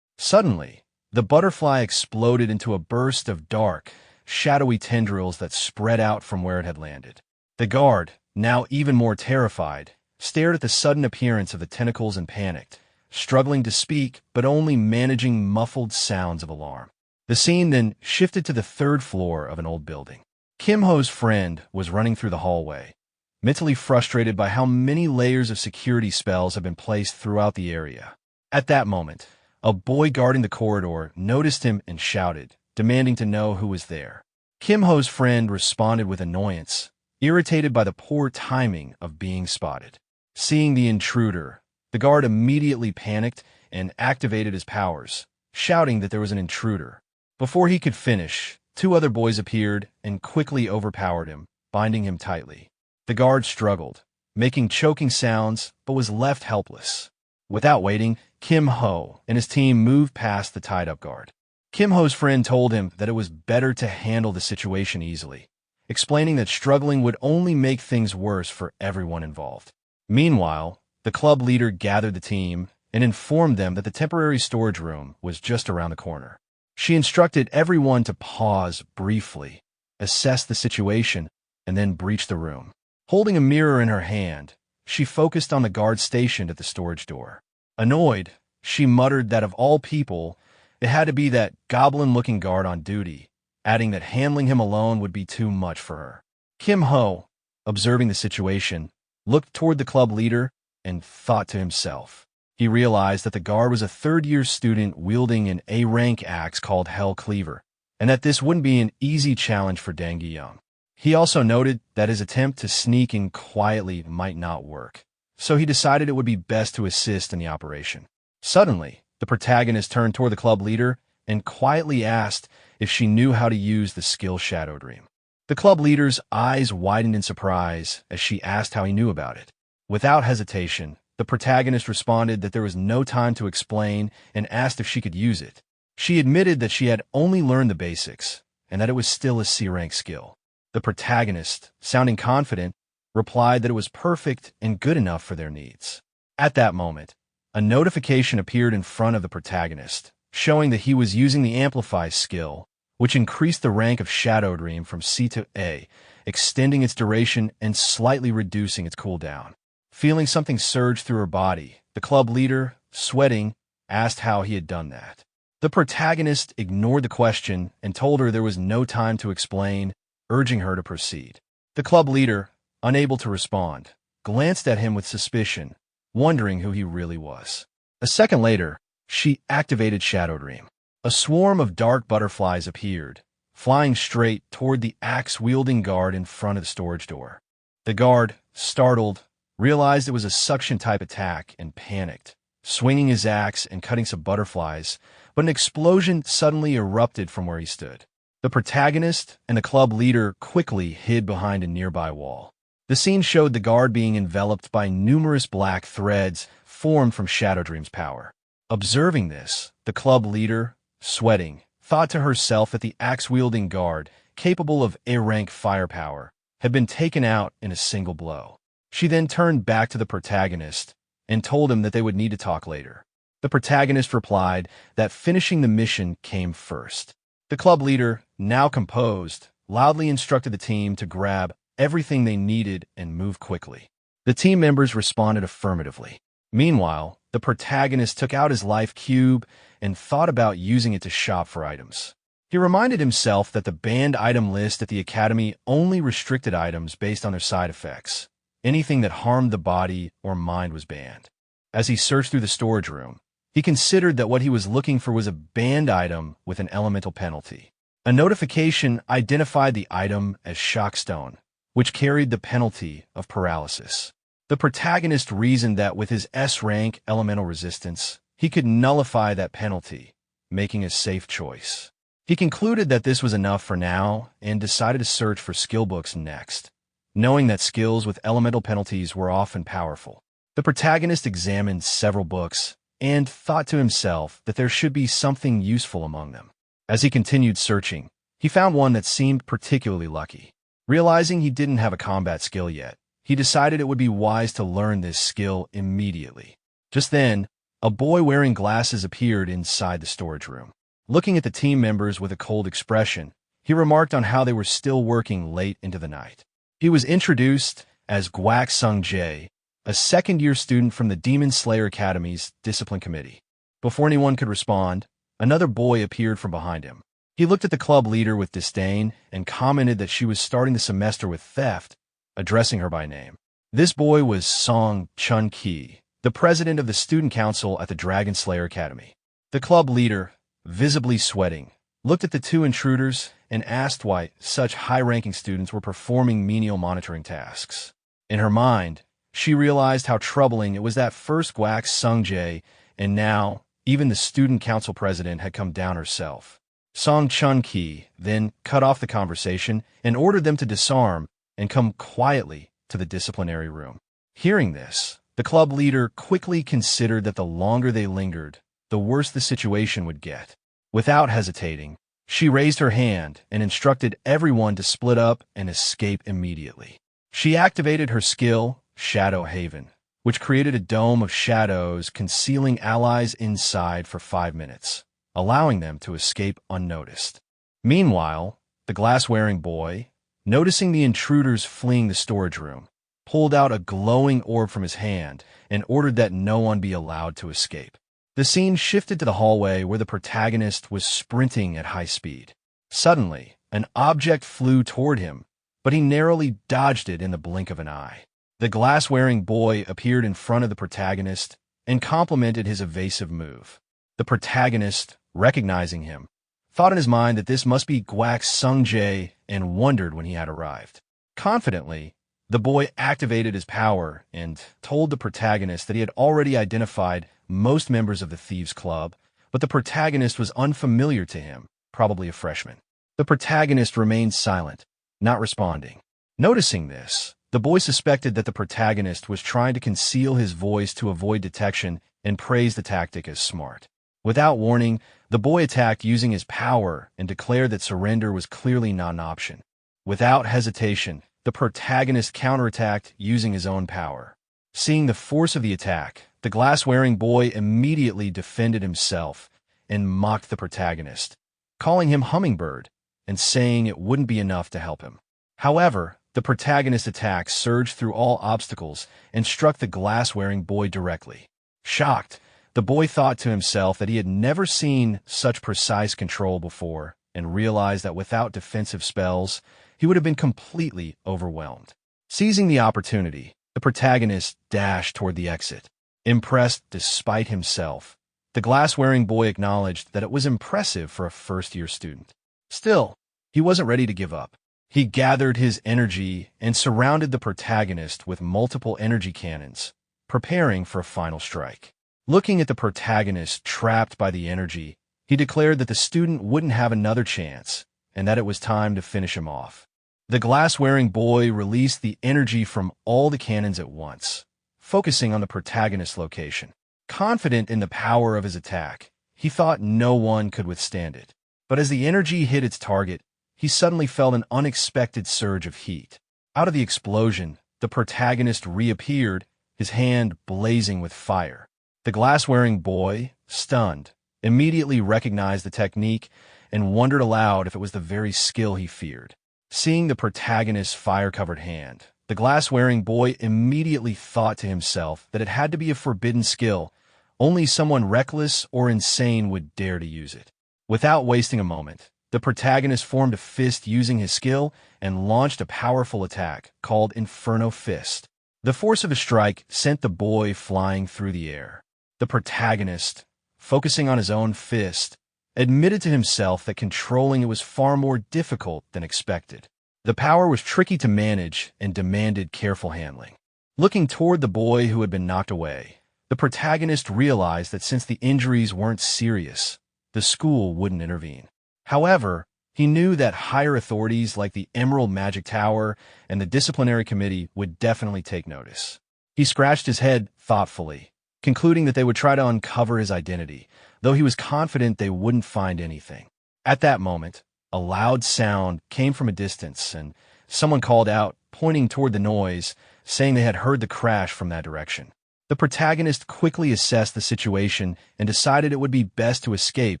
Speaker 1: Suddenly, the butterfly exploded into a burst of dark, shadowy tendrils that spread out from where it had landed. The guard, now even more terrified, stared at the sudden appearance of the tentacles and panicked, struggling to speak but only managing muffled sounds of alarm. The scene then shifted to the 3rd floor of an old building. Kim-ho's friend was running through the hallway, mentally frustrated by how many layers of security spells had been placed throughout the area. At that moment, a boy guarding the corridor noticed him and shouted, demanding to know who was there. Kim-ho's friend responded with annoyance, irritated by the poor timing of being spotted. Seeing the intruder, the guard immediately panicked and activated his powers, shouting that there was an intruder. Before he could finish, 2 other boys appeared and quickly overpowered him, binding him tightly. The guard struggled, making choking sounds, but was left helpless. Without waiting, Kim Ho and his team moved past the tied-up guard. Kim Ho's friend told him that it was better to handle the situation easily, explaining that struggling would only make things worse for everyone involved. Meanwhile, the club leader gathered the team and informed them that the temporary storage room was just around the corner. She instructed everyone to pause briefly, assess the situation, and then breach the room. Holding a mirror in her hand, she focused on the guard stationed at the storage door. Annoyed, she muttered that of all people, it had to be that goblin-looking guard on duty, adding that handling him alone would be too much for her. Kim Ho, observing the situation, looked toward the club leader and thought to himself. He realized that the guard was a third-year student wielding an A-rank axe called Hell Cleaver, and that this wouldn't be an easy challenge for Deng Young. He also noted that his attempt to sneak in quietly might not work, so he decided it would be best to assist in the operation. Suddenly, the protagonist turned toward the club leader and quietly asked if she knew how to use the skill Shadow Dream. The club leader's eyes widened in surprise as she asked how he knew about it. Without hesitation, the protagonist responded that there was no time to explain and asked if she could use it. She admitted that she had only learned the basics and that it was still a C-rank skill. The protagonist, sounding confident, replied that it was perfect and good enough for their needs. At that moment, a notification appeared in front of the protagonist, showing that he was using the Amplify skill, which increased the rank of Shadow Dream from C to A, extending its duration and slightly reducing its cooldown. Feeling something surge through her body, the club leader, sweating, asked how he had done that. The protagonist ignored the question and told her there was no time to explain, urging her to proceed. The club leader, unable to respond, glanced at him with suspicion, wondering who he really was. A second later, she activated Shadow Dream. A swarm of dark butterflies appeared, flying straight toward the axe-wielding guard in front of the storage door. The guard, startled, realized it was a suction-type attack and panicked, swinging his axe and cutting some butterflies, but an explosion suddenly erupted from where he stood. The protagonist and the club leader quickly hid behind a nearby wall. The scene showed the guard being enveloped by numerous black threads formed from Shadow Dream's power. Observing this, the club leader, sweating, thought to herself that the axe-wielding guard, capable of A-rank firepower, had been taken out in a single blow. She then turned back to the protagonist and told him that they would need to talk later. The protagonist replied that finishing the mission came first. The club leader, now composed, loudly instructed the team to grab everything they needed and move quickly. The team members responded affirmatively. Meanwhile, the protagonist took out his life cube and thought about using it to shop for items. He reminded himself that the banned item list at the academy only restricted items based on their side effects. Anything that harmed the body or mind was banned. As he searched through the storage room, he considered that what he was looking for was a banned item with an elemental penalty. A notification identified the item as Shockstone, which carried the penalty of paralysis. The protagonist reasoned that with his S-rank elemental resistance, he could nullify that penalty, making a safe choice. He concluded that this was enough for now and decided to search for skill books next, knowing that skills with elemental penalties were often powerful. The protagonist examined several books and thought to himself that there should be something useful among them. As he continued searching, he found one that seemed particularly lucky. Realizing he didn't have a combat skill yet, he decided it would be wise to learn this skill immediately. Just then, a boy wearing glasses appeared inside the storage room. Looking at the team members with a cold expression, he remarked on how they were still working late into the night. He was introduced as Guak Sung-jae, a second-year student from the Demon Slayer Academy's Discipline Committee. Before anyone could respond, another boy appeared from behind him. He looked at the club leader with disdain and commented that she was starting the semester with theft, addressing her by name. This boy was Song Chun-ki, the president of the student council at the Dragon Slayer Academy. The club leader, visibly sweating, looked at the two intruders and asked why such high-ranking students were performing menial monitoring tasks. In her mind, she realized how troubling it was that first Guak Sung-jae, and now even the student council president had come down herself. Song Chun-ki then cut off the conversation and ordered them to disarm and come quietly to the disciplinary room. Hearing this, The club leader quickly considered that the longer they lingered, the worse the situation would get. Without hesitating, she raised her hand and instructed everyone to split up and escape immediately. She activated her skill, Shadow Haven, which created a dome of shadows concealing allies inside for 5 minutes, allowing them to escape unnoticed. Meanwhile, the glass-wearing boy, noticing the intruders fleeing the storage room, pulled out a glowing orb from his hand and ordered that no one be allowed to escape. The scene shifted to the hallway where the protagonist was sprinting at high speed. Suddenly, an object flew toward him, but he narrowly dodged it in the blink of an eye. The glass-wearing boy appeared in front of the protagonist and complimented his evasive move. The protagonist, recognizing him, thought in his mind that this must be Guak Sung-jae and wondered when he had arrived. Confidently, the boy activated his power and told the protagonist that he had already identified most members of the Thieves' Club, but the protagonist was unfamiliar to him, probably a freshman. The protagonist remained silent, not responding. Noticing this, the boy suspected that the protagonist was trying to conceal his voice to avoid detection and praised the tactic as smart. Without warning, the boy attacked using his power and declared that surrender was clearly not an option. Without hesitation, the protagonist counterattacked using his own power. Seeing the force of the attack, the glass-wearing boy immediately defended himself and mocked the protagonist, calling him Hummingbird and saying it wouldn't be enough to help him. However, the protagonist's attack surged through all obstacles and struck the glass-wearing boy directly. Shocked, the boy thought to himself that he had never seen such precise control before and realized that without defensive spells, he would have been completely overwhelmed. Seizing the opportunity, the protagonist dashed toward the exit. Impressed despite himself, the glass-wearing boy acknowledged that it was impressive for a first-year student. Still, he wasn't ready to give up. He gathered his energy and surrounded the protagonist with multiple energy cannons, preparing for a final strike. Looking at the protagonist trapped by the energy, he declared that the student wouldn't have another chance and that it was time to finish him off. The glass-wearing boy released the energy from all the cannons at once, focusing on the protagonist's location. Confident in the power of his attack, he thought no one could withstand it. But as the energy hit its target, he suddenly felt an unexpected surge of heat. Out of the explosion, the protagonist reappeared, his hand blazing with fire. The glass-wearing boy, stunned, immediately recognized the technique and wondered aloud if it was the very skill he feared. Seeing the protagonist's fire-covered hand, the glass-wearing boy immediately thought to himself that it had to be a forbidden skill. Only someone reckless or insane would dare to use it. Without wasting a moment, the protagonist formed a fist using his skill and launched a powerful attack called Inferno Fist. The force of a strike sent the boy flying through the air. The protagonist, focusing on his own fist, admitted to himself that controlling it was far more difficult than expected. The power was tricky to manage and demanded careful handling. Looking toward the boy who had been knocked away, the protagonist realized that since the injuries weren't serious, the school wouldn't intervene. However, he knew that higher authorities like the Emerald Magic Tower and the disciplinary committee would definitely take notice. He scratched his head thoughtfully, concluding that they would try to uncover his identity, though he was confident they wouldn't find anything. At that moment, a loud sound came from a distance, and someone called out, pointing toward the noise, saying they had heard the crash from that direction. The protagonist quickly assessed the situation and decided it would be best to escape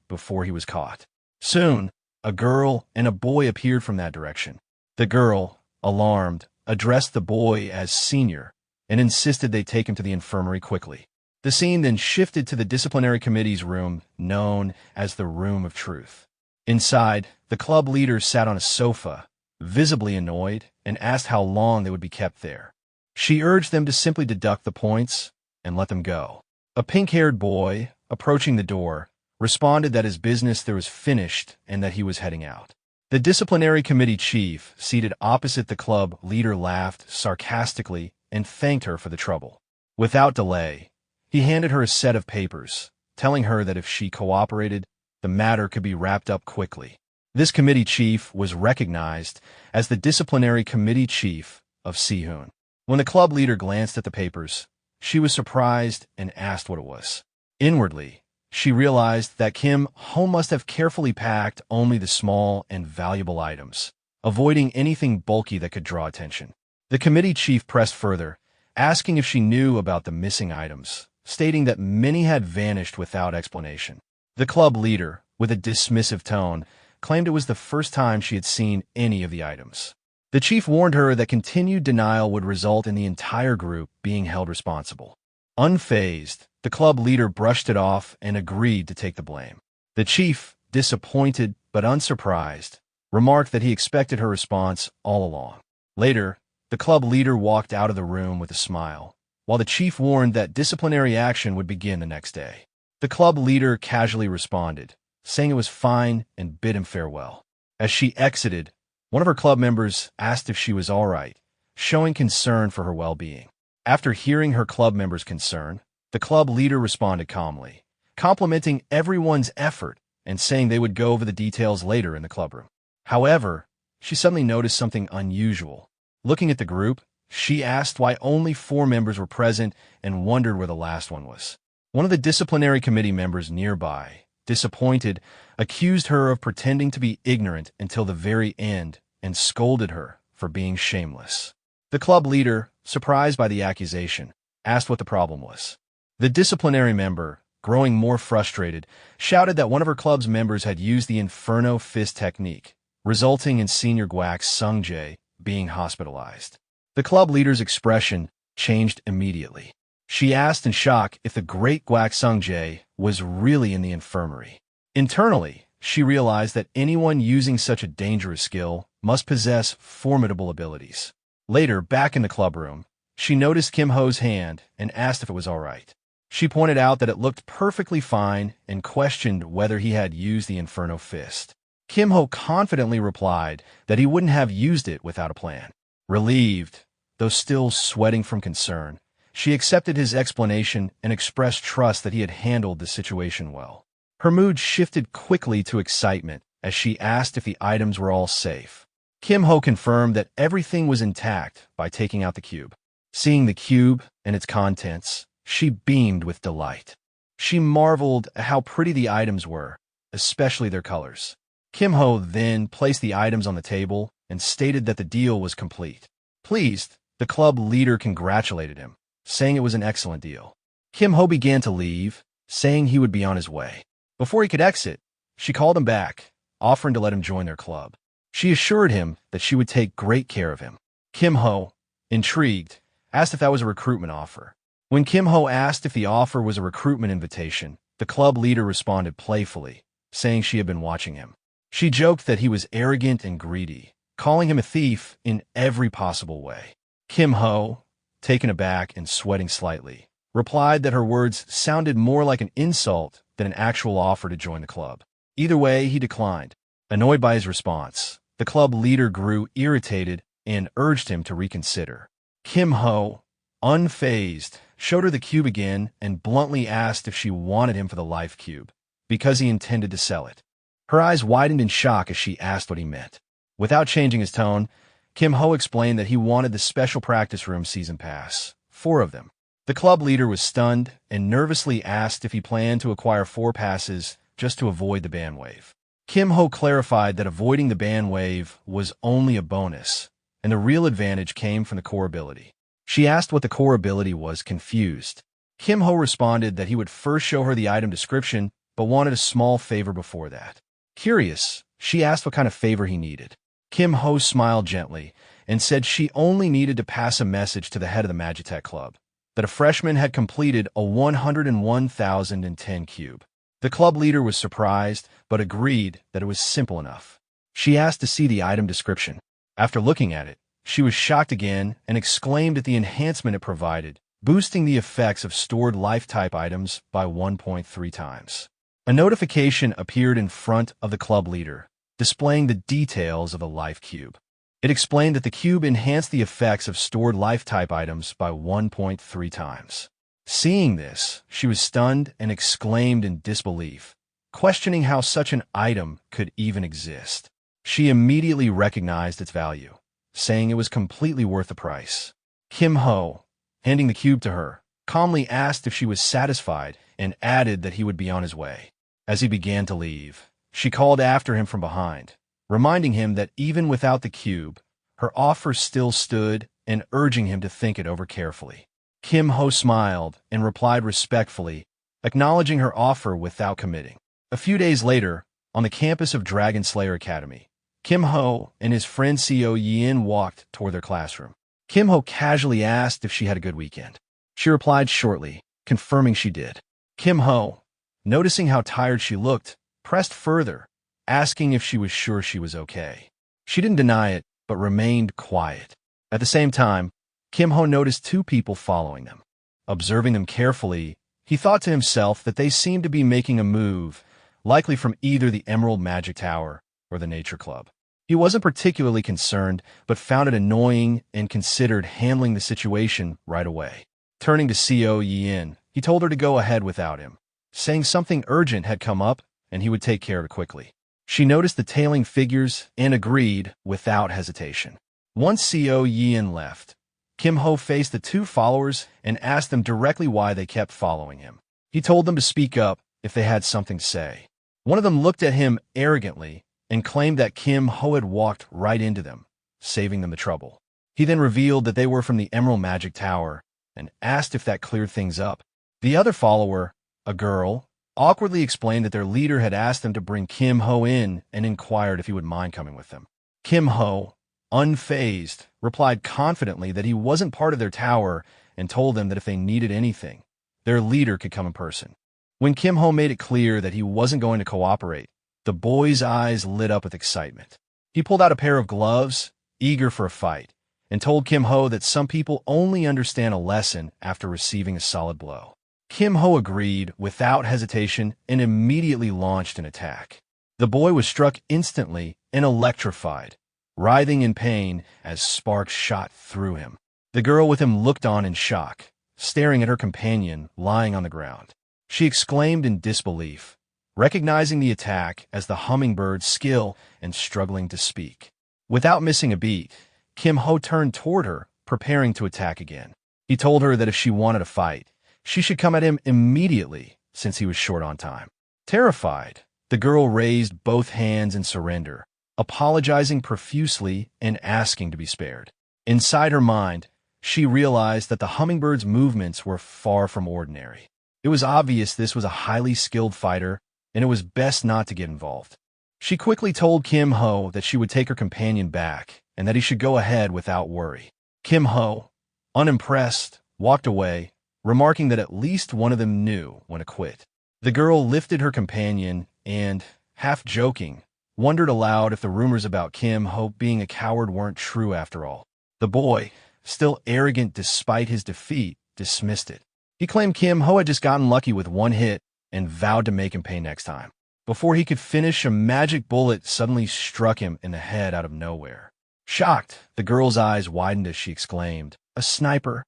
Speaker 1: before he was caught. Soon, a girl and a boy appeared from that direction. The girl, alarmed, addressed the boy as senior and insisted they take him to the infirmary quickly. The scene then shifted to the disciplinary committee's room, known as the Room of Truth. Inside, the club leader sat on a sofa, visibly annoyed, and asked how long they would be kept there. She urged them to simply deduct the points and let them go. A pink-haired boy, approaching the door, responded that his business there was finished and that he was heading out. The disciplinary committee chief, seated opposite the club leader, laughed sarcastically and thanked her for the trouble. Without delay, he handed her a set of papers, telling her that if she cooperated, the matter could be wrapped up quickly. This committee chief was recognized as the disciplinary committee chief of Sihun. When the club leader glanced at the papers, She was surprised and asked what it was. Inwardly, she realized that Kim Ho must have carefully packed only the small and valuable items, avoiding anything bulky that could draw attention. The committee chief pressed further, asking if she knew about the missing items, stating that many had vanished without explanation. The club leader, with a dismissive tone, claimed it was the first time she had seen any of the items. The chief warned her that continued denial would result in the entire group being held responsible. Unfazed, the club leader brushed it off and agreed to take the blame. The chief, disappointed but unsurprised, remarked that he expected her response all along. Later, the club leader walked out of the room with a smile, while the chief warned that disciplinary action would begin the next day. The club leader casually responded, saying it was fine and bid him farewell. As she exited, one of her club members asked if she was all right, showing concern for her well-being. After hearing her club member's concern, the club leader responded calmly, complimenting everyone's effort and saying they would go over the details later in the clubroom. However, she suddenly noticed something unusual. Looking at the group, she asked why only 4 members were present and wondered where the last one was. One of the disciplinary committee members nearby, disappointed, accused her of pretending to be ignorant until the very end and scolded her for being shameless. The club leader, surprised by the accusation, asked what the problem was. The disciplinary member, growing more frustrated, shouted that one of her club's members had used the Inferno Fist technique, resulting in Senior Guac Sungjae being hospitalized. The club leader's expression changed immediately. She asked in shock if the great Guac Sungjae was really in the infirmary. Internally, she realized that anyone using such a dangerous skill must possess formidable abilities. Later, back in the clubroom, she noticed Kim Ho's hand and asked if it was all right. She pointed out that it looked perfectly fine and questioned whether he had used the Inferno Fist. Kim Ho confidently replied that he wouldn't have used it without a plan. Relieved, though still sweating from concern, she accepted his explanation and expressed trust that he had handled the situation well. Her mood shifted quickly to excitement as she asked if the items were all safe. Kim Ho confirmed that everything was intact by taking out the cube. Seeing the cube and its contents, she beamed with delight. She marveled at how pretty the items were, especially their colors. Kim Ho then placed the items on the table and stated that the deal was complete. Pleased, the club leader congratulated him, saying it was an excellent deal. Kim Ho began to leave, saying he would be on his way. Before he could exit, she called him back, offering to let him join their club. She assured him that she would take great care of him. Kim Ho, intrigued, asked if that was a recruitment offer. When Kim Ho asked if the offer was a recruitment invitation, the club leader responded playfully, saying she had been watching him. She joked that he was arrogant and greedy, calling him a thief in every possible way. Kim Ho, taken aback and sweating slightly, replied that her words sounded more like an insult than an actual offer to join the club. Either way, he declined. Annoyed by his response, the club leader grew irritated and urged him to reconsider. Kim Ho, unfazed, showed her the cube again and bluntly asked if she wanted him for the life cube, because he intended to sell it. Her eyes widened in shock as she asked what he meant. Without changing his tone, Kim Ho explained that he wanted the special practice room season pass, 4 of them. The club leader was stunned and nervously asked if he planned to acquire 4 passes just to avoid the ban wave. Kim Ho clarified that avoiding the ban wave was only a bonus, and the real advantage came from the core ability. She asked what the core ability was, confused. Kim Ho responded that he would first show her the item description, but wanted a small favor before that. Curious, she asked what kind of favor he needed. Kim Ho smiled gently and said she only needed to pass a message to the head of the Magitech Club, that a freshman had completed a 101,010 cube. The club leader was surprised, but agreed that it was simple enough. She asked to see the item description. After looking at it, she was shocked again and exclaimed at the enhancement it provided, boosting the effects of stored life-type items by 1.3 times. A notification appeared in front of the club leader, displaying the details of the life cube. It explained that the cube enhanced the effects of stored life-type items by 1.3 times. Seeing this, she was stunned and exclaimed in disbelief, questioning how such an item could even exist. She immediately recognized its value, saying it was completely worth the price. Kim Ho, handing the cube to her, calmly asked if she was satisfied and added that he would be on his way. As he began to leave, she called after him from behind, reminding him that even without the cube, her offer still stood and urging him to think it over carefully. Kim Ho smiled and replied respectfully, acknowledging her offer without committing. A few days later, on the campus of Dragon Slayer Academy, Kim Ho and his friend Seo Yin walked toward their classroom. Kim Ho casually asked if she had a good weekend. She replied shortly, confirming she did. Kim Ho, noticing how tired she looked, pressed further, asking if she was sure she was okay. She didn't deny it, but remained quiet. At the same time, Kim Ho noticed two people following them. Observing them carefully, he thought to himself that they seemed to be making a move, likely from either the Emerald Magic Tower or the Nature Club. He wasn't particularly concerned, but found it annoying and considered handling the situation right away. Turning to Seo Yin, he told her to go ahead without him, saying something urgent had come up and he would take care of it quickly. She noticed the tailing figures and agreed without hesitation. Once Seo Yin left, Kim Ho faced the two followers and asked them directly why they kept following him. He told them to speak up if they had something to say. One of them looked at him arrogantly and claimed that Kim Ho had walked right into them, saving them the trouble. He then revealed that they were from the Emerald Magic Tower and asked if that cleared things up. The other follower, a girl, awkwardly explained that their leader had asked them to bring Kim Ho in and inquired if he would mind coming with them. Kim Ho, unfazed, replied confidently that he wasn't part of their tower and told them that if they needed anything, their leader could come in person. When Kim Ho made it clear that he wasn't going to cooperate, the boy's eyes lit up with excitement. He pulled out a pair of gloves, eager for a fight, and told Kim Ho that some people only understand a lesson after receiving a solid blow. Kim Ho agreed without hesitation and immediately launched an attack. The boy was struck instantly and electrified, writhing in pain as sparks shot through him. The girl with him looked on in shock, staring at her companion lying on the ground. She exclaimed in disbelief, recognizing the attack as the hummingbird's skill and struggling to speak. Without missing a beat, Kim Ho turned toward her, preparing to attack again. He told her that if she wanted a fight, she should come at him immediately, since he was short on time. Terrified, the girl raised both hands in surrender, apologizing profusely and asking to be spared. Inside her mind, she realized that the hummingbird's movements were far from ordinary. It was obvious this was a highly skilled fighter, and it was best not to get involved. She quickly told Kim Ho that she would take her companion back and that he should go ahead without worry. Kim Ho, unimpressed, walked away, remarking that at least one of them knew when to quit. The girl lifted her companion and, half joking, wondered aloud if the rumors about Kim Ho being a coward weren't true after all. The boy, still arrogant despite his defeat, dismissed it. He claimed Kim Ho had just gotten lucky with one hit and vowed to make him pay next time. Before he could finish, a magic bullet suddenly struck him in the head out of nowhere. Shocked, the girl's eyes widened as she exclaimed, "A sniper?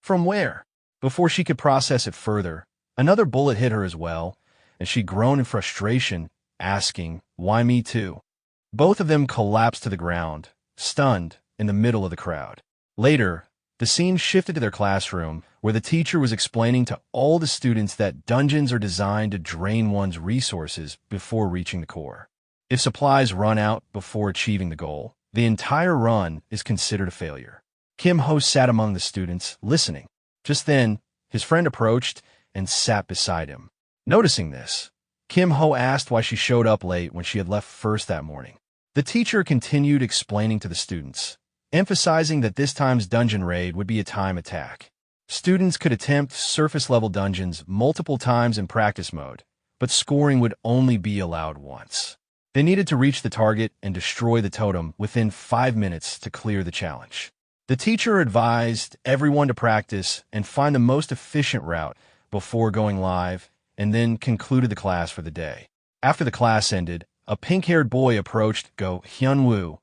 Speaker 1: From where?" Before she could process it further, another bullet hit her as well, and she groaned in frustration, asking, "Why me too?" Both of them collapsed to the ground, stunned, in the middle of the crowd. Later, the scene shifted to their classroom, where the teacher was explaining to all the students that dungeons are designed to drain one's resources before reaching the core. If supplies run out before achieving the goal, the entire run is considered a failure. Kim Ho sat among the students, listening. Just then, his friend approached and sat beside him. Noticing this, Kim Ho asked why she showed up late when she had left first that morning. The teacher continued explaining to the students, emphasizing that this time's dungeon raid would be a time attack. Students could attempt surface-level dungeons multiple times in practice mode, but scoring would only be allowed once. They needed to reach the target and destroy the totem within 5 minutes to clear the challenge. The teacher advised everyone to practice and find the most efficient route before going live, and then concluded the class for the day. After the class ended, a pink-haired boy approached Go Hyun-woo,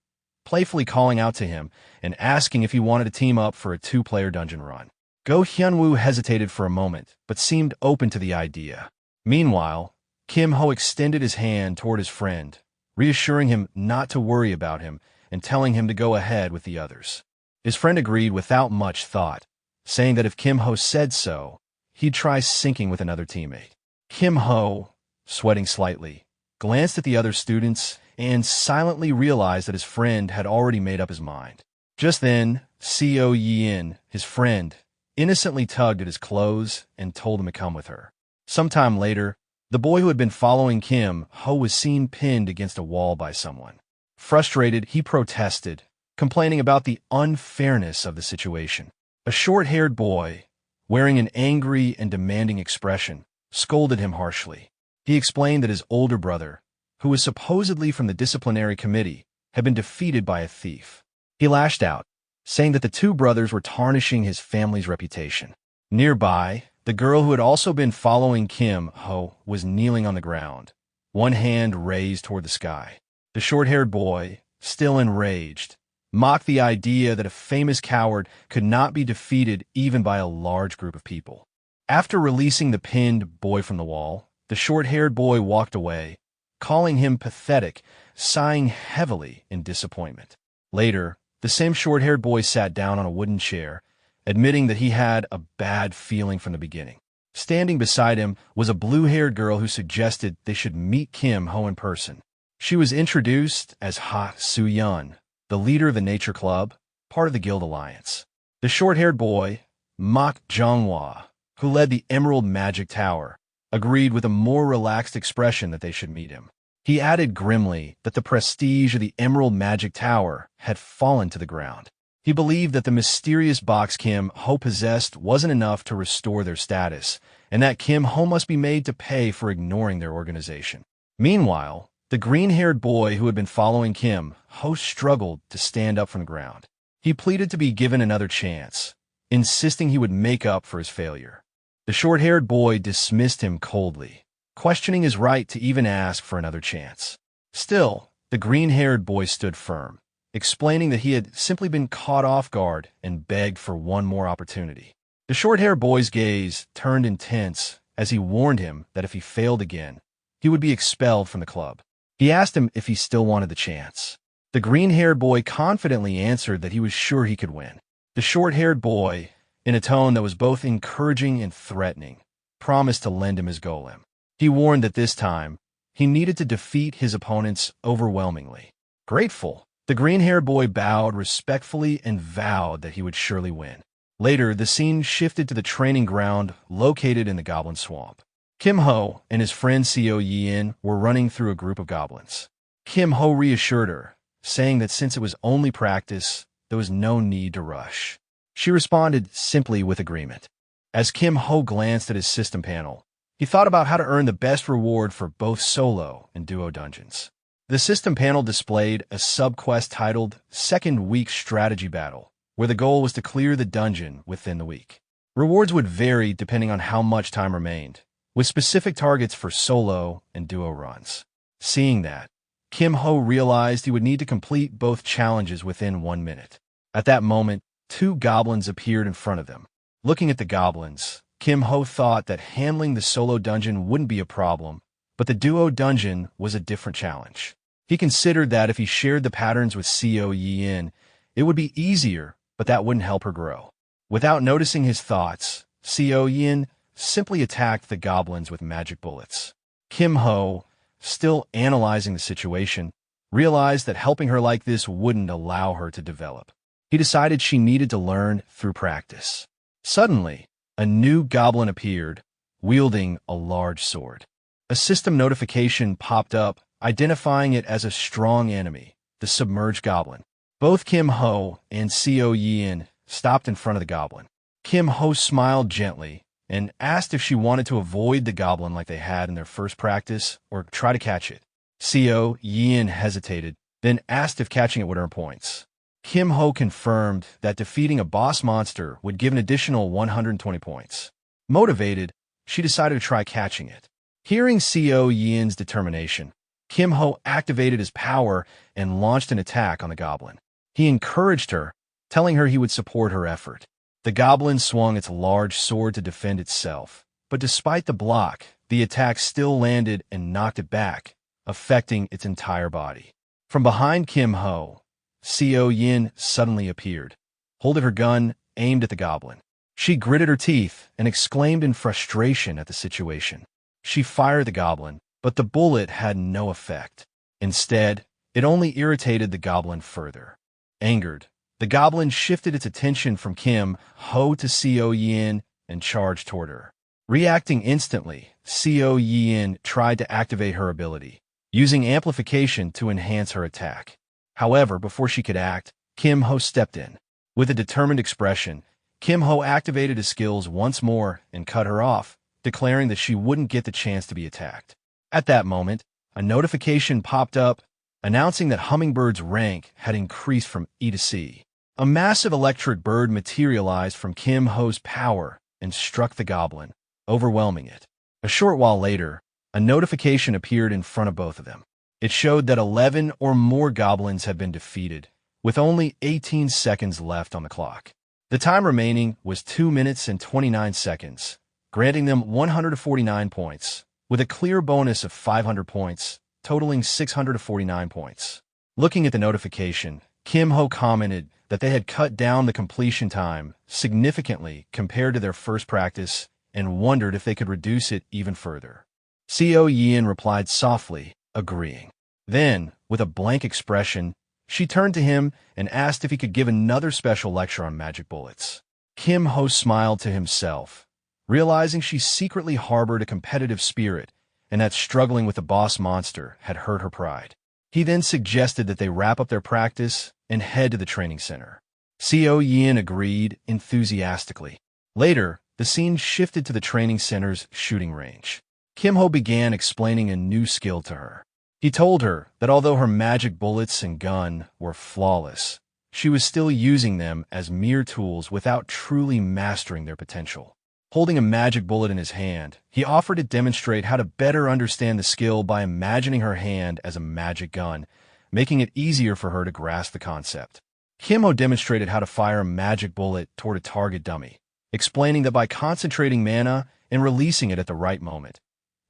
Speaker 1: playfully calling out to him and asking if he wanted to team up for a 2-player dungeon run. Go Hyun-woo hesitated for a moment, but seemed open to the idea. Meanwhile, Kim Ho extended his hand toward his friend, reassuring him not to worry about him and telling him to go ahead with the others. His friend agreed without much thought, saying that if Kim Ho said so, he'd try syncing with another teammate. Kim Ho, sweating slightly, glanced at the other students and silently realized that his friend had already made up his mind. Just then, Seo Yin, his friend, innocently tugged at his clothes and told him to come with her. Sometime later, the boy who had been following Kim Ho was seen pinned against a wall by someone. Frustrated, he protested, complaining about the unfairness of the situation. A short-haired boy, wearing an angry and demanding expression, scolded him harshly. He explained that his older brother, who was supposedly from the disciplinary committee, had been defeated by a thief. He lashed out, saying that the two brothers were tarnishing his family's reputation. Nearby, the girl who had also been following Kim Ho was kneeling on the ground, one hand raised toward the sky. The short-haired boy, still enraged, mocked the idea that a famous coward could not be defeated even by a large group of people. After releasing the pinned boy from the wall, the short-haired boy walked away, calling him pathetic, sighing heavily in disappointment. Later, the same short-haired boy sat down on a wooden chair, admitting that he had a bad feeling from the beginning. Standing beside him was a blue-haired girl who suggested they should meet Kim Ho in person. She was introduced as Ha Soo-yeon, the leader of the Nature Club, part of the Guild Alliance. The short-haired boy, Mak Jonghwa, who led the Emerald Magic Tower, agreed with a more relaxed expression that they should meet him. He added grimly that the prestige of the Emerald Magic Tower had fallen to the ground. He believed that the mysterious box Kim Ho possessed wasn't enough to restore their status, and that Kim Ho must be made to pay for ignoring their organization. Meanwhile, the green-haired boy who had been following Kim Ho struggled to stand up from the ground. He pleaded to be given another chance, insisting he would make up for his failure. The short-haired boy dismissed him coldly, questioning his right to even ask for another chance. Still, the green-haired boy stood firm, explaining that he had simply been caught off guard and begged for one more opportunity. The short-haired boy's gaze turned intense as he warned him that if he failed again, he would be expelled from the club. He asked him if he still wanted the chance. The green-haired boy confidently answered that he was sure he could win. The short-haired boy, in a tone that was both encouraging and threatening, promised to lend him his golem. He warned that this time, he needed to defeat his opponents overwhelmingly. Grateful, the green-haired boy bowed respectfully and vowed that he would surely win. Later, the scene shifted to the training ground located in the Goblin Swamp. Kim Ho and his friend Seo Yin were running through a group of goblins. Kim Ho reassured her, saying that since it was only practice, there was no need to rush. She responded simply with agreement. As Kim Ho glanced at his system panel, he thought about how to earn the best reward for both solo and duo dungeons. The system panel displayed a sub-quest titled Second Week Strategy Battle, where the goal was to clear the dungeon within the week. Rewards would vary depending on how much time remained, with specific targets for solo and duo runs. Seeing that, Kim Ho realized he would need to complete both challenges within 1 minute. At that moment, 2 goblins appeared in front of them. Looking at the goblins, Kim Ho thought that handling the solo dungeon wouldn't be a problem, but the duo dungeon was a different challenge. He considered that if he shared the patterns with Seo Yin, it would be easier, but that wouldn't help her grow. Without noticing his thoughts, Seo Yin simply attacked the goblins with magic bullets. Kim Ho, still analyzing the situation, realized that helping her like this wouldn't allow her to develop. He decided she needed to learn through practice. Suddenly, a new goblin appeared, wielding a large sword. A system notification popped up, identifying it as a strong enemy, the submerged goblin. Both Kim Ho and Seo Yin stopped in front of the goblin. Kim Ho smiled gently and asked if she wanted to avoid the goblin like they had in their first practice or try to catch it. Seo Yin hesitated, then asked if catching it would earn points. Kim Ho confirmed that defeating a boss monster would give an additional 120 points. Motivated, she decided to try catching it. Hearing Seo Yin's determination, Kim Ho activated his power and launched an attack on the goblin. He encouraged her, telling her he would support her effort. The goblin swung its large sword to defend itself, but despite the block, the attack still landed and knocked it back, affecting its entire body. From behind Kim Ho, Seo Yin suddenly appeared, holding her gun aimed at the goblin. She gritted her teeth and exclaimed in frustration at the situation. She fired the goblin, but the bullet had no effect. Instead, it only irritated the goblin further. Angered, the goblin shifted its attention from Kim Ho to Seo Yin and charged toward her. Reacting instantly, Seo Yin tried to activate her ability, using amplification to enhance her attack. However, before she could act, Kim Ho stepped in. With a determined expression, Kim Ho activated his skills once more and cut her off, declaring that she wouldn't get the chance to be attacked. At that moment, a notification popped up announcing that Hummingbird's rank had increased from E to C. A massive electric bird materialized from Kim Ho's power and struck the goblin, overwhelming it. A short while later, a notification appeared in front of both of them. It showed that 11 or more goblins had been defeated, with only 18 seconds left on the clock. The time remaining was 2 minutes and 29 seconds, granting them 149 points, with a clear bonus of 500 points, totaling 649 points. Looking at the notification, Kim Ho commented that they had cut down the completion time significantly compared to their first practice and wondered if they could reduce it even further. Seo Yin replied softly, agreeing. Then, with a blank expression, she turned to him and asked if he could give another special lecture on magic bullets. Kim Ho smiled to himself, realizing she secretly harbored a competitive spirit and that struggling with the boss monster had hurt her pride. He then suggested that they wrap up their practice and head to the training center. Seo Yin agreed enthusiastically. Later, the scene shifted to the training center's shooting range. Kim Ho began explaining a new skill to her. He told her that although her magic bullets and gun were flawless, she was still using them as mere tools without truly mastering their potential. Holding a magic bullet in his hand, he offered to demonstrate how to better understand the skill by imagining her hand as a magic gun, making it easier for her to grasp the concept. Kim Ho demonstrated how to fire a magic bullet toward a target dummy, explaining that by concentrating mana and releasing it at the right moment,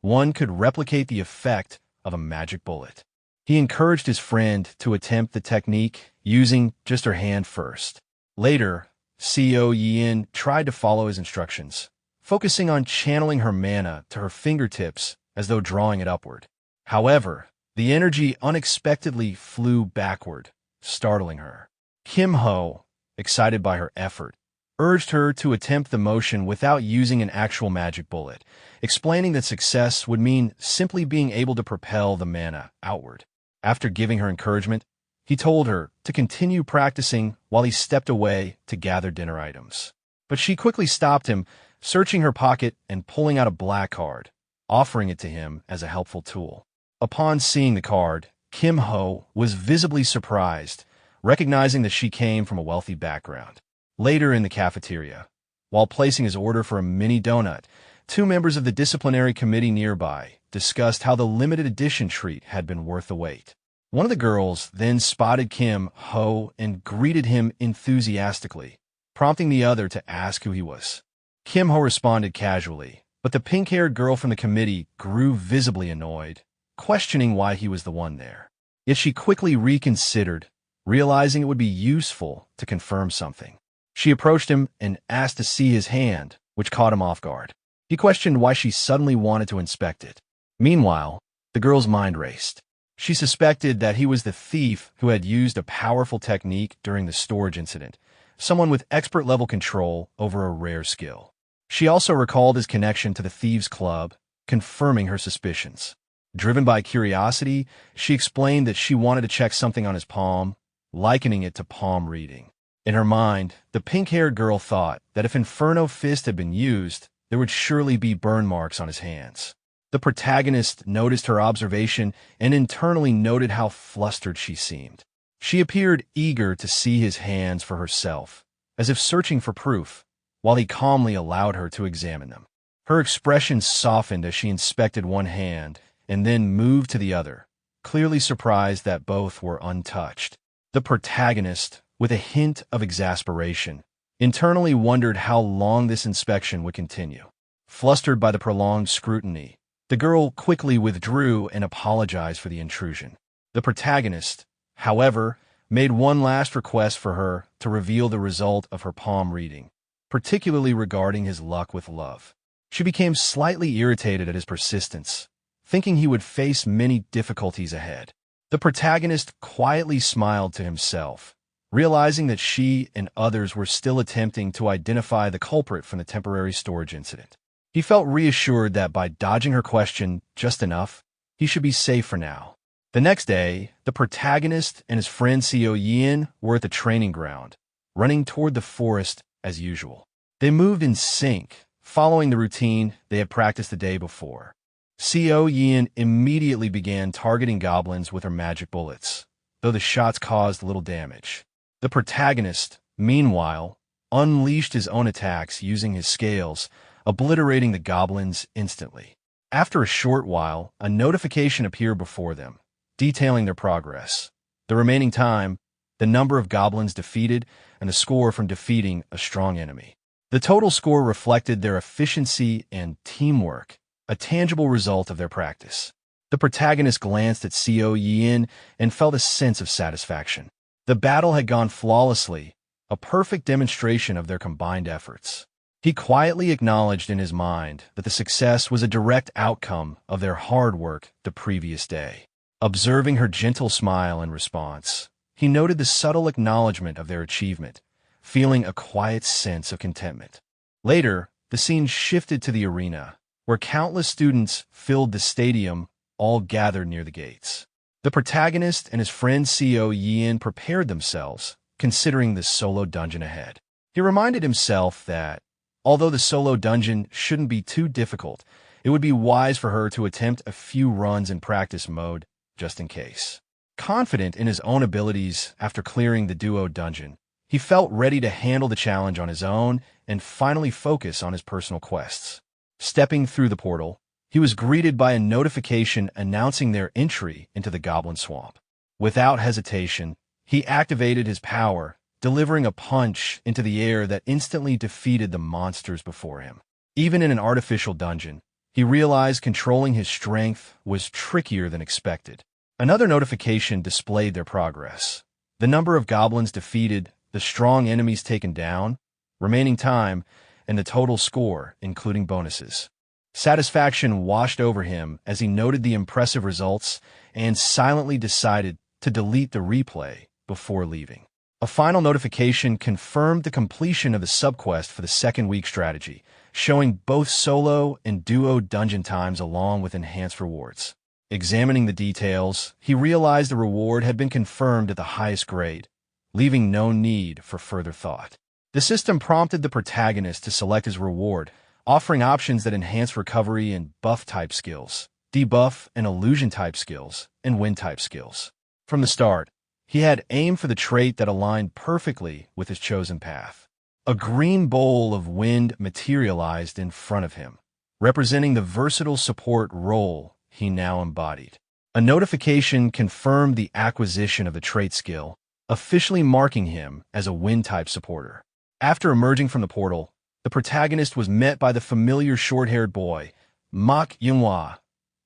Speaker 1: one could replicate the effect of a magic bullet. He encouraged his friend to attempt the technique using just her hand first. Later, Seo Yin tried to follow his instructions, focusing on channeling her mana to her fingertips as though drawing it upward. However, the energy unexpectedly flew backward, startling her. Kim Ho, excited by her effort, urged her to attempt the motion without using an actual magic bullet, explaining that success would mean simply being able to propel the mana outward. After giving her encouragement, he told her to continue practicing while he stepped away to gather dinner items. But she quickly stopped him, searching her pocket and pulling out a black card, offering it to him as a helpful tool. Upon seeing the card, Kim Ho was visibly surprised, recognizing that she came from a wealthy background. Later in the cafeteria, while placing his order for a mini donut, two members of the disciplinary committee nearby discussed how the limited edition treat had been worth the wait. One of the girls then spotted Kim Ho and greeted him enthusiastically, prompting the other to ask who he was. Kim Ho responded casually, but the pink-haired girl from the committee grew visibly annoyed, questioning why he was the one there. Yet she quickly reconsidered, realizing it would be useful to confirm something. She approached him and asked to see his hand, which caught him off guard. He questioned why she suddenly wanted to inspect it. Meanwhile, the girl's mind raced. She suspected that he was the thief who had used a powerful technique during the storage incident, someone with expert-level control over a rare skill. She also recalled his connection to the Thieves' Club, confirming her suspicions. Driven by curiosity, she explained that she wanted to check something on his palm, likening it to palm reading. In her mind, the pink-haired girl thought that if Inferno Fist had been used, there would surely be burn marks on his hands. The protagonist noticed her observation and internally noted how flustered she seemed. She appeared eager to see his hands for herself, as if searching for proof, while he calmly allowed her to examine them. Her expression softened as she inspected one hand and then moved to the other, clearly surprised that both were untouched. The protagonist, with a hint of exasperation, internally wondered how long this inspection would continue. Flustered by the prolonged scrutiny, the girl quickly withdrew and apologized for the intrusion. The protagonist, however, made one last request for her to reveal the result of her palm reading, particularly regarding his luck with love. She became slightly irritated at his persistence, thinking he would face many difficulties ahead. The protagonist quietly smiled to himself, realizing that she and others were still attempting to identify the culprit from the temporary storage incident. He felt reassured that by dodging her question just enough, he should be safe for now. The next day, the protagonist and his friend Seo Yin were at the training ground, running toward the forest as usual. They moved in sync, following the routine they had practiced the day before. Seo Yin immediately began targeting goblins with her magic bullets, though the shots caused little damage. The protagonist, meanwhile, unleashed his own attacks using his scales, obliterating the goblins instantly. After a short while, a notification appeared before them, detailing their progress, the remaining time, the number of goblins defeated, and the score from defeating a strong enemy. The total score reflected their efficiency and teamwork, a tangible result of their practice. The protagonist glanced at Seo Yin and felt a sense of satisfaction. The battle had gone flawlessly, a perfect demonstration of their combined efforts. He quietly acknowledged in his mind that the success was a direct outcome of their hard work the previous day. Observing her gentle smile in response, he noted the subtle acknowledgement of their achievement, feeling a quiet sense of contentment. Later, the scene shifted to the arena, where countless students filled the stadium, all gathered near the gates. The protagonist and his friend Seo Yin prepared themselves, considering the solo dungeon ahead. He reminded himself that, although the solo dungeon shouldn't be too difficult, it would be wise for her to attempt a few runs in practice mode, just in case. Confident in his own abilities after clearing the duo dungeon, he felt ready to handle the challenge on his own and finally focus on his personal quests. Stepping through the portal, he was greeted by a notification announcing their entry into the Goblin Swamp. Without hesitation, he activated his power, delivering a punch into the air that instantly defeated the monsters before him. Even in an artificial dungeon, he realized controlling his strength was trickier than expected. Another notification displayed their progress. The number of goblins defeated, the strong enemies taken down, remaining time, and the total score, including bonuses. Satisfaction washed over him as he noted the impressive results and silently decided to delete the replay before leaving. A final notification confirmed the completion of the subquest for the second week strategy, showing both solo and duo dungeon times along with enhanced rewards. Examining the details, he realized the reward had been confirmed at the highest grade, leaving no need for further thought. The system prompted the protagonist to select his reward, offering options that enhance recovery and buff-type skills, debuff and illusion-type skills, and wind-type skills. From the start, he had aimed for the trait that aligned perfectly with his chosen path. A green bowl of wind materialized in front of him, representing the versatile support role he now embodied. A notification confirmed the acquisition of the trait skill, officially marking him as a wind-type supporter. After emerging from the portal, the protagonist was met by the familiar short-haired boy, Manhwa,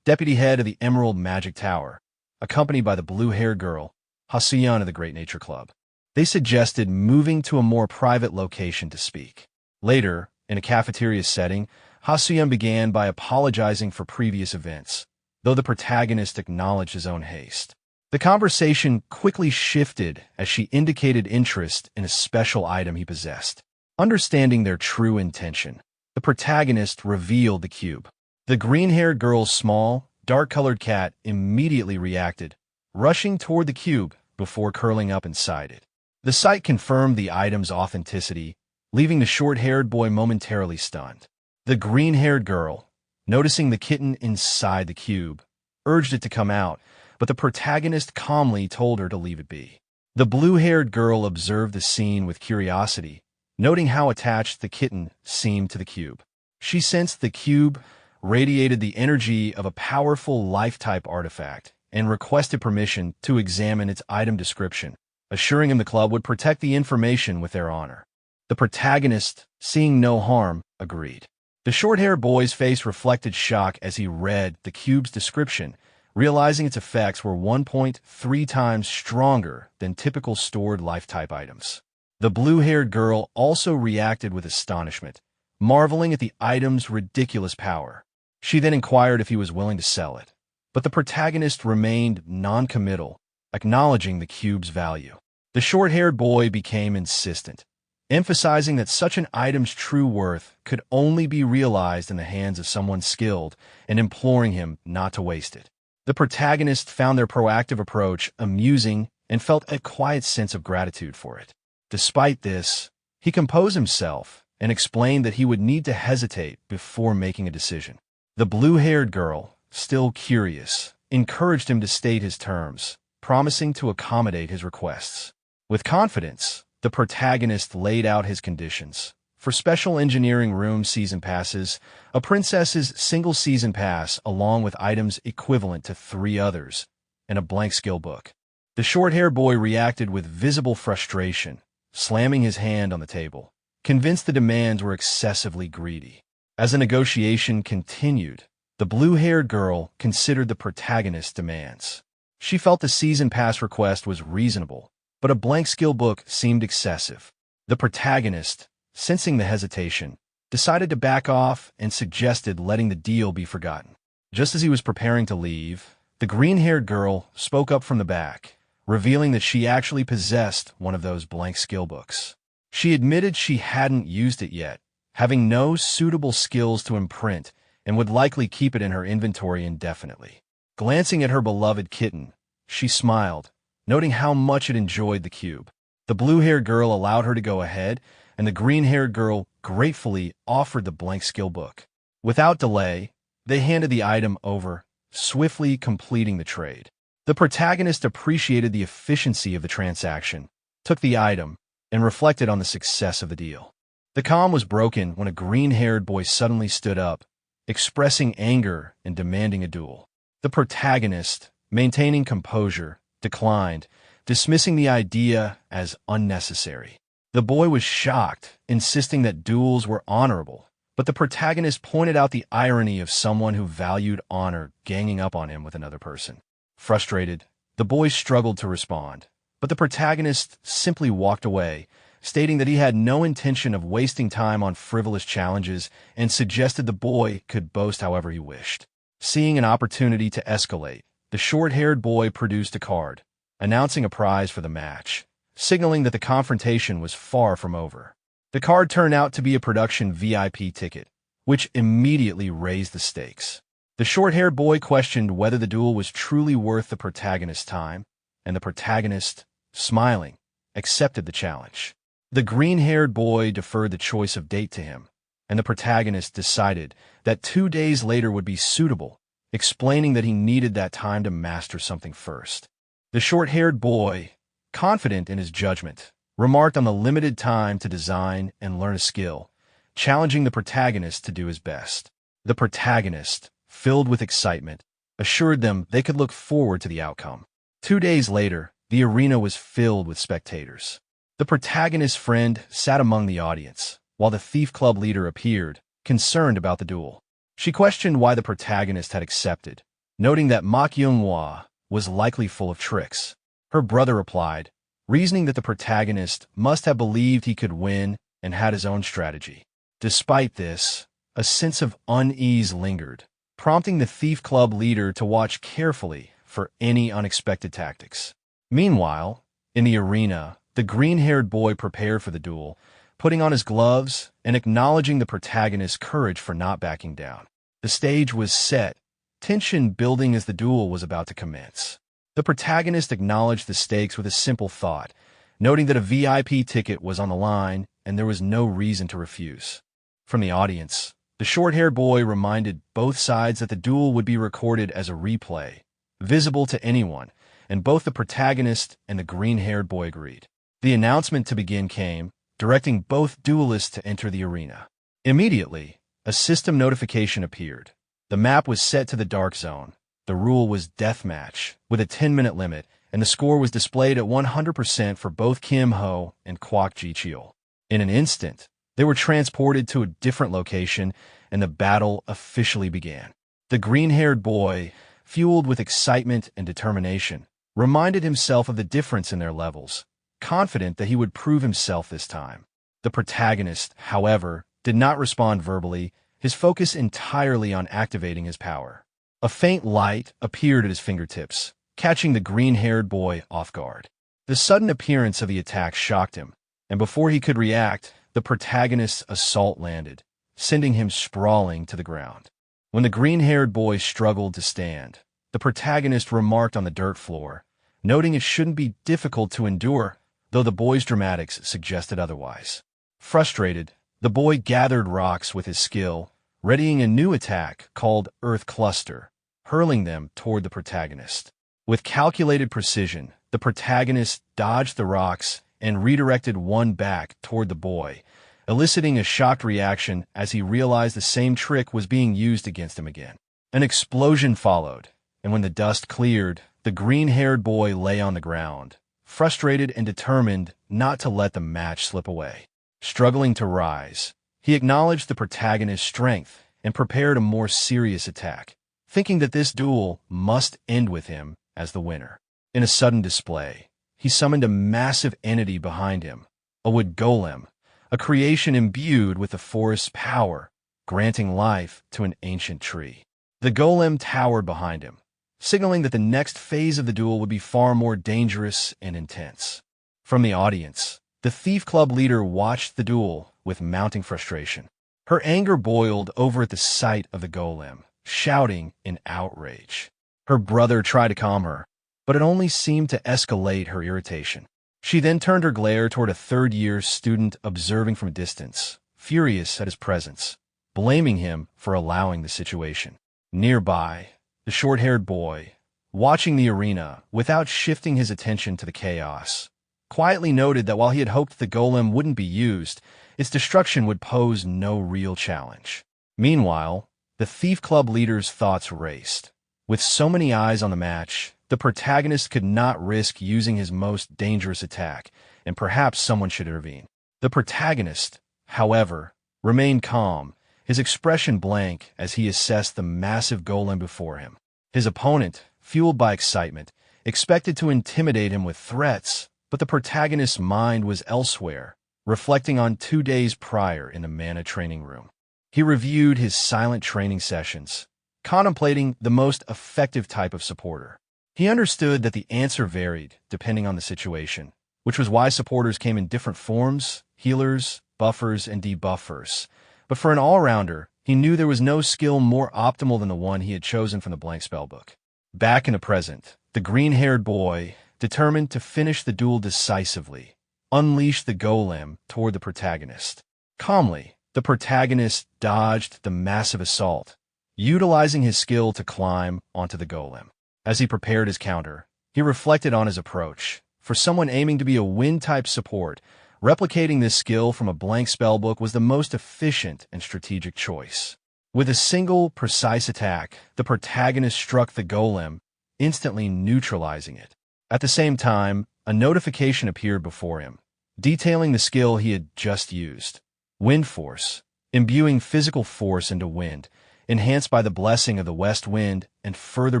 Speaker 1: deputy head of the Emerald Magic Tower, accompanied by the blue-haired girl, Hasuyan of the Great Nature Club. They suggested moving to a more private location to speak. Later, in a cafeteria setting, Hasuyan began by apologizing for previous events, though the protagonist acknowledged his own haste. The conversation quickly shifted as she indicated interest in a special item he possessed. Understanding their true intention, the protagonist revealed the cube. The green-haired girl's small, dark-colored cat immediately reacted, rushing toward the cube before curling up inside it. The sight confirmed the item's authenticity, leaving the short-haired boy momentarily stunned. The green-haired girl, noticing the kitten inside the cube, urged it to come out, but the protagonist calmly told her to leave it be. The blue-haired girl observed the scene with curiosity, noting how attached the kitten seemed to the cube. She sensed the cube radiated the energy of a powerful life-type artifact and requested permission to examine its item description, assuring him the club would protect the information with their honor. The protagonist, seeing no harm, agreed. The short-haired boy's face reflected shock as he read the cube's description, realizing its effects were 1.3 times stronger than typical stored life-type items. The blue-haired girl also reacted with astonishment, marveling at the item's ridiculous power. She then inquired if he was willing to sell it, but the protagonist remained non-committal, acknowledging the cube's value. The short-haired boy became insistent, emphasizing that such an item's true worth could only be realized in the hands of someone skilled and imploring him not to waste it. The protagonist found their proactive approach amusing and felt a quiet sense of gratitude for it. Despite this, he composed himself and explained that he would need to hesitate before making a decision. The blue-haired girl, still curious, encouraged him to state his terms, promising to accommodate his requests. With confidence, the protagonist laid out his conditions. For special engineering room season passes, a princess's single season pass along with items equivalent to 3 others, and a blank skill book. The short-haired boy reacted with visible frustration, slamming his hand on the table, convinced the demands were excessively greedy. As the negotiation continued, the blue-haired girl considered the protagonist's demands. She felt the season pass request was reasonable, but a blank skill book seemed excessive. The protagonist, sensing the hesitation, decided to back off and suggested letting the deal be forgotten. Just as he was preparing to leave, the green-haired girl spoke up from the back, revealing that she actually possessed one of those blank skill books. She admitted she hadn't used it yet, having no suitable skills to imprint, and would likely keep it in her inventory indefinitely. Glancing at her beloved kitten, she smiled, noting how much it enjoyed the cube. The blue-haired girl allowed her to go ahead, and the green-haired girl gratefully offered the blank skill book. Without delay, they handed the item over, swiftly completing the trade. The protagonist appreciated the efficiency of the transaction, took the item, and reflected on the success of the deal. The calm was broken when a green-haired boy suddenly stood up, expressing anger and demanding a duel. The protagonist, maintaining composure, declined, dismissing the idea as unnecessary. The boy was shocked, insisting that duels were honorable, but the protagonist pointed out the irony of someone who valued honor ganging up on him with another person. Frustrated, the boy struggled to respond, but the protagonist simply walked away, stating that he had no intention of wasting time on frivolous challenges and suggested the boy could boast however he wished. Seeing an opportunity to escalate, the short-haired boy produced a card, announcing a prize for the match, signaling that the confrontation was far from over. The card turned out to be a production VIP ticket, which immediately raised the stakes. The short-haired boy questioned whether the duel was truly worth the protagonist's time, and the protagonist, smiling, accepted the challenge. The green-haired boy deferred the choice of date to him, and the protagonist decided that 2 days later would be suitable, explaining that he needed that time to master something first. The short-haired boy, confident in his judgment, remarked on the limited time to design and learn a skill, challenging the protagonist to do his best. The protagonist, filled with excitement, assured them they could look forward to the outcome. 2 days later, the arena was filled with spectators. The protagonist's friend sat among the audience, while the Thief Club leader appeared, concerned about the duel. She questioned why the protagonist had accepted, noting that Manhwa was likely full of tricks. Her brother replied, reasoning that the protagonist must have believed he could win and had his own strategy. Despite this, a sense of unease lingered, prompting the Thief Club leader to watch carefully for any unexpected tactics. Meanwhile, in the arena, the green-haired boy prepared for the duel, putting on his gloves and acknowledging the protagonist's courage for not backing down. The stage was set, tension building as the duel was about to commence. The protagonist acknowledged the stakes with a simple thought, noting that a VIP ticket was on the line and there was no reason to refuse. From the audience, the short-haired boy reminded both sides that the duel would be recorded as a replay, visible to anyone, and both the protagonist and the green-haired boy agreed. The announcement to begin came, directing both duelists to enter the arena. Immediately, a system notification appeared. The map was set to the Dark Zone. The rule was deathmatch, with a 10-minute limit, and the score was displayed at 100% for both Kim Ho and Kwak Ji-cheol. In an instant, they were transported to a different location, and the battle officially began. The green-haired boy, fueled with excitement and determination, reminded himself of the difference in their levels, confident that he would prove himself this time. The protagonist, however, did not respond verbally, his focus entirely on activating his power. A faint light appeared at his fingertips, catching the green-haired boy off guard. The sudden appearance of the attack shocked him, and before he could react, the protagonist's assault landed, sending him sprawling to the ground. When the green-haired boy struggled to stand, the protagonist remarked on the dirt floor, noting it shouldn't be difficult to endure, though the boy's dramatics suggested otherwise. Frustrated, the boy gathered rocks with his skill, readying a new attack called Earth Cluster, hurling them toward the protagonist. With calculated precision, the protagonist dodged the rocks and redirected one back toward the boy, eliciting a shocked reaction as he realized the same trick was being used against him again. An explosion followed, and when the dust cleared, the green-haired boy lay on the ground, frustrated and determined not to let the match slip away. Struggling to rise, he acknowledged the protagonist's strength and prepared a more serious attack, thinking that this duel must end with him as the winner. In a sudden display, he summoned a massive entity behind him, a wood golem, a creation imbued with the forest's power, granting life to an ancient tree. The golem towered behind him, signaling that the next phase of the duel would be far more dangerous and intense. From the audience, the Thief Club leader watched the duel with mounting frustration. Her anger boiled over at the sight of the golem, shouting in outrage. Her brother tried to calm her, but it only seemed to escalate her irritation. She then turned her glare toward a third-year student observing from a distance, furious at his presence, blaming him for allowing the situation. Nearby, the short-haired boy, watching the arena without shifting his attention to the chaos, quietly noted that while he had hoped the golem wouldn't be used, its destruction would pose no real challenge. Meanwhile, the Thief Club leader's thoughts raced. With so many eyes on the match, the protagonist could not risk using his most dangerous attack, and perhaps someone should intervene. The protagonist, however, remained calm, his expression blank as he assessed the massive golem before him. His opponent, fueled by excitement, expected to intimidate him with threats, but the protagonist's mind was elsewhere, reflecting on 2 days prior in the Mana training room. He reviewed his silent training sessions, contemplating the most effective type of supporter. He understood that the answer varied depending on the situation, which was why supporters came in different forms: healers, buffers, and debuffers. But for an all-rounder, he knew there was no skill more optimal than the one he had chosen from the blank spellbook. Back in the present, the green-haired boy, determined to finish the duel decisively, unleashed the golem toward the protagonist. Calmly, the protagonist dodged the massive assault, utilizing his skill to climb onto the golem. As he prepared his counter, he reflected on his approach. For someone aiming to be a wind-type support, replicating this skill from a blank spellbook was the most efficient and strategic choice. With a single, precise attack, the protagonist struck the golem, instantly neutralizing it. At the same time, a notification appeared before him, detailing the skill he had just used. Wind Force, imbuing physical force into wind, enhanced by the blessing of the west wind and further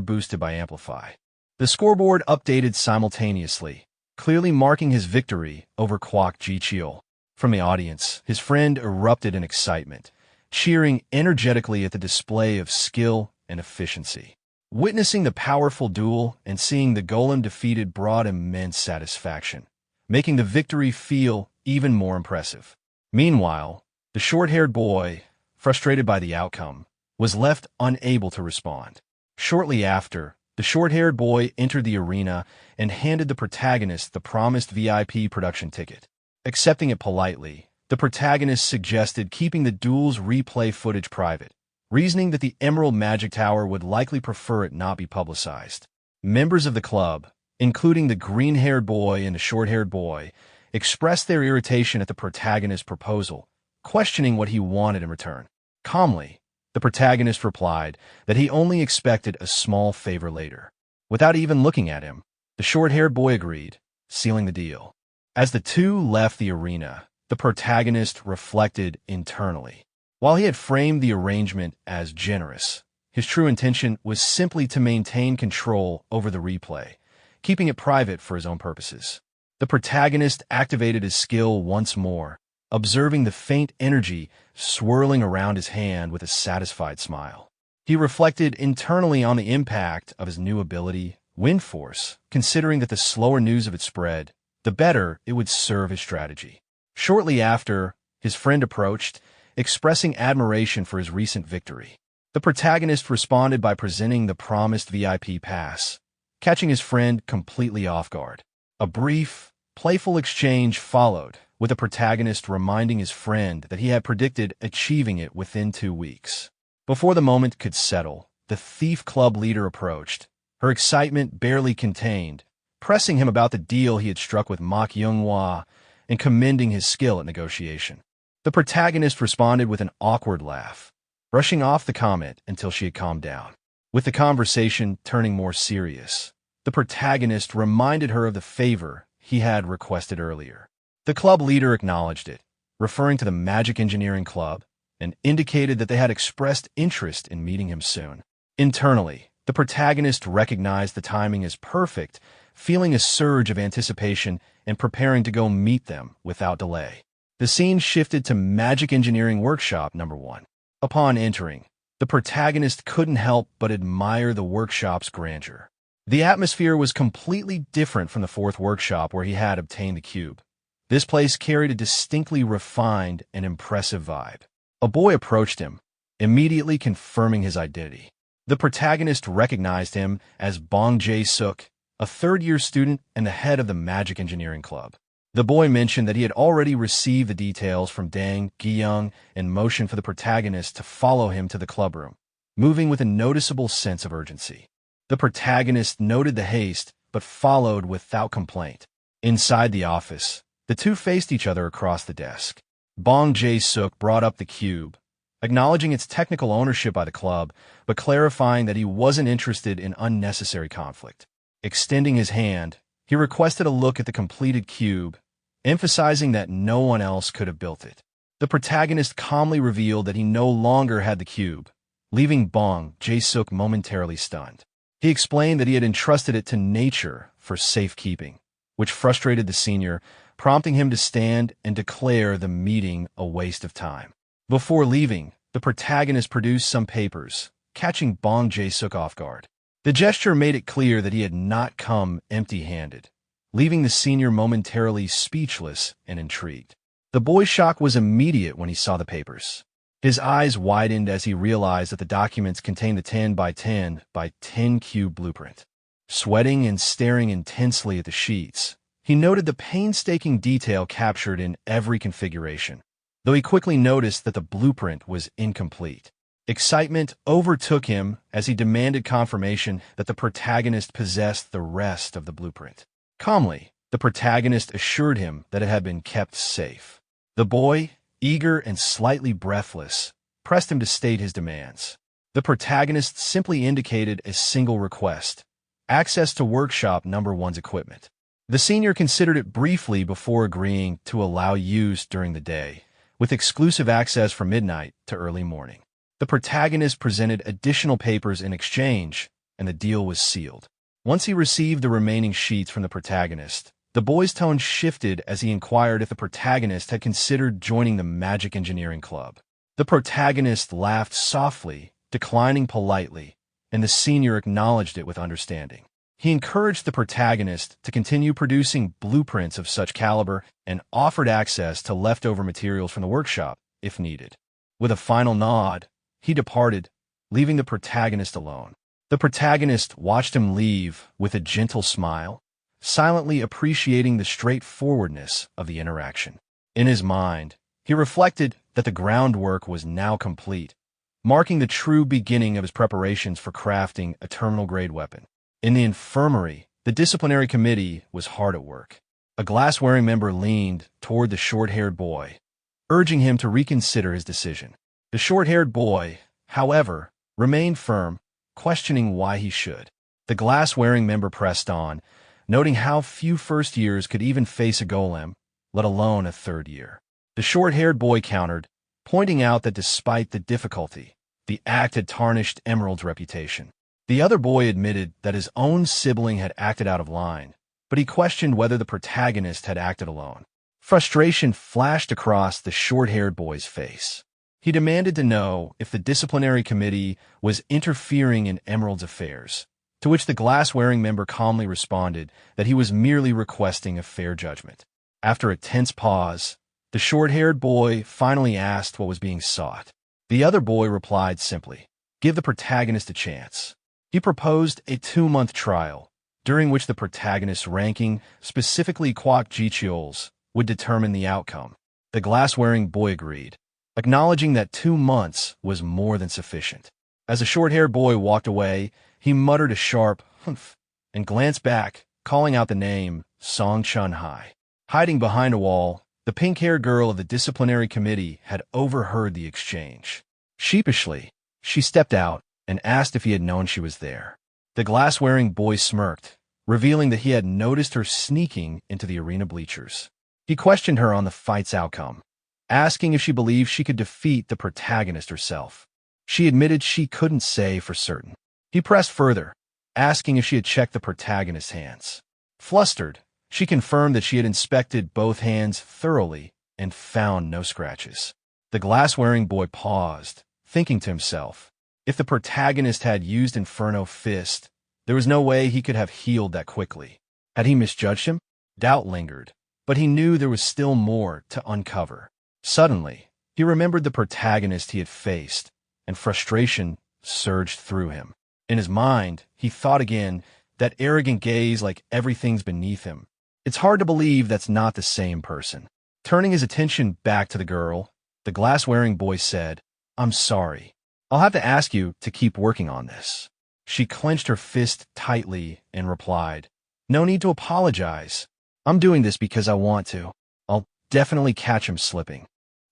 Speaker 1: boosted by Amplify. The scoreboard updated simultaneously, clearly marking his victory over Kwok Ji-cheol. From the audience, his friend erupted in excitement, cheering energetically at the display of skill and efficiency. Witnessing the powerful duel and seeing the golem defeated brought immense satisfaction, making the victory feel even more impressive. Meanwhile, the short-haired boy, frustrated by the outcome, was left unable to respond. Shortly after, the short-haired boy entered the arena and handed the protagonist the promised VIP production ticket. Accepting it politely, the protagonist suggested keeping the duel's replay footage private, reasoning that the Emerald Magic Tower would likely prefer it not be publicized. Members of the club, including the green-haired boy and the short-haired boy, expressed their irritation at the protagonist's proposal, questioning what he wanted in return. Calmly, the protagonist replied that he only expected a small favor later. Without even looking at him, the short-haired boy agreed, sealing the deal. As the two left the arena, the protagonist reflected internally. While he had framed the arrangement as generous, his true intention was simply to maintain control over the replay, keeping it private for his own purposes. The protagonist activated his skill once more, observing the faint energy swirling around his hand with a satisfied smile. He reflected internally on the impact of his new ability, Wind Force, considering that the slower news of it spread, the better it would serve his strategy. Shortly after, his friend approached, expressing admiration for his recent victory. The protagonist responded by presenting the promised VIP pass, catching his friend completely off guard. A brief, playful exchange followed, with the protagonist reminding his friend that he had predicted achieving it within 2 weeks. Before the moment could settle, the Thief Club leader approached, her excitement barely contained, pressing him about the deal he had struck with Manhwa and commending his skill at negotiation. The protagonist responded with an awkward laugh, brushing off the comment until she had calmed down. With the conversation turning more serious, the protagonist reminded her of the favor he had requested earlier. The club leader acknowledged it, referring to the Magic Engineering Club, and indicated that they had expressed interest in meeting him soon. Internally, the protagonist recognized the timing as perfect, feeling a surge of anticipation and preparing to go meet them without delay. The scene shifted to Magic Engineering Workshop number 1. Upon entering, the protagonist couldn't help but admire the workshop's grandeur. The atmosphere was completely different from the 4th workshop where he had obtained the cube. This place carried a distinctly refined and impressive vibe. A boy approached him, immediately confirming his identity. The protagonist recognized him as Bong Jae-suk, a 3rd-year student and the head of the Magic Engineering Club. The boy mentioned that he had already received the details from Dang Gi-young and motioned for the protagonist to follow him to the clubroom, moving with a noticeable sense of urgency. The protagonist noted the haste, but followed without complaint. Inside the office, the two faced each other across the desk. Bong Jae-suk brought up the cube, acknowledging its technical ownership by the club, but clarifying that he wasn't interested in unnecessary conflict. Extending his hand, he requested a look at the completed cube, emphasizing that no one else could have built it. The protagonist calmly revealed that he no longer had the cube, leaving Bong Jae-suk momentarily stunned. He explained that he had entrusted it to nature for safekeeping, which frustrated the senior, prompting him to stand and declare the meeting a waste of time. Before leaving, the protagonist produced some papers, catching Bong Jae-suk off guard. The gesture made it clear that he had not come empty-handed, leaving the senior momentarily speechless and intrigued. The boy's shock was immediate when he saw the papers. His eyes widened as he realized that the documents contained the 10 by 10 by 10 cube blueprint. Sweating and staring intensely at the sheets, he noted the painstaking detail captured in every configuration, though he quickly noticed that the blueprint was incomplete. Excitement overtook him as he demanded confirmation that the protagonist possessed the rest of the blueprint. Calmly, the protagonist assured him that it had been kept safe. The boy, eager and slightly breathless, pressed him to state his demands. The protagonist simply indicated a single request: access to Workshop number 1's equipment. The senior considered it briefly before agreeing to allow use during the day, with exclusive access from midnight to early morning. The protagonist presented additional papers in exchange, and the deal was sealed. Once he received the remaining sheets from the protagonist, the boy's tone shifted as he inquired if the protagonist had considered joining the Magic Engineering Club. The protagonist laughed softly, declining politely, and the senior acknowledged it with understanding. He encouraged the protagonist to continue producing blueprints of such caliber and offered access to leftover materials from the workshop, if needed. With a final nod, he departed, leaving the protagonist alone. The protagonist watched him leave with a gentle smile, silently appreciating the straightforwardness of the interaction. In his mind, he reflected that the groundwork was now complete, marking the true beginning of his preparations for crafting a terminal-grade weapon. In the infirmary, the disciplinary committee was hard at work. A glass-wearing member leaned toward the short-haired boy, urging him to reconsider his decision. The short-haired boy, however, remained firm, questioning why he should. The glass-wearing member pressed on, noting how few first years could even face a golem, let alone a 3rd year. The short-haired boy countered, pointing out that despite the difficulty, the act had tarnished Emerald's reputation. The other boy admitted that his own sibling had acted out of line, but he questioned whether the protagonist had acted alone. Frustration flashed across the short-haired boy's face. He demanded to know if the disciplinary committee was interfering in Emerald's affairs, to which the glass-wearing member calmly responded that he was merely requesting a fair judgment. After a tense pause, the short-haired boy finally asked what was being sought. The other boy replied simply, "Give the protagonist a chance." He proposed a 2-month trial, during which the protagonist's ranking, specifically Kwok Jicheol's, would determine the outcome. The glass-wearing boy agreed, acknowledging that 2 months was more than sufficient. As the short-haired boy walked away, he muttered a sharp humph and glanced back, calling out the name Song Chun-hai. Hiding behind a wall, the pink-haired girl of the disciplinary committee had overheard the exchange. Sheepishly, she stepped out and asked if he had known she was there. The glass-wearing boy smirked, revealing that he had noticed her sneaking into the arena bleachers. He questioned her on the fight's outcome, asking if she believed she could defeat the protagonist herself. She admitted she couldn't say for certain. He pressed further, asking if she had checked the protagonist's hands. Flustered, she confirmed that she had inspected both hands thoroughly and found no scratches. The glass-wearing boy paused, thinking to himself, if the protagonist had used Inferno Fist, there was no way he could have healed that quickly. Had he misjudged him? Doubt lingered, but he knew there was still more to uncover. Suddenly, he remembered the protagonist he had faced, and frustration surged through him. In his mind, he thought again, that arrogant gaze like everything's beneath him. It's hard to believe that's not the same person. Turning his attention back to the girl, the glass-wearing boy said, "I'm sorry. I'll have to ask you to keep working on this." She clenched her fist tightly and replied, "No need to apologize. I'm doing this because I want to. I'll definitely catch him slipping."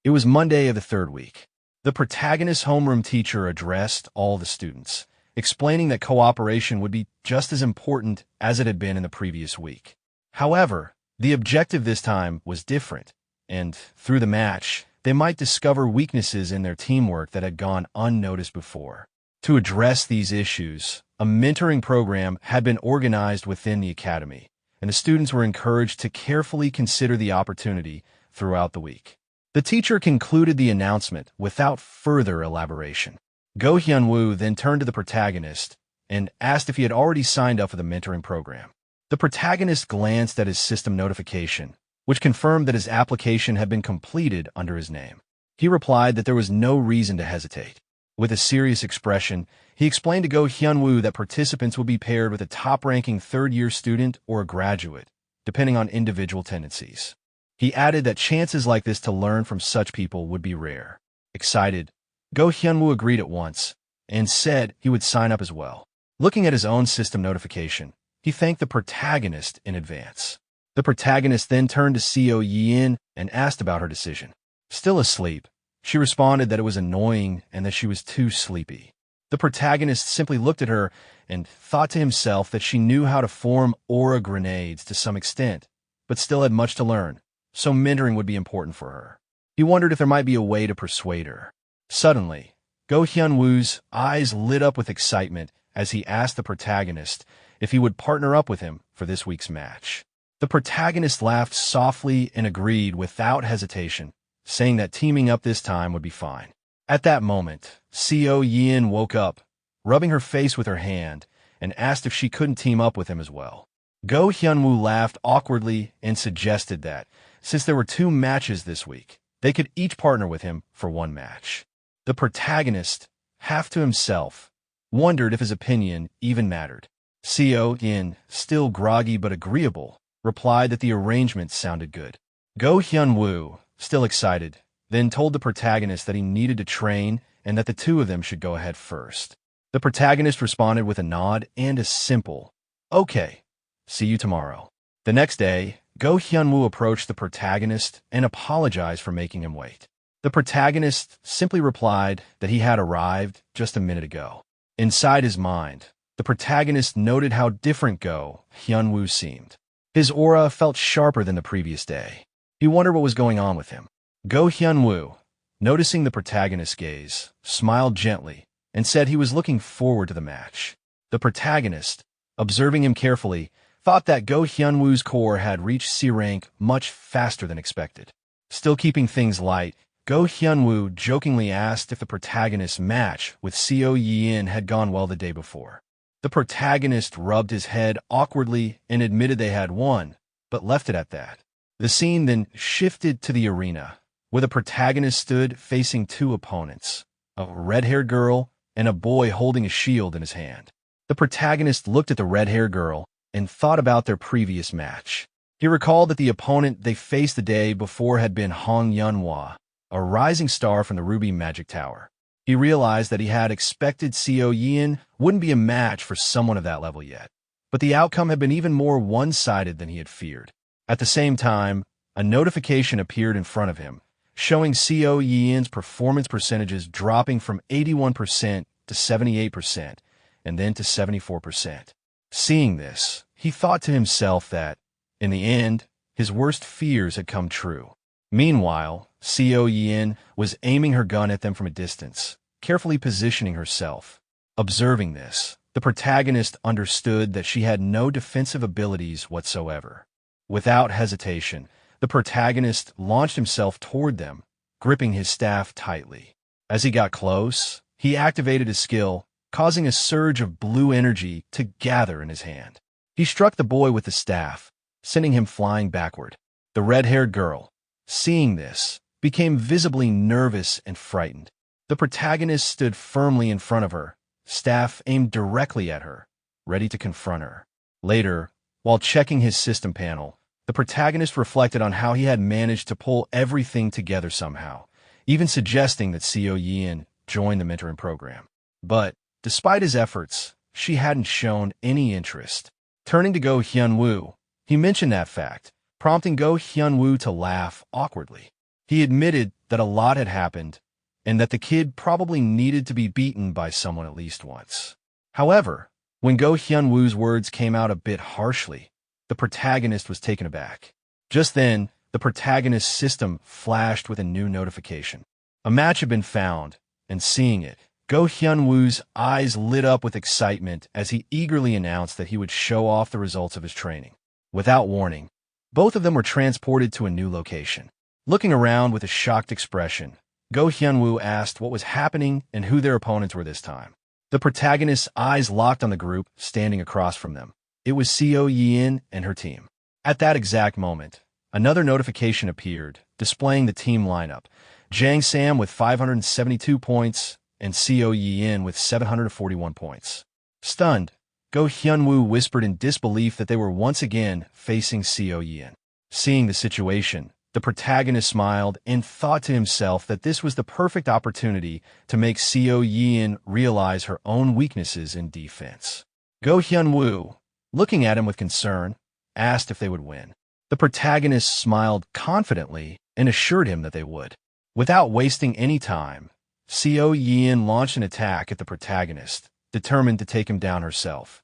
Speaker 1: It was Monday of the 3rd week. The protagonist's homeroom teacher addressed all the students, explaining that cooperation would be just as important as it had been in the previous week. However, the objective this time was different, and through the match, they might discover weaknesses in their teamwork that had gone unnoticed before. To address these issues, a mentoring program had been organized within the academy, and the students were encouraged to carefully consider the opportunity throughout the week. The teacher concluded the announcement without further elaboration. Go Hyun-woo then turned to the protagonist and asked if he had already signed up for the mentoring program. The protagonist glanced at his system notification, which confirmed that his application had been completed under his name. He replied that there was no reason to hesitate. With a serious expression, he explained to Go Hyun-woo that participants would be paired with a top-ranking 3rd-year student or a graduate, depending on individual tendencies. He added that chances like this to learn from such people would be rare. Excited, Go Hyun-woo agreed at once and said he would sign up as well. Looking at his own system notification, he thanked the protagonist in advance. The protagonist then turned to Seo Yin and asked about her decision. Still asleep, she responded that it was annoying and that she was too sleepy. The protagonist simply looked at her and thought to himself that she knew how to form aura grenades to some extent, but still had much to learn, so mentoring would be important for her. He wondered if there might be a way to persuade her. Suddenly, Go Hyun-woo's eyes lit up with excitement as he asked the protagonist if he would partner up with him for this week's match. The protagonist laughed softly and agreed without hesitation, saying that teaming up this time would be fine. At that moment, Seo Yin woke up, rubbing her face with her hand, and asked if she couldn't team up with him as well. Go Hyun-woo laughed awkwardly and suggested that, since there were 2 matches this week, they could each partner with him for 1 match. The protagonist, half to himself, wondered if his opinion even mattered. Seo Yin, still groggy but agreeable, replied that the arrangement sounded good. Go Hyun-woo, still excited, then told the protagonist that he needed to train and that the 2 of them should go ahead first. The protagonist responded with a nod and a simple, "Okay, see you tomorrow." The next day, Go Hyun-woo approached the protagonist and apologized for making him wait. The protagonist simply replied that he had arrived just a minute ago. Inside his mind, the protagonist noted how different Go Hyun-woo seemed. His aura felt sharper than the previous day. He wondered what was going on with him. Go Hyun-woo, noticing the protagonist's gaze, smiled gently and said he was looking forward to the match. The protagonist, observing him carefully, thought that Go Hyunwoo's core had reached C rank much faster than expected. Still keeping things light, Go Hyunwoo jokingly asked if the protagonist's match with Seo Yin had gone well the day before. The protagonist rubbed his head awkwardly and admitted they had won, but left it at that. The scene then shifted to the arena, where the protagonist stood facing two opponents, a red-haired girl and a boy holding a shield in his hand. The protagonist looked at the red-haired girl and thought about their previous match. He recalled that the opponent they faced the day before had been Hong Yunhua, a rising star from the Ruby Magic Tower. He realized that he had expected Seo Yin wouldn't be a match for someone of that level yet, but the outcome had been even more one-sided than he had feared. At the same time, a notification appeared in front of him, showing Seo Yin's performance percentages dropping from 81% to 78%, and then to 74%. Seeing this, he thought to himself that, in the end, his worst fears had come true. Meanwhile, Seo Yin was aiming her gun at them from a distance, carefully positioning herself. Observing this, the protagonist understood that she had no defensive abilities whatsoever. Without hesitation, the protagonist launched himself toward them, gripping his staff tightly. As he got close, he activated his skill, causing a surge of blue energy to gather in his hand. He struck the boy with the staff, sending him flying backward. The red-haired girl, seeing this, became visibly nervous and frightened. The protagonist stood firmly in front of her, staff aimed directly at her, ready to confront her. Later, while checking his system panel, the protagonist reflected on how he had managed to pull everything together somehow, even suggesting that Seo Yin join the mentoring program. But, despite his efforts, she hadn't shown any interest. Turning to Go Hyunwoo, he mentioned that fact, prompting Go Hyunwoo to laugh awkwardly. He admitted that a lot had happened, and that the kid probably needed to be beaten by someone at least once. However, when Go Hyunwoo's words came out a bit harshly, the protagonist was taken aback. Just then, the protagonist's system flashed with a new notification. A match had been found, and seeing it, Go Hyunwoo's eyes lit up with excitement as he eagerly announced that he would show off the results of his training. Without warning, both of them were transported to a new location. Looking around with a shocked expression, Go Hyunwoo asked what was happening and who their opponents were this time. The protagonist's eyes locked on the group standing across from them. It was Seo Yin and her team. At that exact moment, another notification appeared, displaying the team lineup. Jang Sam with 572 points, and Seo Yin with 741 points. Stunned, Go Hyunwoo whispered in disbelief that they were once again facing Seo Yin. Seeing the situation, the protagonist smiled and thought to himself that this was the perfect opportunity to make Seo Yin realize her own weaknesses in defense. Go Hyunwoo, looking at him with concern, asked if they would win. The protagonist smiled confidently and assured him that they would. Without wasting any time, Seo Yin launched an attack at the protagonist, determined to take him down herself.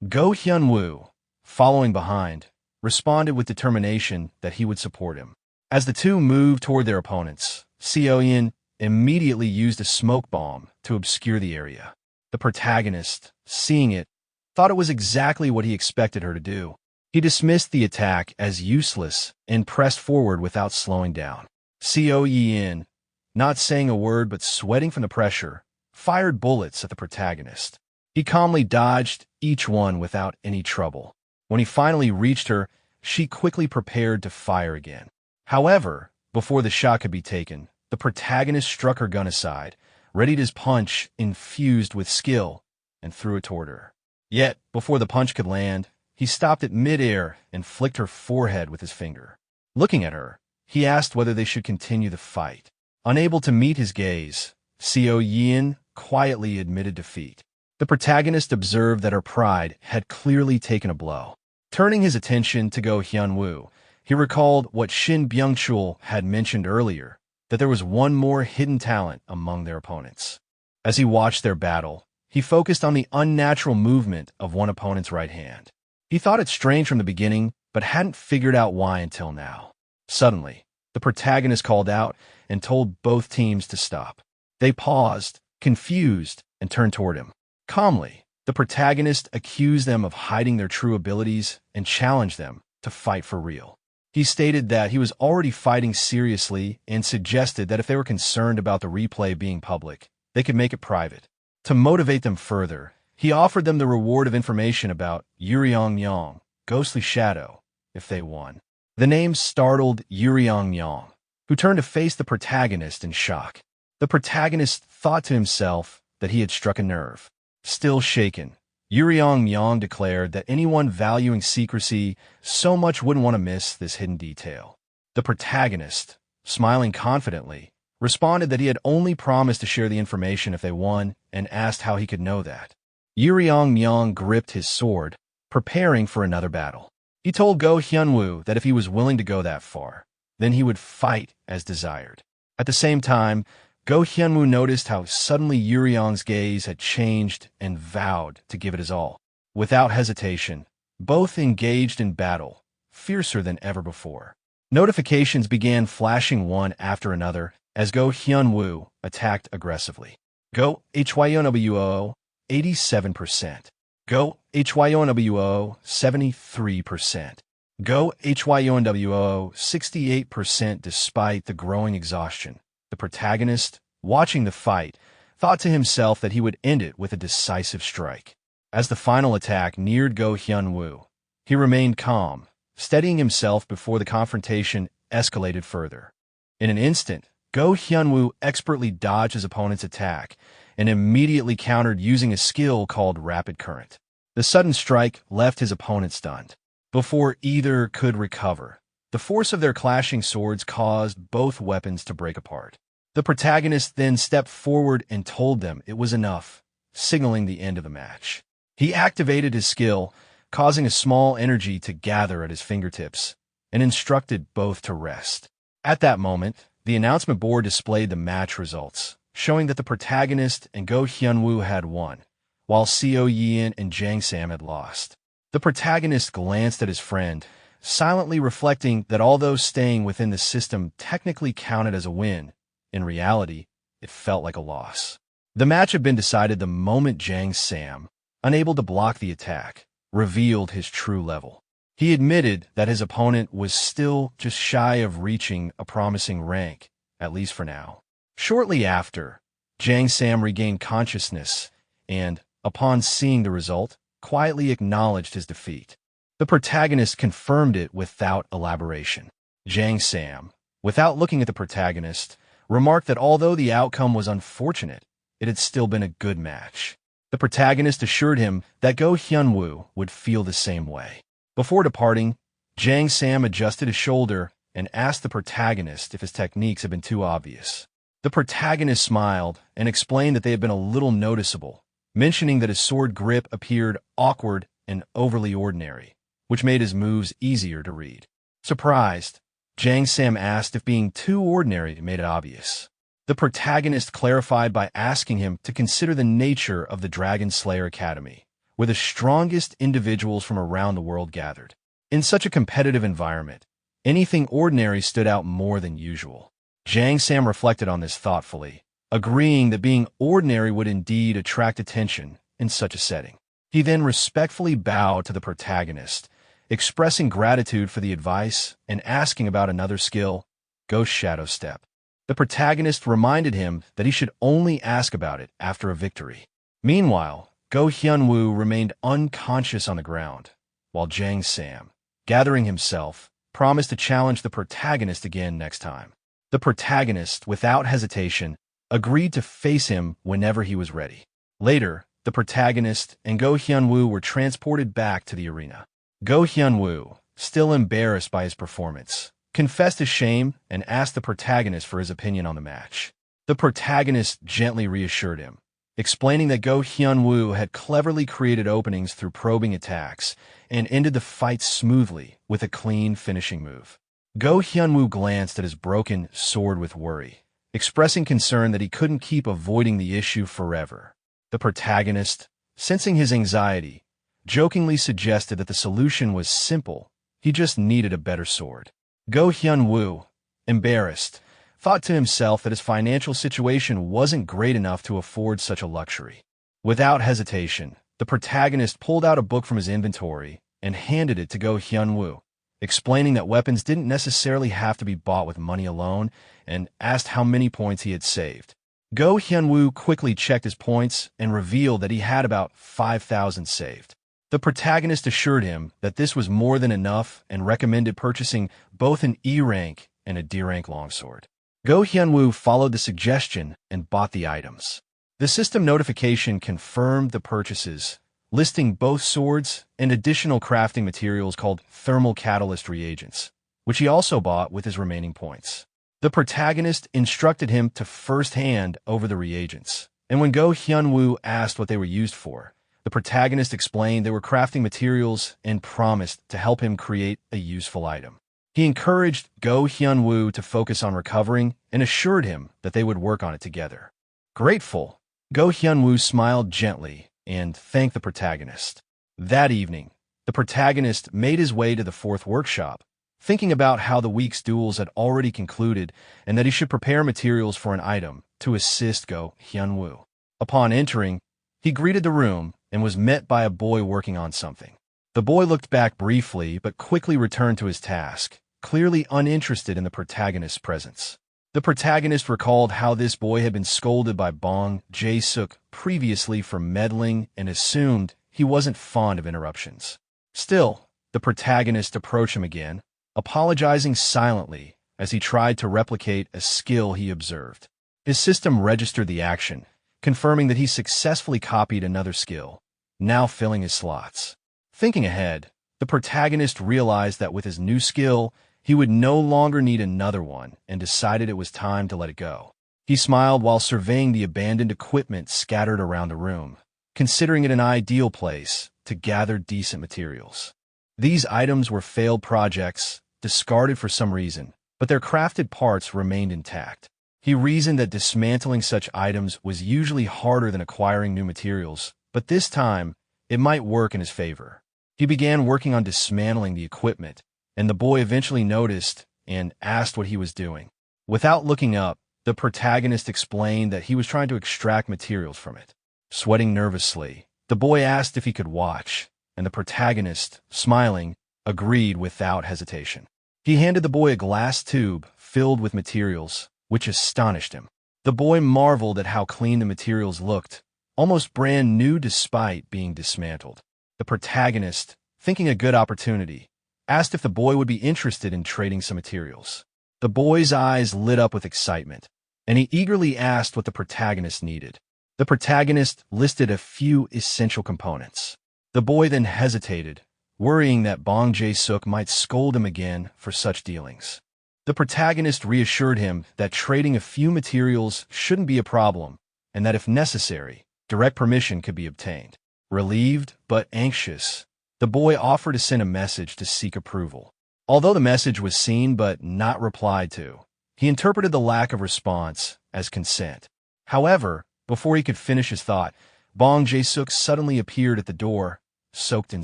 Speaker 1: Go Hyunwoo, following behind, responded with determination that he would support him. As the two moved toward their opponents, Seo Yin immediately used a smoke bomb to obscure the area. The protagonist, seeing it, thought it was exactly what he expected her to do. He dismissed the attack as useless and pressed forward without slowing down. Seo Yin, not saying a word but sweating from the pressure, fired bullets at the protagonist. He calmly dodged each one without any trouble. When he finally reached her, she quickly prepared to fire again. However, before the shot could be taken, the protagonist struck her gun aside, readied his punch infused with skill, and threw it toward her. Yet, before the punch could land, he stopped it mid-air and flicked her forehead with his finger. Looking at her, he asked whether they should continue the fight. Unable to meet his gaze, Seo Yin quietly admitted defeat. The protagonist observed that her pride had clearly taken a blow. Turning his attention to Go Hyunwoo, he recalled what Shin Byung-chul had mentioned earlier, that there was one more hidden talent among their opponents. As he watched their battle, he focused on the unnatural movement of one opponent's right hand. He thought it strange from the beginning, but hadn't figured out why until now. Suddenly, the protagonist called out and told both teams to stop. They paused, confused, and turned toward him. Calmly, The protagonist accused them of hiding their true abilities and challenged them to fight for real. He stated that he was already fighting seriously and suggested that if they were concerned about the replay being public, they could make it private. To motivate them further, he offered them the reward of information about Yuryong-Yang, Ghostly Shadow, if they won. The name startled Yuryong-Yang, who turned to face the protagonist in shock. The protagonist thought to himself that he had struck a nerve. Still shaken, Yuryong-Yang declared that anyone valuing secrecy so much wouldn't want to miss this hidden detail. The protagonist, smiling confidently, responded that he had only promised to share the information if they won and asked how he could know that. Yuryong-Yang gripped his sword, preparing for another battle. He told Go Hyunwoo that if he was willing to go that far, then he would fight as desired. At the same time, Go Hyunwoo noticed how suddenly Yuryong's gaze had changed and vowed to give it his all. Without hesitation, both engaged in battle, fiercer than ever before. Notifications began flashing one after another as Go Hyunwoo attacked aggressively. Go HYONWO 87%. Go HYONWO 73%. Go HYONWO 68%. Despite the growing exhaustion, the protagonist, watching the fight, thought to himself that he would end it with a decisive strike. As the final attack neared Go Hyunwoo, he remained calm, steadying himself before the confrontation escalated further. In an instant, Go Hyunwoo expertly dodged his opponent's attack and immediately countered using a skill called Rapid Current. The sudden strike left his opponent stunned. Before either could recover, the force of their clashing swords caused both weapons to break apart. The protagonist then stepped forward and told them it was enough, signaling the end of the match. He activated his skill, causing a small energy to gather at his fingertips, and instructed both to rest. At that moment, the announcement board displayed the match results, showing that the protagonist and Go Hyunwoo had won, while Seo Yeon and Jang Sam had lost. The protagonist glanced at his friend, silently reflecting that although staying within the system technically counted as a win, in reality, it felt like a loss. The match had been decided the moment Jang Sam, unable to block the attack, revealed his true level. He admitted that his opponent was still just shy of reaching a promising rank, at least for now. Shortly after, Jang Sam regained consciousness and, upon seeing the result, quietly acknowledged his defeat. The protagonist confirmed it without elaboration. Jang Sam, without looking at the protagonist, remarked that although the outcome was unfortunate, it had still been a good match. The protagonist assured him that Go Hyunwoo would feel the same way. Before departing, Jang Sam adjusted his shoulder and asked the protagonist if his techniques had been too obvious. The protagonist smiled and explained that they had been a little noticeable, mentioning that his sword grip appeared awkward and overly ordinary, which made his moves easier to read. Surprised, Jang Sam asked if being too ordinary made it obvious. The protagonist clarified by asking him to consider the nature of the Dragon Slayer Academy, where the strongest individuals from around the world gathered. In such a competitive environment, anything ordinary stood out more than usual. Jang Sam reflected on this thoughtfully, agreeing that being ordinary would indeed attract attention in such a setting. He then respectfully bowed to the protagonist, expressing gratitude for the advice and asking about another skill, Ghost Shadow Step. The protagonist reminded him that he should only ask about it after a victory. Meanwhile, Go Hyunwoo remained unconscious on the ground, while Jang Sam, gathering himself, promised to challenge the protagonist again next time. The protagonist, without hesitation, agreed to face him whenever he was ready. Later, the protagonist and Go Hyunwoo were transported back to the arena. Go Hyunwoo, still embarrassed by his performance, confessed his shame and asked the protagonist for his opinion on the match. The protagonist gently reassured him, explaining that Go Hyunwoo had cleverly created openings through probing attacks and ended the fight smoothly with a clean finishing move. Go Hyunwoo glanced at his broken sword with worry, expressing concern that he couldn't keep avoiding the issue forever. The protagonist, sensing his anxiety, jokingly suggested that the solution was simple, he just needed a better sword. Go Hyunwoo, embarrassed, thought to himself that his financial situation wasn't great enough to afford such a luxury. Without hesitation, The protagonist pulled out a book from his inventory and handed it to Go Hyun-woo, explaining that weapons didn't necessarily have to be bought with money alone, and asked how many points he had saved. Go Hyun-woo quickly checked his points and revealed that he had about 5,000 saved. The protagonist assured him that this was more than enough and recommended purchasing both an E-rank and a D-rank longsword. Go Hyun-woo followed the suggestion and bought the items. The system notification confirmed the purchases, listing both swords and additional crafting materials called thermal catalyst reagents, which he also bought with his remaining points. The protagonist instructed him to first hand over the reagents, and when Go Hyun-woo asked what they were used for, the protagonist explained they were crafting materials and promised to help him create a useful item. He encouraged Go Hyun-woo to focus on recovering and assured him that they would work on it together. Grateful, Go Hyun-woo smiled gently and thanked the protagonist. That evening, the protagonist made his way to the fourth workshop, thinking about how the week's duels had already concluded and that he should prepare materials for an item to assist Go Hyun-woo. Upon entering, he greeted the room and was met by a boy working on something. The boy looked back briefly but quickly returned to his task, clearly uninterested in the protagonist's presence. The protagonist recalled how this boy had been scolded by Bong Jae-suk previously for meddling and assumed he wasn't fond of interruptions. Still, the protagonist approached him again, apologizing silently as he tried to replicate a skill he observed. His system registered the action, confirming that he successfully copied another skill, now filling his slots. Thinking ahead, the protagonist realized that with his new skill, he would no longer need another one and decided it was time to let it go. He smiled while surveying the abandoned equipment scattered around the room, considering it an ideal place to gather decent materials. These items were failed projects, discarded for some reason, but their crafted parts remained intact. He reasoned that dismantling such items was usually harder than acquiring new materials, but this time, it might work in his favor. He began working on dismantling the equipment, and the boy eventually noticed and asked what he was doing. Without looking up, the protagonist explained that he was trying to extract materials from it. Sweating nervously, the boy asked if he could watch, and the protagonist, smiling, agreed without hesitation. He handed the boy a glass tube filled with materials, which astonished him. The boy marveled at how clean the materials looked, almost brand new despite being dismantled. The protagonist, thinking a good opportunity, asked if the boy would be interested in trading some materials. The boy's eyes lit up with excitement, and he eagerly asked what the protagonist needed. The protagonist listed a few essential components. The boy then hesitated, worrying that Bong Jae-suk might scold him again for such dealings. The protagonist reassured him that trading a few materials shouldn't be a problem, and that if necessary, direct permission could be obtained. Relieved but anxious, the boy offered to send a message to seek approval. Although the message was seen but not replied to, he interpreted the lack of response as consent. However, before he could finish his thought, Bong Jae-suk suddenly appeared at the door, soaked in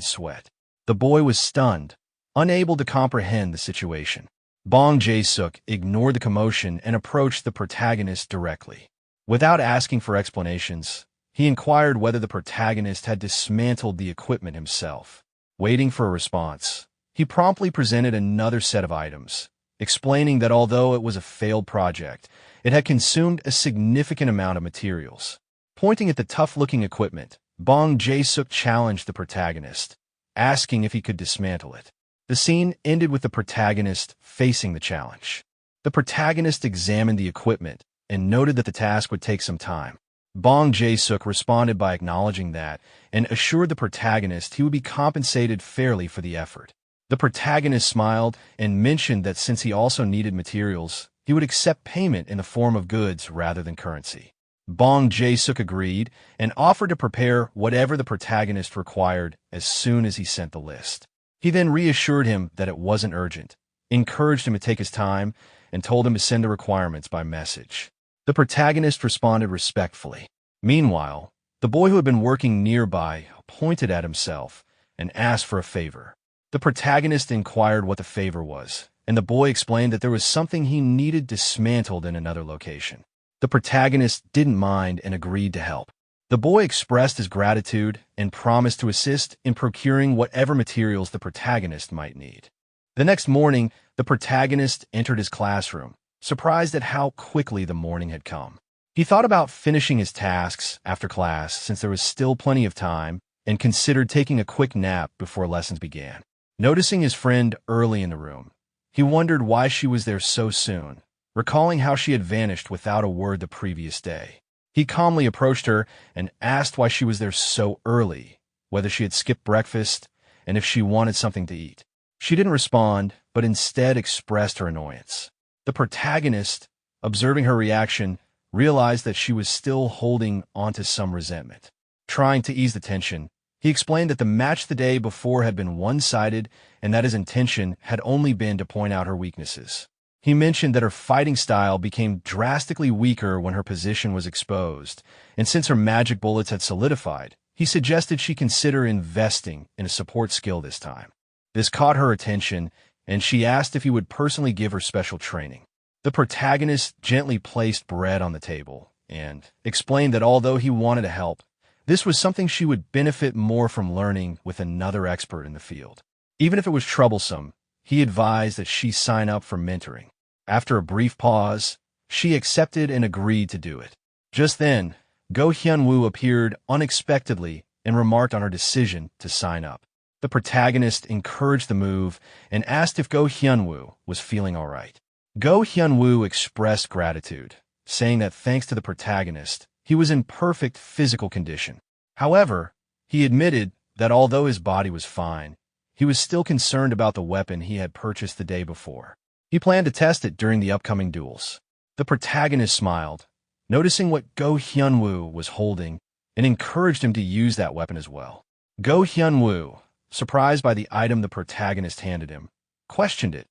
Speaker 1: sweat. The boy was stunned, unable to comprehend the situation. Bong Jae-suk ignored the commotion and approached the protagonist directly. Without asking for explanations, he inquired whether the protagonist had dismantled the equipment himself. Waiting for a response, he promptly presented another set of items, explaining that although it was a failed project, it had consumed a significant amount of materials. Pointing at the tough-looking equipment, Bong Jae-suk challenged the protagonist, asking if he could dismantle it. The scene ended with the protagonist facing the challenge. The protagonist examined the equipment and noted that the task would take some time. Bong Jae-suk responded by acknowledging that and assured the protagonist he would be compensated fairly for the effort. The protagonist smiled and mentioned that since he also needed materials, he would accept payment in the form of goods rather than currency. Bong Jae-suk agreed and offered to prepare whatever the protagonist required as soon as he sent the list. He then reassured him that it wasn't urgent, encouraged him to take his time, and told him to send the requirements by message. The protagonist responded respectfully. Meanwhile, the boy who had been working nearby pointed at himself and asked for a favor. The protagonist inquired what the favor was, and the boy explained that there was something he needed dismantled in another location. The protagonist didn't mind and agreed to help. The boy expressed his gratitude and promised to assist in procuring whatever materials the protagonist might need. The next morning, the protagonist entered his classroom, surprised at how quickly the morning had come. He thought about finishing his tasks after class since there was still plenty of time, and considered taking a quick nap before lessons began. Noticing his friend early in the room, he wondered why she was there so soon, recalling how she had vanished without a word the previous day. He calmly approached her and asked why she was there so early, whether she had skipped breakfast, and if she wanted something to eat. She didn't respond, but instead expressed her annoyance. The protagonist, observing her reaction, realized that she was still holding onto some resentment. Trying to ease the tension, he explained that the match the day before had been one-sided and that his intention had only been to point out her weaknesses. He mentioned that her fighting style became drastically weaker when her position was exposed, and since her magic bullets had solidified, he suggested she consider investing in a support skill this time. This caught her attention, and she asked if he would personally give her special training. The protagonist gently placed bread on the table and explained that although he wanted to help, this was something she would benefit more from learning with another expert in the field. Even if it was troublesome, he advised that she sign up for mentoring. After a brief pause, she accepted and agreed to do it. Just then, Go Hyun-woo appeared unexpectedly and remarked on her decision to sign up. The protagonist encouraged the move and asked if Go Hyun-woo was feeling all right. Go Hyun-woo expressed gratitude, saying that thanks to the protagonist, he was in perfect physical condition. However, he admitted that although his body was fine, he was still concerned about the weapon he had purchased the day before. He planned to test it during the upcoming duels. The protagonist smiled, noticing what Go Hyun-woo was holding, and encouraged him to use that weapon as well. Go Hyun-woo, surprised by the item the protagonist handed him, questioned it,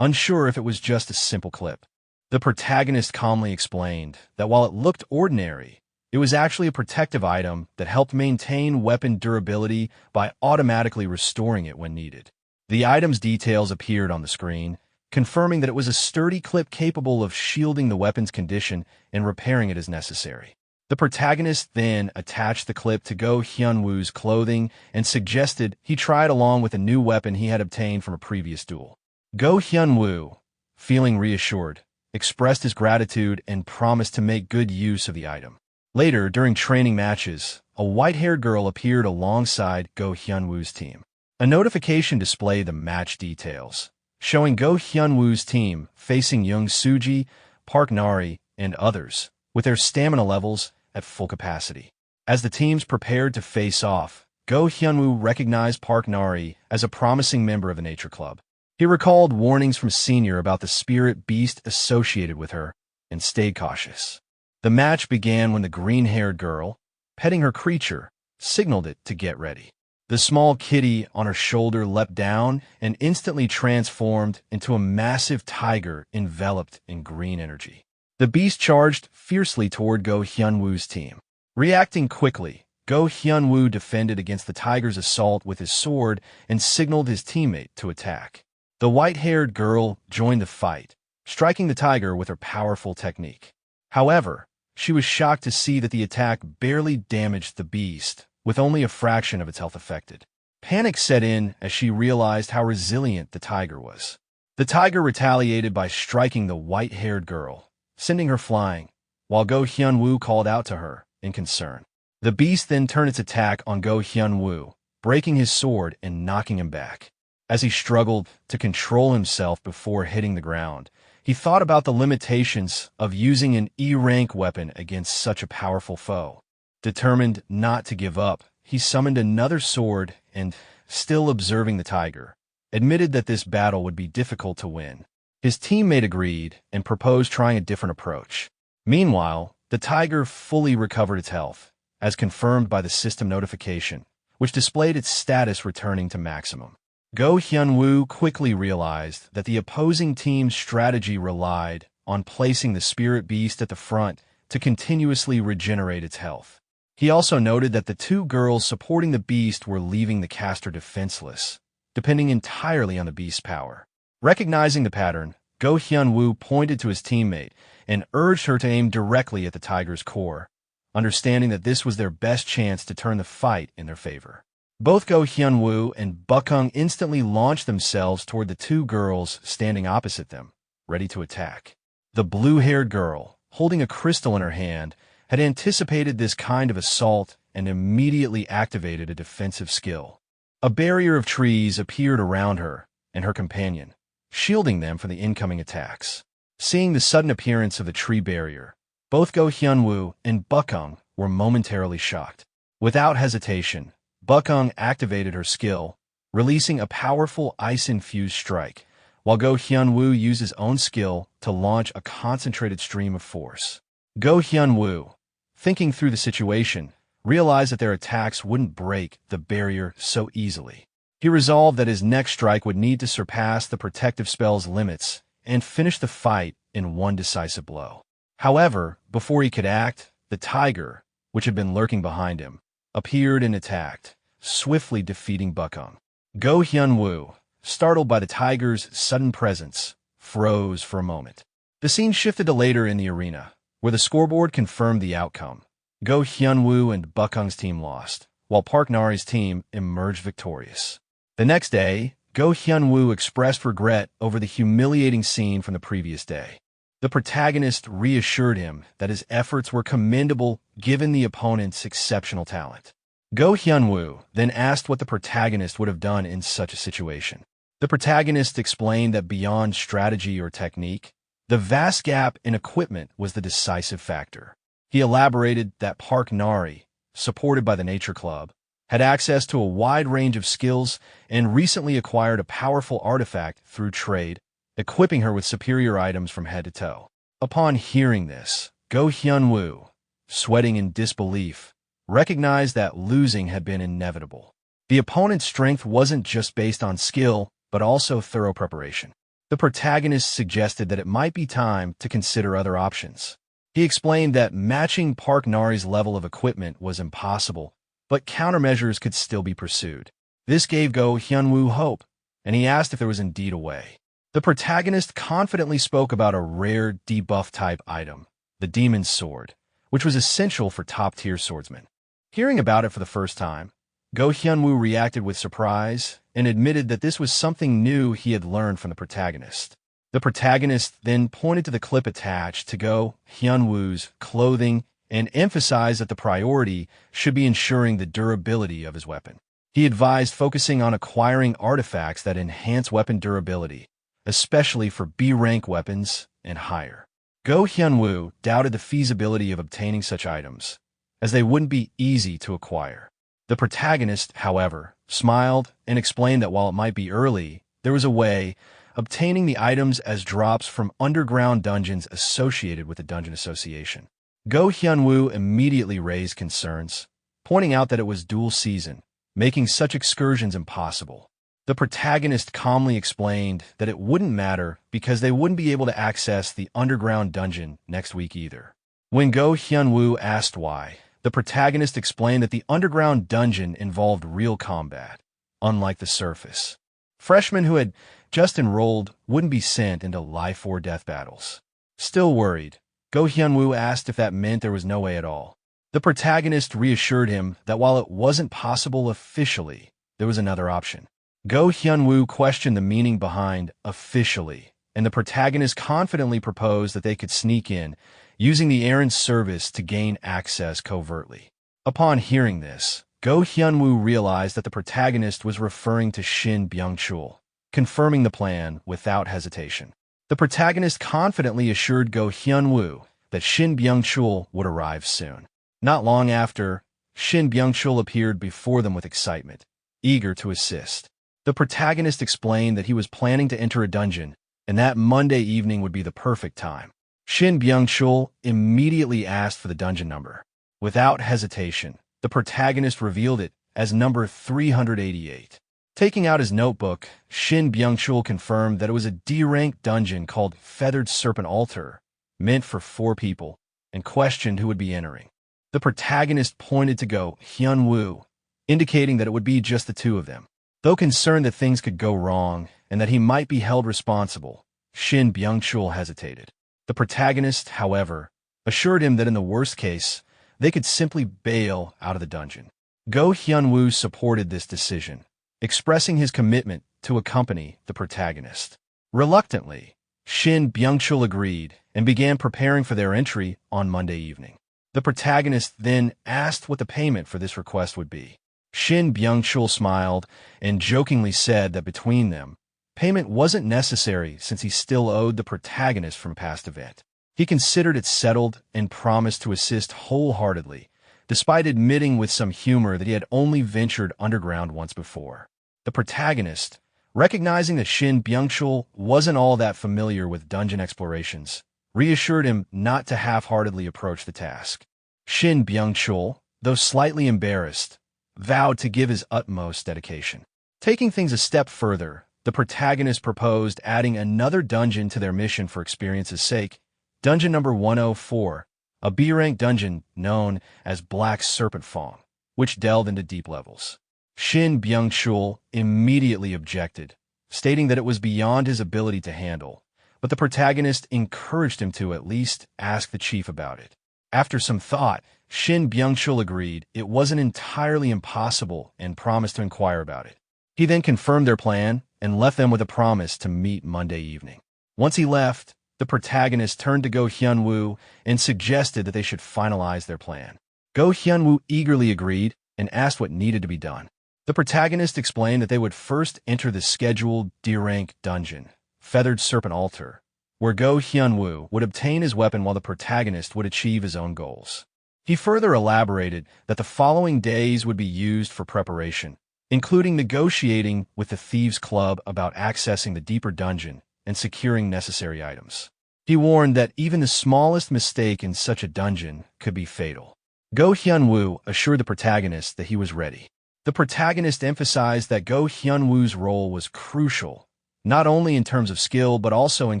Speaker 1: unsure if it was just a simple clip. The protagonist calmly explained that while it looked ordinary, it was actually a protective item that helped maintain weapon durability by automatically restoring it when needed. The item's details appeared on the screen, confirming that it was a sturdy clip capable of shielding the weapon's condition and repairing it as necessary. The protagonist then attached the clip to Go Hyun-woo's clothing and suggested he try it along with a new weapon he had obtained from a previous duel. Go Hyun-woo, feeling reassured, expressed his gratitude and promised to make good use of the item. Later, during training matches, a white-haired girl appeared alongside Go Hyun-woo's team. A notification displayed the match details, showing Go Hyun-woo's team facing Young Suji, Park Nari, and others, with their stamina levels at full capacity. As the teams prepared to face off, Go Hyun-woo recognized Park Nari as a promising member of the Nature Club. He recalled warnings from Senior about the spirit beast associated with her and stayed cautious. The match began when the green-haired girl, petting her creature, signaled it to get ready. The small kitty on her shoulder leapt down and instantly transformed into a massive tiger enveloped in green energy. The beast charged fiercely toward Go Hyun-woo's team. Reacting quickly, Go Hyun-woo defended against the tiger's assault with his sword and signaled his teammate to attack. The white-haired girl joined the fight, striking the tiger with her powerful technique. However, she was shocked to see that the attack barely damaged the beast, with only a fraction of its health affected. Panic set in as she realized how resilient the tiger was. The tiger retaliated by striking the white-haired girl, sending her flying, while Go Hyun-woo called out to her in concern. The beast then turned its attack on Go Hyun-woo, breaking his sword and knocking him back. As he struggled to control himself before hitting the ground, he thought about the limitations of using an E-rank weapon against such a powerful foe. Determined not to give up, he summoned another sword and, still observing the tiger, admitted that this battle would be difficult to win. His teammate agreed and proposed trying a different approach. Meanwhile, the tiger fully recovered its health, as confirmed by the system notification, which displayed its status returning to maximum. Go Hyun-woo quickly realized that the opposing team's strategy relied on placing the spirit beast at the front to continuously regenerate its health. He also noted that the two girls supporting the beast were leaving the caster defenseless, depending entirely on the beast's power. Recognizing the pattern, Go Hyun-woo pointed to his teammate and urged her to aim directly at the tiger's core, understanding that this was their best chance to turn the fight in their favor. Both Go Hyun-woo and Bukung instantly launched themselves toward the two girls standing opposite them, ready to attack. The blue-haired girl, holding a crystal in her hand, had anticipated this kind of assault and immediately activated a defensive skill. A barrier of trees appeared around her and her companion, shielding them from the incoming attacks. Seeing the sudden appearance of the tree barrier, both Go Hyun-woo and Bukung were momentarily shocked. Without hesitation, Bukung activated her skill, releasing a powerful ice-infused strike, while Go Hyun-woo used his own skill to launch a concentrated stream of force. Go Hyun-woo, thinking through the situation, realized that their attacks wouldn't break the barrier so easily. He resolved that his next strike would need to surpass the protective spell's limits and finish the fight in one decisive blow. However, before he could act, the tiger, which had been lurking behind him, appeared and attacked, swiftly defeating Bukung. Go Hyun-woo, startled by the tiger's sudden presence, froze for a moment. The scene shifted to later in the arena, where the scoreboard confirmed the outcome. Go Hyun-woo and Bukung's team lost, while Park Nari's team emerged victorious. The next day, Go Hyun-woo expressed regret over the humiliating scene from the previous day. The protagonist reassured him that his efforts were commendable given the opponent's exceptional talent. Go Hyun-woo then asked what the protagonist would have done in such a situation. The protagonist explained that beyond strategy or technique, the vast gap in equipment was the decisive factor. He elaborated that Park Nari, supported by the Nature Club, had access to a wide range of skills and recently acquired a powerful artifact through trade, equipping her with superior items from head to toe. Upon hearing this, Go Hyun-woo, sweating in disbelief, recognized that losing had been inevitable. The opponent's strength wasn't just based on skill, but also thorough preparation. The protagonist suggested that it might be time to consider other options. He explained that matching Park Nari's level of equipment was impossible, but countermeasures could still be pursued. This gave Go Hyun-woo hope, and he asked if there was indeed a way. The protagonist confidently spoke about a rare debuff-type item, the Demon's Sword, which was essential for top-tier swordsmen. Hearing about it for the first time, Go Hyun-woo reacted with surprise and admitted that this was something new he had learned from the protagonist. The protagonist then pointed to the clip attached to Go Hyun-woo's clothing and emphasized that the priority should be ensuring the durability of his weapon. He advised focusing on acquiring artifacts that enhance weapon durability, especially for B-rank weapons and higher. Go Hyun-woo doubted the feasibility of obtaining such items, as they wouldn't be easy to acquire. The protagonist, however, smiled and explained that while it might be early, there was a way, obtaining the items as drops from underground dungeons associated with the Dungeon Association. Go Hyun-woo immediately raised concerns, pointing out that it was dual season, making such excursions impossible. The protagonist calmly explained that it wouldn't matter because they wouldn't be able to access the underground dungeon next week either. When Go Hyun-woo asked why, the protagonist explained that the underground dungeon involved real combat, unlike the surface. Freshmen who had just enrolled wouldn't be sent into life-or-death battles. Still worried, Go Hyun-woo asked if that meant there was no way at all. The protagonist reassured him that while it wasn't possible officially, there was another option. Go Hyun-woo questioned the meaning behind officially, and the protagonist confidently proposed that they could sneak in, using the errand service to gain access covertly. Upon hearing this, Go Hyun-woo realized that the protagonist was referring to Shin Byung-chul, confirming the plan without hesitation. The protagonist confidently assured Go Hyun-woo that Shin Byung-chul would arrive soon. Not long after, Shin Byung-chul appeared before them with excitement, eager to assist. The protagonist explained that he was planning to enter a dungeon, and that Monday evening would be the perfect time. Shin Byung-chul immediately asked for the dungeon number. Without hesitation, the protagonist revealed it as number 388. Taking out his notebook, Shin Byung-chul confirmed that it was a D-rank dungeon called Feathered Serpent Altar, meant for 4 people, and questioned who would be entering. The protagonist pointed to Go Hyun-woo, indicating that it would be just the two of them. Though concerned that things could go wrong and that he might be held responsible, Shin Byung-chul hesitated. The protagonist, however, assured him that in the worst case, they could simply bail out of the dungeon. Go Hyun-woo supported this decision, expressing his commitment to accompany the protagonist. Reluctantly, Shin Byung-chul agreed and began preparing for their entry on Monday evening. The protagonist then asked what the payment for this request would be. Shin Byung-chul smiled and jokingly said that between them, payment wasn't necessary since he still owed the protagonist from past event. He considered it settled and promised to assist wholeheartedly, despite admitting with some humor that he had only ventured underground once before. The protagonist, recognizing that Shin Byung-chul wasn't all that familiar with dungeon explorations, reassured him not to half-heartedly approach the task. Shin Byung-chul, though slightly embarrassed, vowed to give his utmost dedication. Taking things a step further, the protagonist proposed adding another dungeon to their mission for experience's sake, Dungeon number 104, a B-rank dungeon known as Black Serpent Fong, which delved into deep levels. Shin Byung-chul immediately objected, stating that it was beyond his ability to handle, but the protagonist encouraged him to at least ask the chief about it. After some thought, Shin Byung-chul agreed it wasn't entirely impossible and promised to inquire about it. He then confirmed their plan and left them with a promise to meet Monday evening. Once he left, the protagonist turned to Go Hyun-woo and suggested that they should finalize their plan. Go Hyun-woo eagerly agreed and asked what needed to be done. The protagonist explained that they would first enter the scheduled D-rank dungeon, Feathered Serpent Altar, where Go Hyun-woo would obtain his weapon while the protagonist would achieve his own goals. He further elaborated that the following days would be used for preparation, including negotiating with the Thieves' Club about accessing the deeper dungeon and securing necessary items. He warned that even the smallest mistake in such a dungeon could be fatal. Go Hyun-woo assured the protagonist that he was ready. The protagonist emphasized that Go Hyun-woo's role was crucial, not only in terms of skill but also in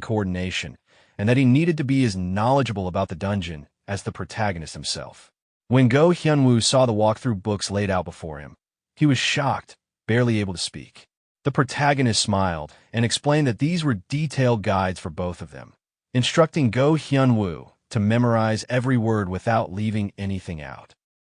Speaker 1: coordination, and that he needed to be as knowledgeable about the dungeon as the protagonist himself. When Go Hyun-woo saw the walkthrough books laid out before him, he was shocked, barely able to speak. The protagonist smiled and explained that these were detailed guides for both of them, instructing Go Hyun-woo to memorize every word without leaving anything out.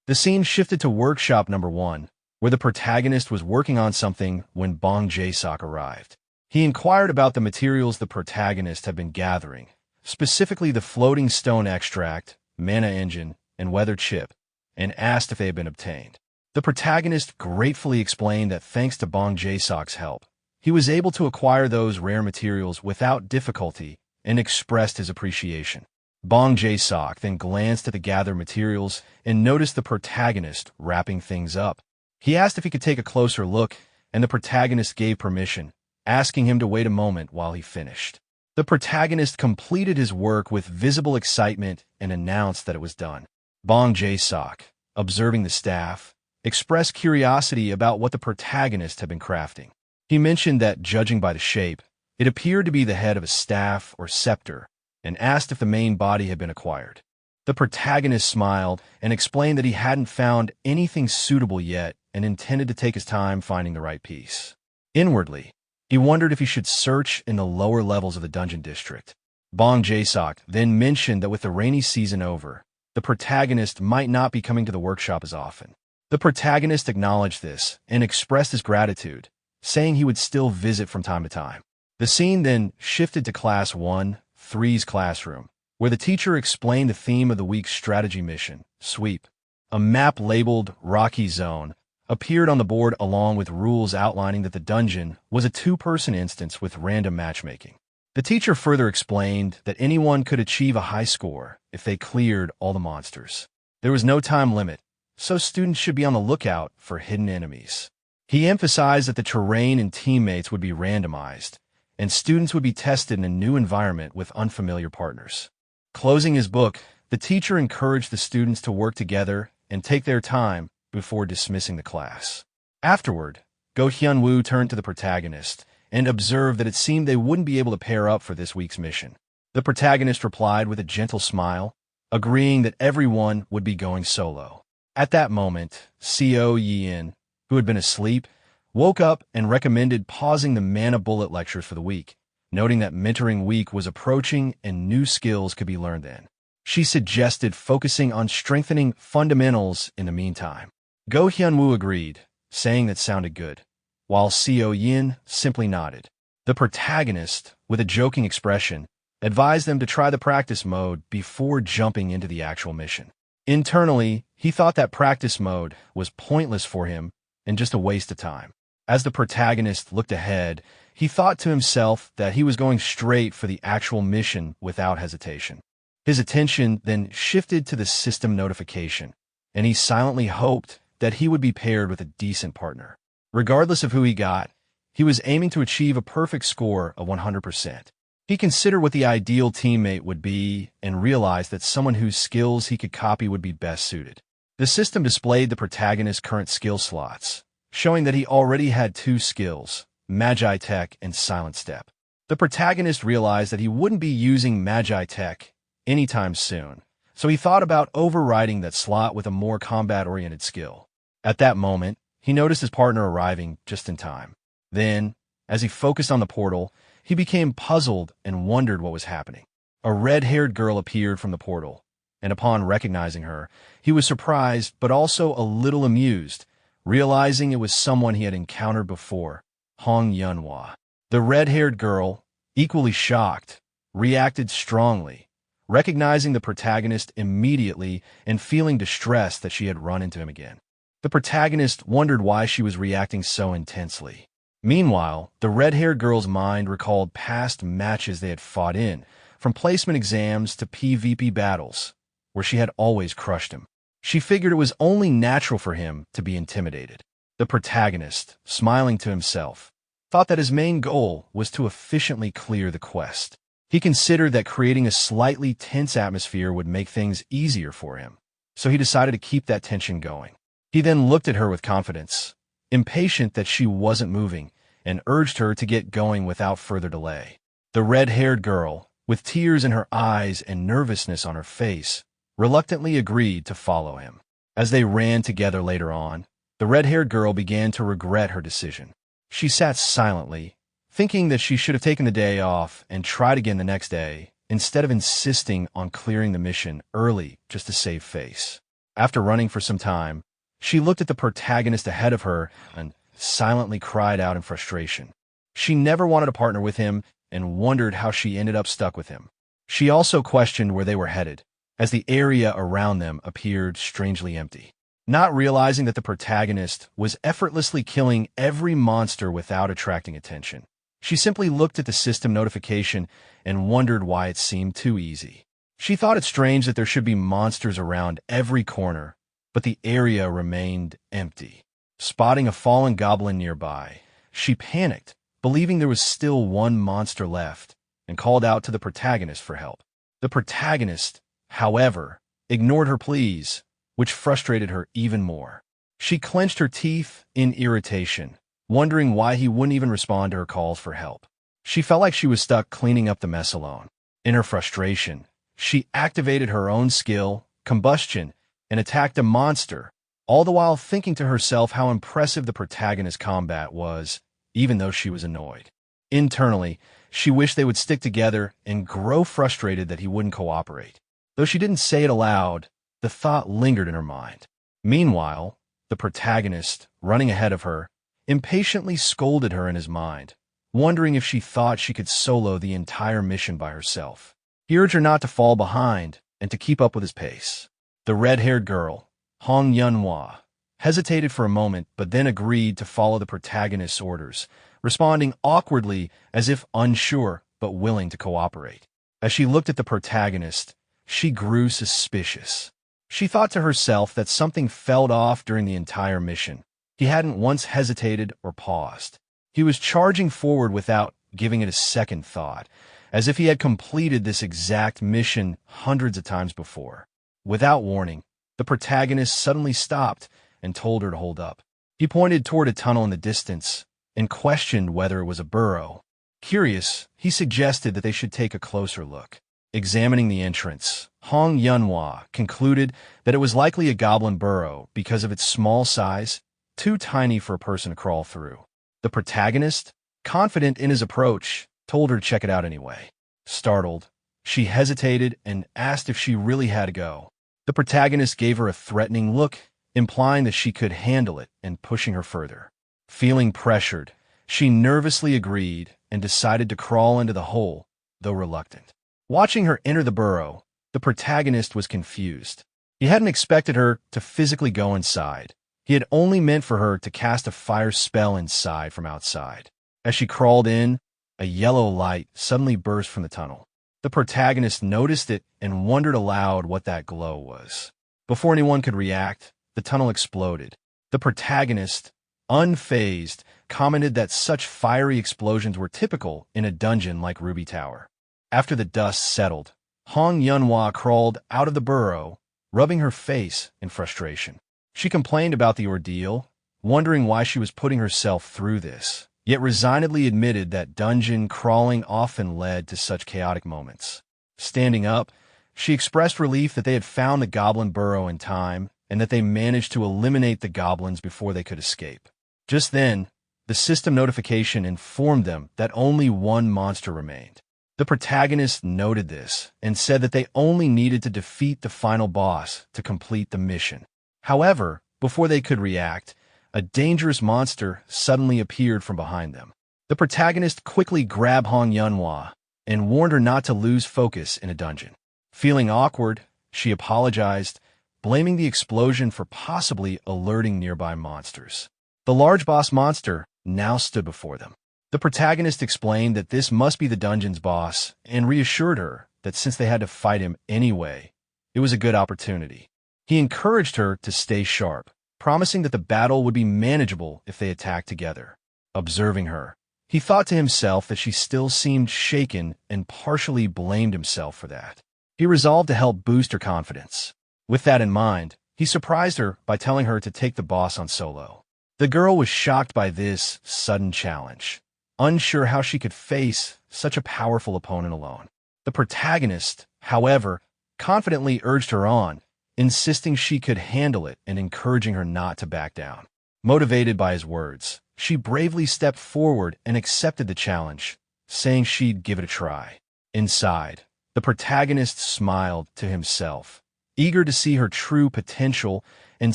Speaker 1: The scene shifted to workshop number 1, where the protagonist was working on something when Bong Jae-sok arrived. He inquired about the materials the protagonist had been gathering, specifically the floating stone extract, mana engine, and weather chip, and asked if they had been obtained. The protagonist gratefully explained that thanks to Bong Jae-sok's help, he was able to acquire those rare materials without difficulty and expressed his appreciation. Bong Jae-sok then glanced at the gathered materials and noticed the protagonist wrapping things up. He asked if he could take a closer look, and the protagonist gave permission, asking him to wait a moment while he finished. The protagonist completed his work with visible excitement and announced that it was done. Bong Jae-sok, observing the staff, expressed curiosity about what the protagonist had been crafting. He mentioned that, judging by the shape, it appeared to be the head of a staff or scepter, and asked if the main body had been acquired. The protagonist smiled and explained that he hadn't found anything suitable yet and intended to take his time finding the right piece. Inwardly, he wondered if he should search in the lower levels of the dungeon district. Bong Jae-sok then mentioned that with the rainy season over, the protagonist might not be coming to the workshop as often. The protagonist acknowledged this and expressed his gratitude, saying he would still visit from time to time. The scene then shifted to Class 1-3's classroom, where the teacher explained the theme of the week's strategy mission, Sweep. A map labeled Rocky Zone appeared on the board along with rules outlining that the dungeon was a two-person instance with random matchmaking. The teacher further explained that anyone could achieve a high score if they cleared all the monsters. There was no time limit, so students should be on the lookout for hidden enemies. He emphasized that the terrain and teammates would be randomized, and students would be tested in a new environment with unfamiliar partners. Closing his book, the teacher encouraged the students to work together and take their time before dismissing the class. Afterward, Go Hyun-woo turned to the protagonist and observed that it seemed they wouldn't be able to pair up for this week's mission. The protagonist replied with a gentle smile, agreeing that everyone would be going solo. At that moment, Co Yin, who had been asleep, woke up and recommended pausing the Mana Bullet lectures for the week, noting that mentoring week was approaching and new skills could be learned then. She suggested focusing on strengthening fundamentals in the meantime. Go Hyunwoo agreed, saying that sounded good, while Seo Yin simply nodded. The protagonist, with a joking expression, advised them to try the practice mode before jumping into the actual mission. Internally, he thought that practice mode was pointless for him and just a waste of time. As the protagonist looked ahead, he thought to himself that he was going straight for the actual mission without hesitation. His attention then shifted to the system notification, and he silently hoped that he would be paired with a decent partner. Regardless of who he got, he was aiming to achieve a perfect score of 100%. He considered what the ideal teammate would be and realized that someone whose skills he could copy would be best suited. The system displayed the protagonist's current skill slots, showing that he already had 2 skills, Magi Tech and Silent Step. The protagonist realized that he wouldn't be using Magi Tech anytime soon, so he thought about overriding that slot with a more combat-oriented skill. At that moment, he noticed his partner arriving just in time. Then, as he focused on the portal, he became puzzled and wondered what was happening. A red-haired girl appeared from the portal, and upon recognizing her, he was surprised but also a little amused, realizing it was someone he had encountered before, Hong Yunhwa. The red-haired girl, equally shocked, reacted strongly, recognizing the protagonist immediately and feeling distressed that she had run into him again. The protagonist wondered why she was reacting so intensely. Meanwhile, the red-haired girl's mind recalled past matches they had fought in, from placement exams to PvP battles, where she had always crushed him. She figured it was only natural for him to be intimidated. The protagonist, smiling to himself, thought that his main goal was to efficiently clear the quest. He considered that creating a slightly tense atmosphere would make things easier for him, so he decided to keep that tension going. He then looked at her with confidence, impatient that she wasn't moving, and urged her to get going without further delay. The red-haired girl, with tears in her eyes and nervousness on her face, reluctantly agreed to follow him. As they ran together later on, the red-haired girl began to regret her decision. She sat silently, thinking that she should have taken the day off and tried again the next day, instead of insisting on clearing the mission early just to save face. After running for some time, she looked at the protagonist ahead of her and silently cried out in frustration. She never wanted a partner with him and wondered how she ended up stuck with him. She also questioned where they were headed, as the area around them appeared strangely empty. Not realizing that the protagonist was effortlessly killing every monster without attracting attention, she simply looked at the system notification and wondered why it seemed too easy. She thought it strange that there should be monsters around every corner, but the area remained empty. Spotting a fallen goblin nearby, she panicked, believing there was still one monster left, and called out to the protagonist for help. The protagonist, however, ignored her pleas, which frustrated her even more. She clenched her teeth in irritation, wondering why he wouldn't even respond to her calls for help. She felt like she was stuck cleaning up the mess alone. In her frustration, she activated her own skill, Combustion, and attacked a monster, all the while thinking to herself how impressive the protagonist's combat was, even though she was annoyed. Internally, she wished they would stick together and grow frustrated that he wouldn't cooperate. Though she didn't say it aloud, the thought lingered in her mind. Meanwhile, the protagonist, running ahead of her, impatiently scolded her in his mind, wondering if she thought she could solo the entire mission by herself. He urged her not to fall behind and to keep up with his pace. The red-haired girl, Hong Yunhwa, hesitated for a moment but then agreed to follow the protagonist's orders, responding awkwardly as if unsure but willing to cooperate. As she looked at the protagonist, she grew suspicious. She thought to herself that something fell off during the entire mission. He hadn't once hesitated or paused. He was charging forward without giving it a second thought, as if he had completed this exact mission hundreds of times before. Without warning, the protagonist suddenly stopped and told her to hold up. He pointed toward a tunnel in the distance and questioned whether it was a burrow. Curious, he suggested that they should take a closer look. Examining the entrance, Hong Yunhwa concluded that it was likely a goblin burrow because of its small size, too tiny for a person to crawl through. The protagonist, confident in his approach, told her to check it out anyway. Startled, She hesitated and asked if she really had to go. The protagonist gave her a threatening look, implying that she could handle it and pushing her further. Feeling pressured, she nervously agreed and decided to crawl into the hole, though reluctant. Watching her enter the burrow, the protagonist was confused. He hadn't expected her to physically go inside. He had only meant for her to cast a fire spell inside from outside. As she crawled in, a yellow light suddenly burst from the tunnel. The protagonist noticed it and wondered aloud what that glow was. Before anyone could react, the tunnel exploded. The protagonist, unfazed, commented that such fiery explosions were typical in a dungeon like Ruby Tower. After the dust settled, Hong Yunhua crawled out of the burrow, rubbing her face in frustration. She complained about the ordeal, wondering why she was putting herself through this, yet resignedly admitted that dungeon crawling often led to such chaotic moments. Standing up, she expressed relief that they had found the goblin burrow in time and that they managed to eliminate the goblins before they could escape. Just then, the system notification informed them that only one monster remained. The protagonist noted this and said that they only needed to defeat the final boss to complete the mission. However, before they could react, a dangerous monster suddenly appeared from behind them. The protagonist quickly grabbed Hong Yunhua and warned her not to lose focus in a dungeon. Feeling awkward, she apologized, blaming the explosion for possibly alerting nearby monsters. The large boss monster now stood before them. The protagonist explained that this must be the dungeon's boss and reassured her that since they had to fight him anyway, it was a good opportunity. He encouraged her to stay sharp, promising that the battle would be manageable if they attacked together. Observing her, he thought to himself that she still seemed shaken and partially blamed himself for that. He resolved to help boost her confidence. With that in mind, he surprised her by telling her to take the boss on solo. The girl was shocked by this sudden challenge, unsure how she could face such a powerful opponent alone. The protagonist, however, confidently urged her on, insisting she could handle it and encouraging her not to back down. Motivated by his words, she bravely stepped forward and accepted the challenge, saying she'd give it a try. Inside, the protagonist smiled to himself, eager to see her true potential and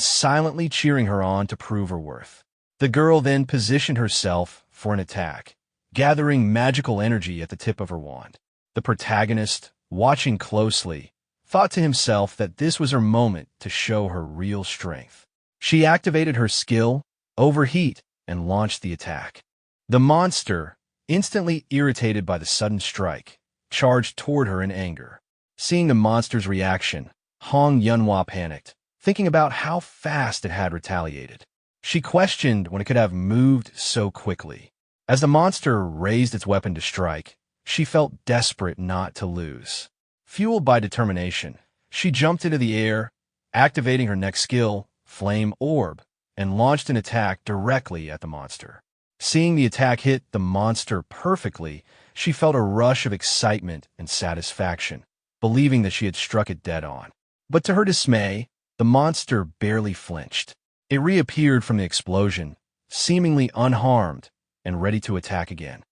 Speaker 1: silently cheering her on to prove her worth. The girl then positioned herself for an attack, gathering magical energy at the tip of her wand. The protagonist, watching closely, thought to himself that this was her moment to show her real strength. She activated her skill, Overheat, and launched the attack. The monster, instantly irritated by the sudden strike, charged toward her in anger. Seeing the monster's reaction, Hong Yunhua panicked, thinking about how fast it had retaliated. She questioned when it could have moved so quickly. As the monster raised its weapon to strike, she felt desperate not to lose. Fueled by determination, she jumped into the air, activating her next skill, Flame Orb, and launched an attack directly at the monster. Seeing the attack hit the monster perfectly, she felt a rush of excitement and satisfaction, believing that she had struck it dead on. But to her dismay, the monster barely flinched. It reappeared from the explosion, seemingly unharmed and ready to attack again.